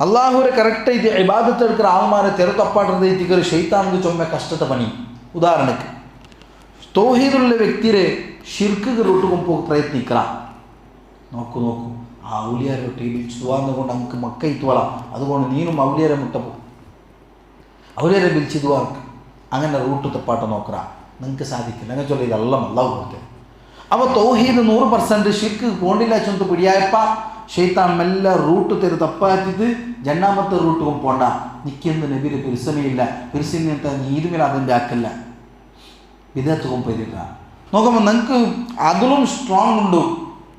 അള്ളാഹുരെ കറക്റ്റായിട്ട് ഇബാദത്ത് എടുക്കുന്ന ആൾമാരെ തെരുക്കപ്പാടുന്നത് എത്തിക്കൊരു ഷെയ്ത്താനത് ചുമ കഷ്ടത്തെ പണി. ഉദാഹരണക്ക് തൗഹീദുള്ള വ്യക്തിയെ ഷിർക്ക് റൂട്ട് പോകാൻ പ്രയത്നിക്കണം. നോക്കൂ ആ ഔലിയാരെ വിളിച്ചു കൊണ്ട് നമുക്ക് മക്ക ഇത്തുവളാം, അതുകൊണ്ട് നീനും ഔലിയാരെ മുട്ടപ്പോ ഔലിയാരെ വിളിച്ച് ഇതുവാർക്ക് അങ്ങനെ റൂട്ട് തപ്പാട്ട് നോക്കറ നിങ്ങൾക്ക് സാധിക്കില്ല. അങ്ങനെ ചൊല്ലി ഇതെല്ലാം അല്ലാഹു കൊടുത്തത്. അപ്പോൾ തൗഹീദ് 100% ഷിർക്ക് പോണ്ടില്ല ചൊന്ത് പിടിയായപ്പ ഷെയ്ത്താൻ മെല്ലെ റൂട്ട് തെരു തപ്പാറ്റിട്ട് ജന്നാമത്തെ റൂട്ട് പോണ്ട നിൽക്കുന്ന നബിയുടെ പിരിസമയില്ല പിരിസിനിട്ട് നീതുമില്ല അതിൻ്റെ ആക്കല്ല വിദേഹത്ത് കൊണ്ടില്ല. നോക്കുമ്പോൾ നിങ്ങൾക്ക് അതിലും സ്ട്രോങ് ഉണ്ട്.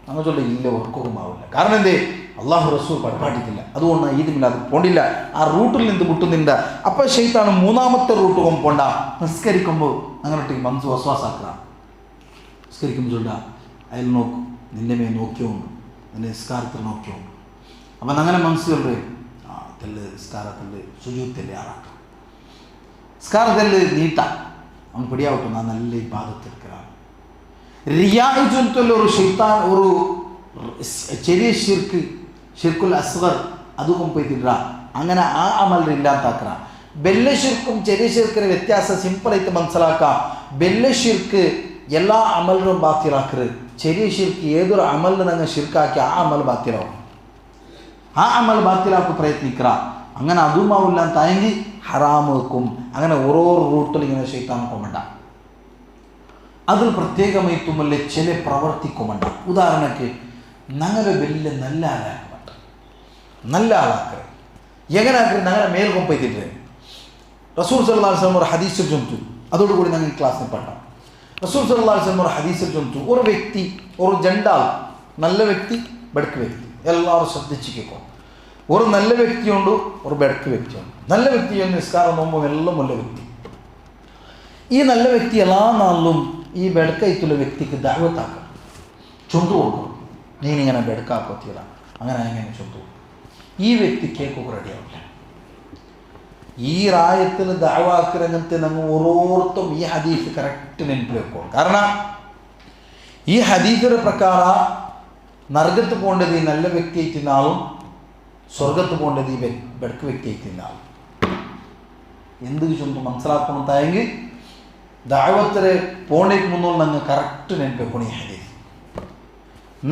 അങ്ങനെ ചൊല്ലി ഇല്ല ഉറക്കവും ആവില്ല. കാരണം എന്തേ അള്ളാഹു റസൂൽ പഠിപ്പാട്ടിട്ടില്ല, അതുകൊണ്ട് ഈദുമില്ല അത് പോണ്ടില്ല, ആ റൂട്ടിൽ നിന്ന് വിട്ടുന്നില്ല. അപ്പോൾ ഷെയ്ത്താൻ 3ാമത്തെ റൂട്ട് പോണ്ട നിസ്കരിക്കുമ്പോൾ അങ്ങനെ മനസ്സ് വസ്വാസാക്കുക. നിസ്കരിക്കുമ്പോൾ ചൊല്ല അതിൽ നോക്കും, നിന്നെ മേ നോക്കിയോണ്ട് നിന്നെ നിസ്കാരത്തിൽ നോക്കിയോണ്ട്. അപ്പം അങ്ങനെ മനസ്സിലുണ്ട് തെല്ല് നിസ്കാരത്തിൽ സുജൂത്തല്ലേ ആറാക്കാം, നിസ്കാരത്തിൽ നീട്ടാം അവൻ പിടിയാവട്ടെ, ഞാൻ നല്ല ഇബാദത്തെടുക്കുകയാണ്. റിയാഇ ചൊല്ലുള്ള ഒരു ഷെയ്ത്താൻ ഒരു ചെറിയ ഷിർക്കുൽ അസ്ഗർ അതും പോയിട്ടില്ല. അങ്ങനെ ആ അമൽ ഇല്ലാത്താക്കുക. ബെല്ല ഷിർക്കും ചെറിയ ഷിർക്കിന് വ്യത്യാസം സിമ്പിളായിട്ട് മനസ്സിലാക്കാം. ബെല്ല ഷിർക്ക് എല്ലാ അമലിനും ബാത്തിലാക്കരുത്. ചെറിയ ഷിർക്ക് ഏതൊരു അമലിന് നിങ്ങൾ ഷിർക്കാക്കി ആ അമൽ ബാത്തിലാവും. ആ അമൽ ബാത്തിലാക്കി പ്രയത്നിക്കുക. അങ്ങനെ അതുമാവില്ല തയങ്ങി ഹറാം വെക്കും. അങ്ങനെ ഓരോ റൂട്ടിൽ ഇങ്ങനെ ഷെയ്ത്താൻ കൊമണ്ട. അതിൽ പ്രത്യേകമായിട്ടുമല്ലേ ചില പ്രവർത്തിക്കുമണ്ട. ഉദാഹരണക്ക് ഞങ്ങളെ വലിയ നല്ല ആളാക്കപ്പെട്ട നല്ല ആളാക്കരുത്. എങ്ങനെ ആക്കരുത്? ഞങ്ങളെ മേൽക്കൊമ്പെത്തിട്ട് റസൂൽ സല്ലല്ലാഹു അലൈഹി വസല്ലം ഒരു ഹദീസിൽ ചൊല്ലിച്ചു. അതോടുകൂടി ഞങ്ങൾ ഈ ക്ലാസ്സിൽ പെട്ടാം. റസൂൽ സല്ലല്ലാഹു അലൈഹി വസല്ലം ഒരു ഹദീസിൽ ചൊല്ലിച്ചു, ഒരു വ്യക്തി ഒരു ജണ്ടാൾ നല്ല വ്യക്തി ബെടുക്ക് വ്യക്തി എല്ലാവരും ശ്രദ്ധിച്ച് കേൾക്കും. ഒരു നല്ല വ്യക്തിയുണ്ട്, ഒരു ബെടുക്ക് വ്യക്തിയുണ്ട്. നല്ല വ്യക്തി നിസ്കാരം നോക്കുമ്പോൾ എല്ലാം നല്ല വ്യക്തി. ഈ നല്ല വ്യക്തി എല്ലാ നാളിലും ഈ ബെടുക്കയറ്റുള്ള വ്യക്തിക്ക് ദഅവത്താക്കണം, ചൊന്തു കൊടുക്കണം. നീനിങ്ങനെ ബെടുക്കാക്കത്തില്ല അങ്ങനെ അങ്ങനെ ചൊന്തു. ഈ വ്യക്തി കേൾക്കുക റെഡിയാവില്ല. ഈ റായത്തിൽ ദഅവാക്കരങ്ങനത്തെ നമ്മൾ ഓരോരുത്തും ഈ ഹദീസ് കറക്റ്റ് നെനപ്പിൽ വെക്കണം. കാരണം ഈ ഹദീസിന്റെ പ്രಕಾರ നരകത്ത് പോകേണ്ടത് ഈ നല്ല വ്യക്തി ആയിട്ടിന്നാളും സ്വർഗത്ത് പോകേണ്ടത് ഈ ബെടുക്ക് വ്യക്തി ആയിട്ടിന്നാളും. എന്ത് ചൊന്തു മനസ്സിലാക്കണം തായെങ്കിൽ ദഅവത്തിലെ പോണേക്ക് മുന്നോട്ട് ഞങ്ങൾ കറക്റ്റ് നെനപ്പിക്കണം. ഈ ഹദീസ്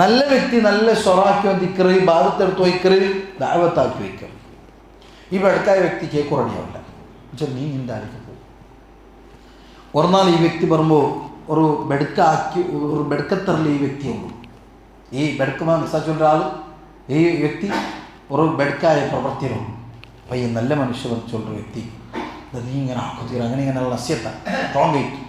നല്ല വ്യക്തി നല്ല സ്വറാക്കി വന്നിക്കറ് ബാധത്തെടുത്ത് വയ്ക്കറ് ദഅവത്താക്കി വയ്ക്കും. ഈ ബെടുക്കായ വ്യക്തി കേക്ക് റെഡിയാവില്ല. എന്നുവെച്ചാൽ നീ എന്തായാലും പോകും. ഒരു നാൾ ഈ വ്യക്തി പറയുമ്പോൾ ഒരു ബെടുക്കത്തറിൽ ഈ വ്യക്തിയുണ്ട്. ഈ ബെടുക്കുമ്പോൾ മെസ്സാച്ചുള്ള ആൾ ഈ വ്യക്തി ഒരു ബെടുക്കായ പ്രവർത്തിയിലുണ്ട്. അപ്പം ഈ നല്ല മനുഷ്യ ചൊല്ലുന്ന വ്യക്തി നീ ഇങ്ങനെ ആക്കുതീര അങ്ങനെ ഇങ്ങനെയുള്ള നസ്യത്ത സ്ട്രോങ് ആയിട്ട്.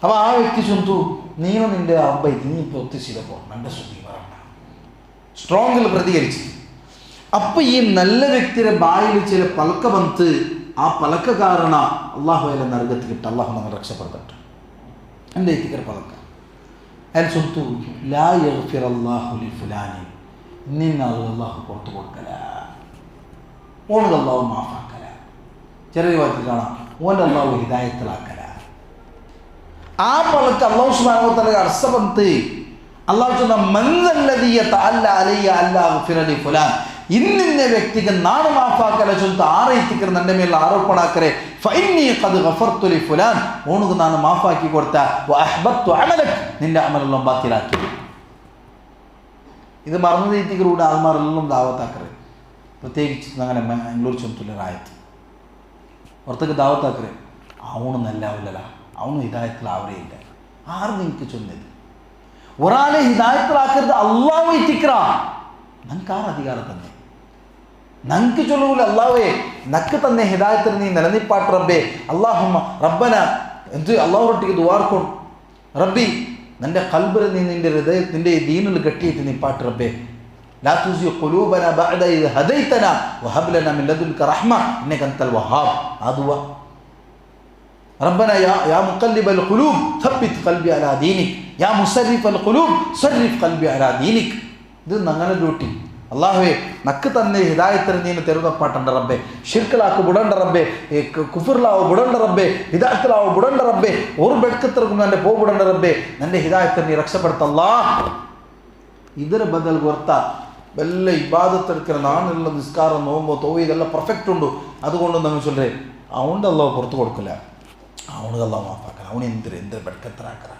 അപ്പോൾ ആ വ്യക്തി ചൊന്തു നീನು നിൻ്റെ അബ്ബൈക്ക് നീ ഇപ്പോൾ ഒത്തിച്ചില്ലപ്പോൾ നല്ല ശ്രുതി പറയണ്ട സ്ട്രോങ്ങിൽ പ്രതികരിച്ചു. അപ്പം ഈ നല്ല വ്യക്തിയുടെ ബായിൽ ചില പലക്ക വന്ന് ആ പലക്ക കാരണ അള്ളാഹു അയാളെ നരകത്തിലിട്ട് അള്ളാഹു നമ്മൾ രക്ഷപ്പെടുത്തട്ടെ. എൻ്റെ എത്തിക്കര പലക്ക അയാൾ ചൊന്തു ലാ യഗ്ഫിർ അല്ലാഹു ലി ഫുലാനി ഇന്ന അള്ളാഹു പുറത്തു കൊടുക്കല ഓണത് അള്ളാഹു മാഫാക്കല. ചെറിയ വാക്കിൽ കാണാം ഓൻ്റെ അള്ളാഹു ഹിദായത്തിലാക്കല. ആ പലക്ക് അള്ളാഹു സുബ്ഹാനഹു വ തആല അർസബന്ത് അള്ളാഹു ചൊന്ന മൻസല്ലദി യതഅല്ല അലയ്യ അല്ലാ ഗഫിറ ലി ഫുലാൻ ഇന്നിന്ന വ്യക്തിക്ക് നാണ് മാഫാക്കല ചൊന്ത ആറൈത്തിക്കർ എൻ്റെ മേൽ ആരോപണാക്കരെ ഫഇന്നി ഖദ് ഗഫർതു ലി ഫുലാൻ ഓണുക്ക് നാണ് മാഫാക്കി കൊടുത്ത വ അഹ്ബത്തു അമലക് നിൻ്റെ അമലെല്ലാം ബാത്തിലാക്കി. ഇത് മറന്നു തീറ്റിക്കരുടെ ആൾമാരെല്ലാം ദാവത്താക്കരെ പ്രത്യേകിച്ച് അങ്ങനെ ബാംഗ്ലൂർ ചൊന്തുള്ള റായത്ത് പുറത്തേക്ക് ദാവത്താക്കരെ അവണ് നല്ലാവില്ലല്ല അവനും ഹിദായത്തിലാവരേയില്ല. ആറ് നിങ്ങൾക്ക് ചൊന്നത് ഒരാളെ ഹിദായത്തിലാക്കരുത് അള്ളാഹു എത്തിക്കറ ഞങ്ങൾക്ക് ആറ് അധികാരം തന്നെ ഞങ്ങൾക്ക് ചൊല്ലൂല അള്ളാഹുവേ നക്ക് തന്നെ ഹിദായത്തിൽ നീ നിലനിപ്പാട്ട് റബ്ബേ അള്ളാഹുമ്മ റബ്ബന എന്ത് അള്ളാഹു റൊട്ടിക്ക് ദുആർക്കും റബ്ബി നിൻ്റെ ഖൽബിൽ നീ നിൻ്റെ ഹൃദയത്തിൻ്റെ ദീനിൽ കെട്ടിയിട്ട് നീ പാട്ട് റബ്ബേ ലാ തുസിഗ് ഖുലൂബനാ ബഅദ ഇദ് ഹദൈതനാ വഹബ് ലനാ മിൻ ലദുൻക റഹ്മ ഇന്നക അൻതൽ വഹാബ്. ആ ദുആ റബ്ബനാ യാ മുഖല്ലിബൽ ഖുലൂബ് തബ്ബിത് ഖൽബി അലാ ദീനിക് യാ മുസർരിഫൽ ഖുലൂബ് സർരിഫ് ഖൽബി അലാ ദീനിക്. ഇത് ഞങ്ങളുടെ ഡ്യൂട്ടി. അല്ലാഹുവേ നക്ക് തന്നെ ഹിദായത്തിന് നീನು ತೆರೆದಪ್ಪಾಟಂಡ ರಬ್ಬೆ ಶಿರ್ಕಲಾಕು ಬುಡಂಡ ರಬ್ಬೆ ಕುಫರ್ಲಾವು ಬುಡಂಡ ರಬ್ಬೆ ಹಿದಾಯತ್ಲಾವು ಬುಡಂಡ ರಬ್ಬೆ ഒരു ಬೆಡ್ಕತ್ತರಗೂ ನನ್ನ ಪೋ ಬುಡಂಡ ರಬ್ಬೆ ನನ್ನ ಹಿದಾಯത്തിന് ನೀ ರಕ್ಷಪಡ್ತಲ್ಲ. ಇದರ ಬದಲು ಗೊತ್ತಾ ಎಲ್ಲ ಇಬಾದತ್ എടുக்கிற നാണെല്ല നിസ്കാരം നോമ്പോ തോവി ഇതെല്ലാം പെർഫെക്റ്റ് ഉണ്ട്. അതുകൊണ്ട് നമ്മൾ ചൊല്ലേ അവൻ്റെ അല്ലാഹ് പുറത്തു കൊടുക്കില്ല, അവനുക്ക് അല്ലാഹ് മാഫാക്കല, അവൻ എന്ത് ബെഡ്കത്തറാക്കല.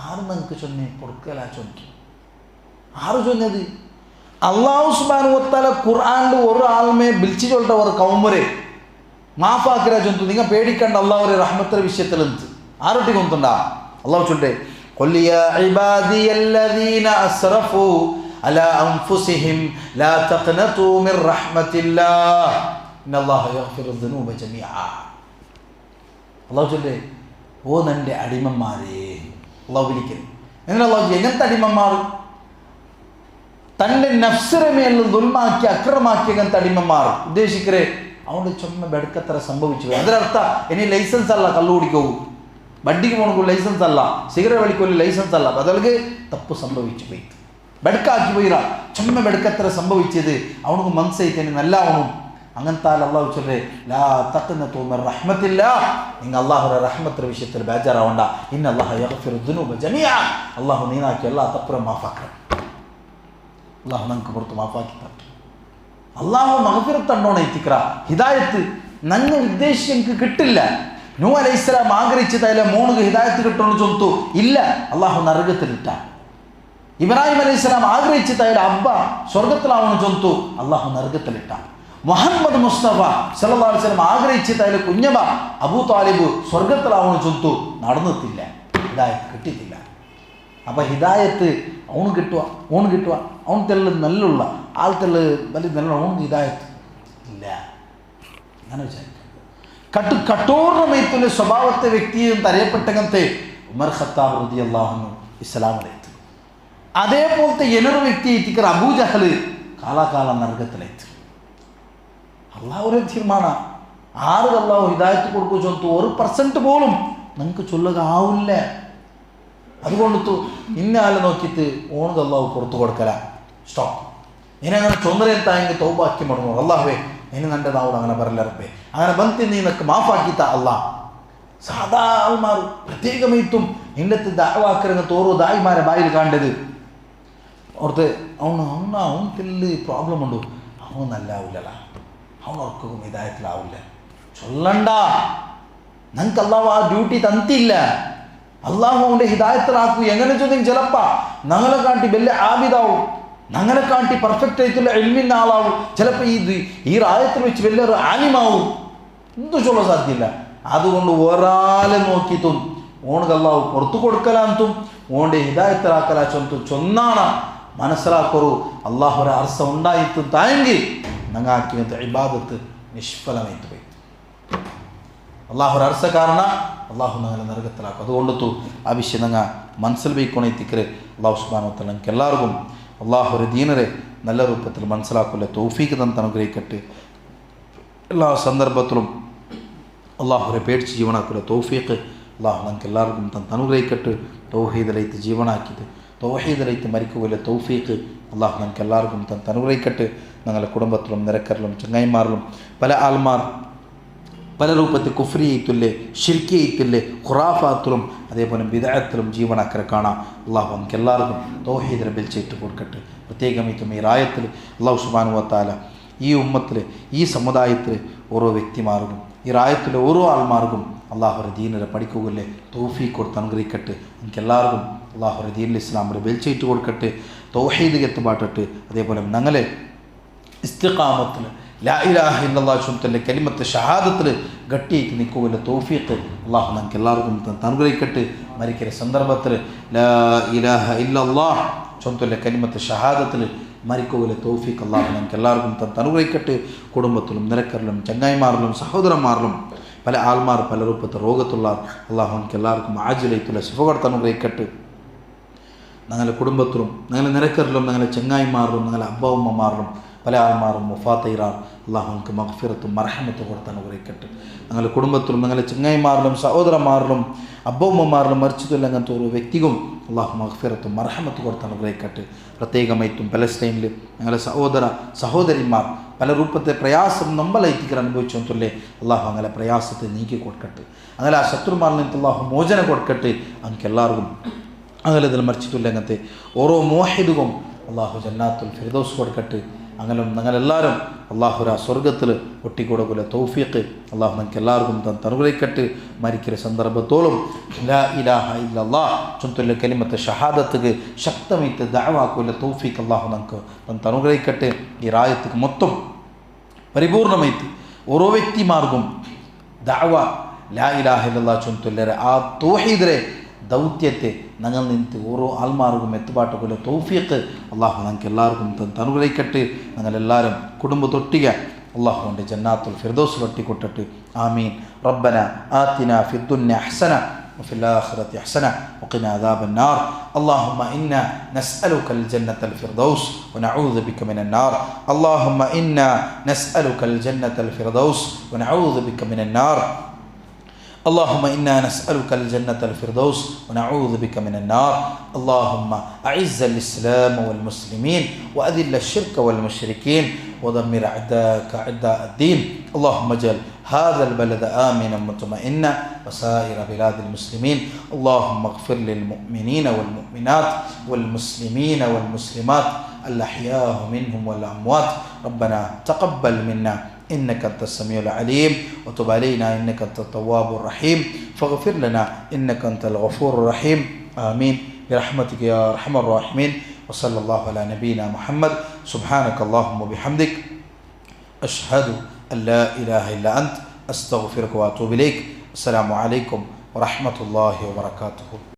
ആറ് നമുക്ക് ചൊന്നെ കൊടുക്കല ചൊന്നിക്കും. ആറ് ചൊന്നത് അള്ളാഹു സുബ്ഹാനഹു വ തആല ഖുർആനിൽ ഒരാൾമേ വിളിച്ചു ചൊല്ലിട്ട ഒരു കൗമരെ മാഫാക്കിര ചൊന്തു. നിങ്ങൾ പേടിക്കണ്ട അള്ളാഹുവിന്റെ റഹ്മത്തിന്റെ വിഷയത്തിൽ എന്ത് ആരോട്ടി കൊണ്ടുണ്ടാ അള്ളാഹു ചൊല്ലേ ഖുൽ യാ ഇബാദിയല്ലദീന അസ്റഫു അലാ അൻഫുസിഹിം ലാ തഖ്നതു മിർ റഹ്മത്തില്ലാഹ് ഇന്നല്ലാഹ യഗ്ഫിറു ദുനൂബ ജമീഅ. അള്ളാഹു ചൊല്ലേ ഓ നിന്റെ അടിമന്മാരെ അള്ളാഹു വിളിക്കുന്നു. എങ്ങനെ അള്ളാഹു എങ്ങനത്തെ അടിമന്മാർ? തൻ്റെ നഫ്സിനെ മേലും ദുൽമാക്കി അക്രമാക്കിയങ്ങനത്തെ അടിമന്മാർ ഉദ്ദേശിക്കരെ അവൻ്റെ ചുമ ബെടുക്കത്ര സംഭവിച്ചു പോയി. അതിനർത്ഥ ഇനി ലൈസൻസ് അല്ല കള്ളു കുടിക്കൂ, ബഡ്ഡിക്ക് പോകണമെങ്കിൽ ലൈസൻസ് അല്ല, സിഗരറ്റ് വലിക്കൊല്ലി ലൈസൻസ് അല്ല, ബദൽക്ക് തപ്പ് സംഭവിച്ചു പോയി, ബെടുക്കാക്കി പോയിറ ചുമ ബെടുക്കത്ര സംഭവിച്ചത് അവനക്ക് മനസ്സായിത്തന്നെ നല്ല അവനും. അങ്ങനത്തെ അള്ളാഹു ചൊല്ലേ ലാ തഖ്നതു മിർ റഹ്മത്തില്ലാഹ്, നിങ്ങൾ അള്ളാഹുടെ റഹ്മത്തിന്റെ വിഷയത്തിൽ ബേജാറാവണ്ട. ഇന്നല്ലാഹ യഗ്ഫിറു ദുനൂബ ജമീഅ, അള്ളാഹു നീനാക്കി എല്ലാ തപ്പുറം മാഫാക്കണം. അള്ളാഹു നമുക്ക് പുറത്ത് മാഫാക്കി തട്ടു. അള്ളാഹു മഗ്ഫിറത്തുണ്ടോണ എത്തിക്കറ ഹിദായത്ത് നന്നെ ഉദ്ദേശിച്ച് എനിക്ക് കിട്ടില്ല. നൂഹ് അലൈഹിസ്സലാം ആഗ്രഹിച്ചതായാലും മോണുക്ക് ഹിദായത്ത് കിട്ടുമെന്ന് ചൊന്തു ഇല്ല, അള്ളാഹു നരകത്തിലിട്ട. ഇബ്രാഹിം അലൈഹിസ്സലാം ആഗ്രഹിച്ചതായാലും അബ്ബ സ്വർഗത്തിലാവണം ചൊന്തു, അള്ളാഹു നരകത്തിലിട്ട. മുഹമ്മദ് മുസ്തഫ സല്ലല്ലാഹു അലൈഹി വസല്ലം ആഗ്രഹിച്ചതായാലും കുഞ്ഞബ അബൂ താലിബ് സ്വർഗത്തിലാവണം ചൊന്തു, നടന്നിട്ടില്ല, ഹിദായത്ത് കിട്ടിയിട്ടില്ല. അപ്പം ഹിദായത്ത് അവന് കിട്ടുക, ഓണ് കിട്ടുക, അവൻ തെല്ല് നല്ലുള്ള ആൾ തെല്ല് വലിയ നല്ല ഓണക്ക് ഹിദായത്ത് ഇല്ല. അങ്ങനെ വിചാരിക്കുന്നത് കഠോരമയത്തിൻ്റെ സ്വഭാവത്തെ വ്യക്തിയും തരയപ്പെട്ടങ്ങനത്തെ ഉമർ ഖത്താബ് റളിയല്ലാഹു അൻഹു ഇസ്ലാമിലെത്തി. അതേപോലത്തെ ഏതൊരു വ്യക്തി എത്തിക്കർ അബൂജഹൽ കാലാകാലം നരകത്തിലെത്തി. അള്ളാഹു ഒരു തീരുമാനം ആറ് അള്ളാഹു ഹിദായത്ത് കൊടുക്കൂ ചൊന്തു 1% പോലും നിങ്ങൾക്ക് ചൊല്ലുക ആവില്ല. അതുകൊണ്ട് ഇന്നാലെ നോക്കിയിട്ട് ഓണക്ക് അള്ളാഹു പുറത്തു കൊടുക്കല സ്റ്റോപ്പ്. ഇനി അങ്ങനെ ചൊന്നരെത്തായെങ്കിൽ തൗബാക്കി മടങ്ങും. അള്ളാഹുവേ ഇനി നിൻ്റെ നാവോട് അങ്ങനെ പറയില്ല റബ്ബേ, അങ്ങനെ ബന്തി നീ നിനക്ക് മാഫാക്കിത്ത അള്ളാഹ്. സാധാ ആൾമാർ പ്രത്യേകമായിട്ടും ഇന്നത്തെ ദഅവാക്കരങ്ങ് ഓരോ ദായിമാരെ ബായിൽ കണ്ടത് ഓർത്ത് അവൻ തെല്ല് പ്രോബ്ലം ഉണ്ടോ, അവൻ നല്ലാവില്ലല്ല, അവൻ ഉറക്കും ഹിദായത്തിലാവില്ല. ചൊല്ലണ്ട, ഞങ്ങൾക്ക് അള്ളാഹു ആ ഡ്യൂട്ടി തന്നില്ല. അള്ളാഹു അവൻ്റെ ഹിദായത്തിലാക്കൂ. എങ്ങനെ ചോദിക്കും ചിലപ്പോൾ ഞങ്ങളെ കാട്ടി വലിയ ആബിദാവും, ഞങ്ങളെ കാട്ടി പെർഫെക്റ്റ് ആയിട്ടുള്ള എൽമിൻ്റെ ആളാവും, ചിലപ്പോൾ ഈ റായത്തിൽ വെച്ച് വലിയൊരു ആലിമാവും. എന്തു ചൊല്ലാൻ സാധ്യമില്ല. അതുകൊണ്ട് ഒരാളെ നോക്കിയിട്ടും ഓണക്ക് അള്ളാഹു പുറത്തു കൊടുക്കലാന്തും ഓൻ്റെ ഹിദായത്തിലാക്കലാ ചൊന്നാണ് മനസ്സിലാക്കൊരു അള്ളാഹു ഒരു അർസ ഉണ്ടായിട്ടും തായെങ്കിൽ ഞങ്ങാക്കിയത്തെ ഇബാദത്ത് നിഷ്ഫലമായിട്ട് പോയി. അള്ളാഹു ഒരു അർസ കാരണ അള്ളാഹു ഞങ്ങളെ നരകത്തിലാക്കും. അതുകൊണ്ട് ആ വിഷയം ഞങ്ങൾ മനസ്സിൽ വയ്ക്കണത്തിക്കറ് അള്ളാഹു സുബ്ഹാനഹു വ തആല ഞങ്ങൾക്ക് എല്ലാവർക്കും അള്ളാഹു ഒരു ദീനരെ നല്ല രൂപത്തിൽ മനസ്സിലാക്കില്ല തൗഫീഖ് തന്ന് അനുഗ്രഹിക്കട്ടെ. എല്ലാ സന്ദർഭത്തിലും അള്ളാഹുരെ പേടിച്ച് ജീവനാക്കില്ല തൗഫീഖ് അള്ളാഹു ഞങ്ങൾക്ക് എല്ലാവർക്കും തന്ന് അനുഗ്രഹിക്കട്ടെ. തൗഹീദിലൈത്ത് ജീവനാക്കിയത് തൗഹീദിലൈത്ത് മരിക്കുകയില്ല തൗഫീഖ് അള്ളാഹു ഞങ്ങൾക്ക് എല്ലാവർക്കും തന്ന് അനുഗ്രഹിക്കട്ടെ. ഞങ്ങളുടെ കുടുംബത്തിലും നിരക്കറിലും ചങ്ങായിമാരിലും പല ആൾമാർ പല രൂപത്തിൽ കുഫ്രി ചെയ്ത്തില്ലേ, ഷിർക്ക് ചെയ്ത്തില്ലേ, ഖുറാഫാത്തിലും അതേപോലെ ബിദഅത്തിലും ജീവനാക്കരെ കാണാം. അള്ളാഹു നമുക്ക് എല്ലാവർക്കും തൗഹീദ് റബ്ബിൽ ചെയ്ത് കൊടുക്കട്ടെ. പ്രത്യേകമായിട്ടും ഈ റായത്തിൽ അള്ളാഹു സുബ്ഹാനഹു വ തആല ഈ ഉമ്മത്തിൽ ഈ സമുദായത്തിൽ ഓരോ വ്യക്തിമാർക്കും ഈ റായത്തിലെ ഓരോ ആൾമാർക്കും അള്ളാഹുറെ ദീനിനെ പഠിക്കുകയില്ലേ തൗഫീഖ് കൊടുത്ത് അനുഗ്രഹിക്കട്ടെ. എനിക്ക് എല്ലാവർക്കും അള്ളാഹുറെ ദീനിൽ ഇസ്ലാമിൽ ബെൽച്ചേറ്റ് കൊടുക്കട്ടെ. തൗഹീദ് എത്തുപാട്ടിട്ട് അതേപോലെ ഞങ്ങളെ ഇസ്തിഖാമത്തിൽ ലാ ഇലാഹ ഇല്ലല്ലാഹ് ചൊല്ലിയ കലിമത്ത് ഷഹാദത്തിൽ ഗട്ടിയായിട്ട് നിൽക്കുകയില്ല തൗഫീഖ് അള്ളാഹു ഞങ്ങൾക്ക് എല്ലാവർക്കും അനുഗ്രഹിക്കട്ടെ. മരിക്കുന്ന സന്ദർഭത്തിൽ ലാ ഇലാഹ ഇല്ലല്ലാഹ് ചൊല്ലിയ കലിമത്ത് ഷഹാദത്തിൽ മരിക്കുകയില്ല തൗഫീഖ് അള്ളാഹു ഞങ്ങൾക്ക് എല്ലാവർക്കും അനുഗ്രഹിക്കട്ടെ. കുടുംബത്തിലും നിരക്കറിലും ചങ്ങായിമാരിലും സഹോദരന്മാരിലും പല ആൾമാർ പല രൂപത്തിൽ രോഗത്തുള്ള അള്ളാഹു ഞങ്ങൾക്ക് എല്ലാവർക്കും ആജിലായിട്ടുള്ള ശിഫ കൊടുത്ത് അനുഗ്രഹിക്കട്ടെ. ഞങ്ങളുടെ കുടുംബത്തിലും ഞങ്ങളുടെ നിരക്കറിലും ഞങ്ങളുടെ ചെങ്ങായിമാരിലും ഞങ്ങളുടെ അബ്ബമ്മമാരിലും പല ആൾമാരും മുഫാത്തൈറാർ അള്ളാഹു നമുക്ക് മഗ്ഫിറത്തും മർഹമത്തും കൊടുത്ത് അനുഗ്രഹിക്കട്ടെ. ഞങ്ങളുടെ കുടുംബത്തിലും ഞങ്ങളുടെ ചെങ്ങായിമാരിലും സഹോദരന്മാരിലും അബ്ബമ്മമാരിലും മരിച്ചതില്ല അങ്ങനത്തെ ഒരു വ്യക്തിക്കും അള്ളാഹു മഗ്ഫിറത്തും മർഹമത്തും കൊടുത്ത് അനുഗ്രഹിക്കട്ടെ. പ്രത്യേകമായിട്ടും പലസ്തീനിൽ ഞങ്ങളുടെ സഹോദരിമാർ പല രൂപത്തെ പ്രയാസം നമ്മളെത്തിക്കാൻ അനുഭവിച്ചോല്ലേ അള്ളാഹു അങ്ങനെ പ്രയാസത്തെ നീക്കി കൊടുക്കട്ടെ. അങ്ങനെ ആ ശത്രുമാരിൽ നിന്ന് അള്ളാഹു മോചനം കൊടുക്കട്ടെ. നമുക്ക് എല്ലാവർക്കും അങ്ങനെ ഇതിൽ മരിച്ചിട്ടില്ല അങ്ങനത്തെ ഓരോ മോഹിദും അള്ളാഹു ജന്നാത്തുൽ ഫിർദൗസ് കൊടുക്കട്ടെ. അങ്ങനെ ഞങ്ങളെല്ലാവരും അള്ളാഹുര സ്വർഗത്തിൽ ഒട്ടിക്കൊടുക്കില്ല തൗഫീഖ് അള്ളാഹു നമുക്ക് എല്ലാവർക്കും തനുഗ്രഹിക്കട്ടെ. മരിക്കുന്ന സന്ദർഭത്തോളം ലാ ഇലാഹ ഇല്ലല്ലാഹ് ചൊല്ലുന്ന കലിമത്ത് ഷഹാദത്തുക്ക് ശക്തമായിട്ട് ദഅവാക്കുള്ള തൗഫീഖ് അള്ളാഹു നമുക്ക് തനുഗ്രഹിക്കട്ടെ. ഈ രായത്തുക്ക് മൊത്തം പരിപൂർണമായിട്ട് ഓരോ വ്യക്തിമാർക്കും ദഅവ ലാ ഇലാഹ ഇല്ലല്ലാഹ് ചൊല്ലുന്ന ആ തൗഹീദിലെ ദൗത്യത്തെ ഞങ്ങൾ നിന്നിട്ട് ഓരോ ആൾമാർക്കും എത്തുപാട്ടുകൊള്ള തൗഫീഖ് അള്ളാഹു ഞങ്ങൾക്ക് എല്ലാവർക്കും തനുഗ്രഹിക്കട്ടെ. ഞങ്ങളെല്ലാവരും കുടുംബത്തൊട്ടിക അള്ളാഹുവിൻ്റെ ജന്നാത്തുൽ ഫിർദൗസിൽ ഒട്ടിക്കൊട്ടിട്ട് ആമീൻ. റബ്ബന ആതിന ഫിദ്ദുന്യ ഹസന وفي الآخرة حسنة وقنا عذاب النار. اللهم إنا نسألك الجنة الفردوس ونعوذ بك من النار. اللهم إنا نسألك الجنة الفردوس ونعوذ بك من النار. اللهم إنا نسألك الجنة الفردوس ونعوذ بك من النار. اللهم أعز الإسلام والمسلمين وأذل الشرك والمشركين ودمر أعداءك أعداء الدين. اللهم اجعل هذا البلد آمنا مطمئنا وسائر بلاد المسلمين. اللهم اغفر للمؤمنين والمؤمنات والمسلمين والمسلمات الأحياء منهم والأموات. ربنا تقبل منا إنك أنت السميع العليم وتب علينا إنك أنت التواب الرحيم فاغفر لنا إنك أنت الغفور الرحيم. آمين برحمتك يا أرحم الراحمين. وصلى الله على نبينا محمد. سبحانك اللهم وبحمدك أشهد أن لا إله إلا أنت أستغفرك وأتوب إليك. السلام عليكم ورحمة الله وبركاته.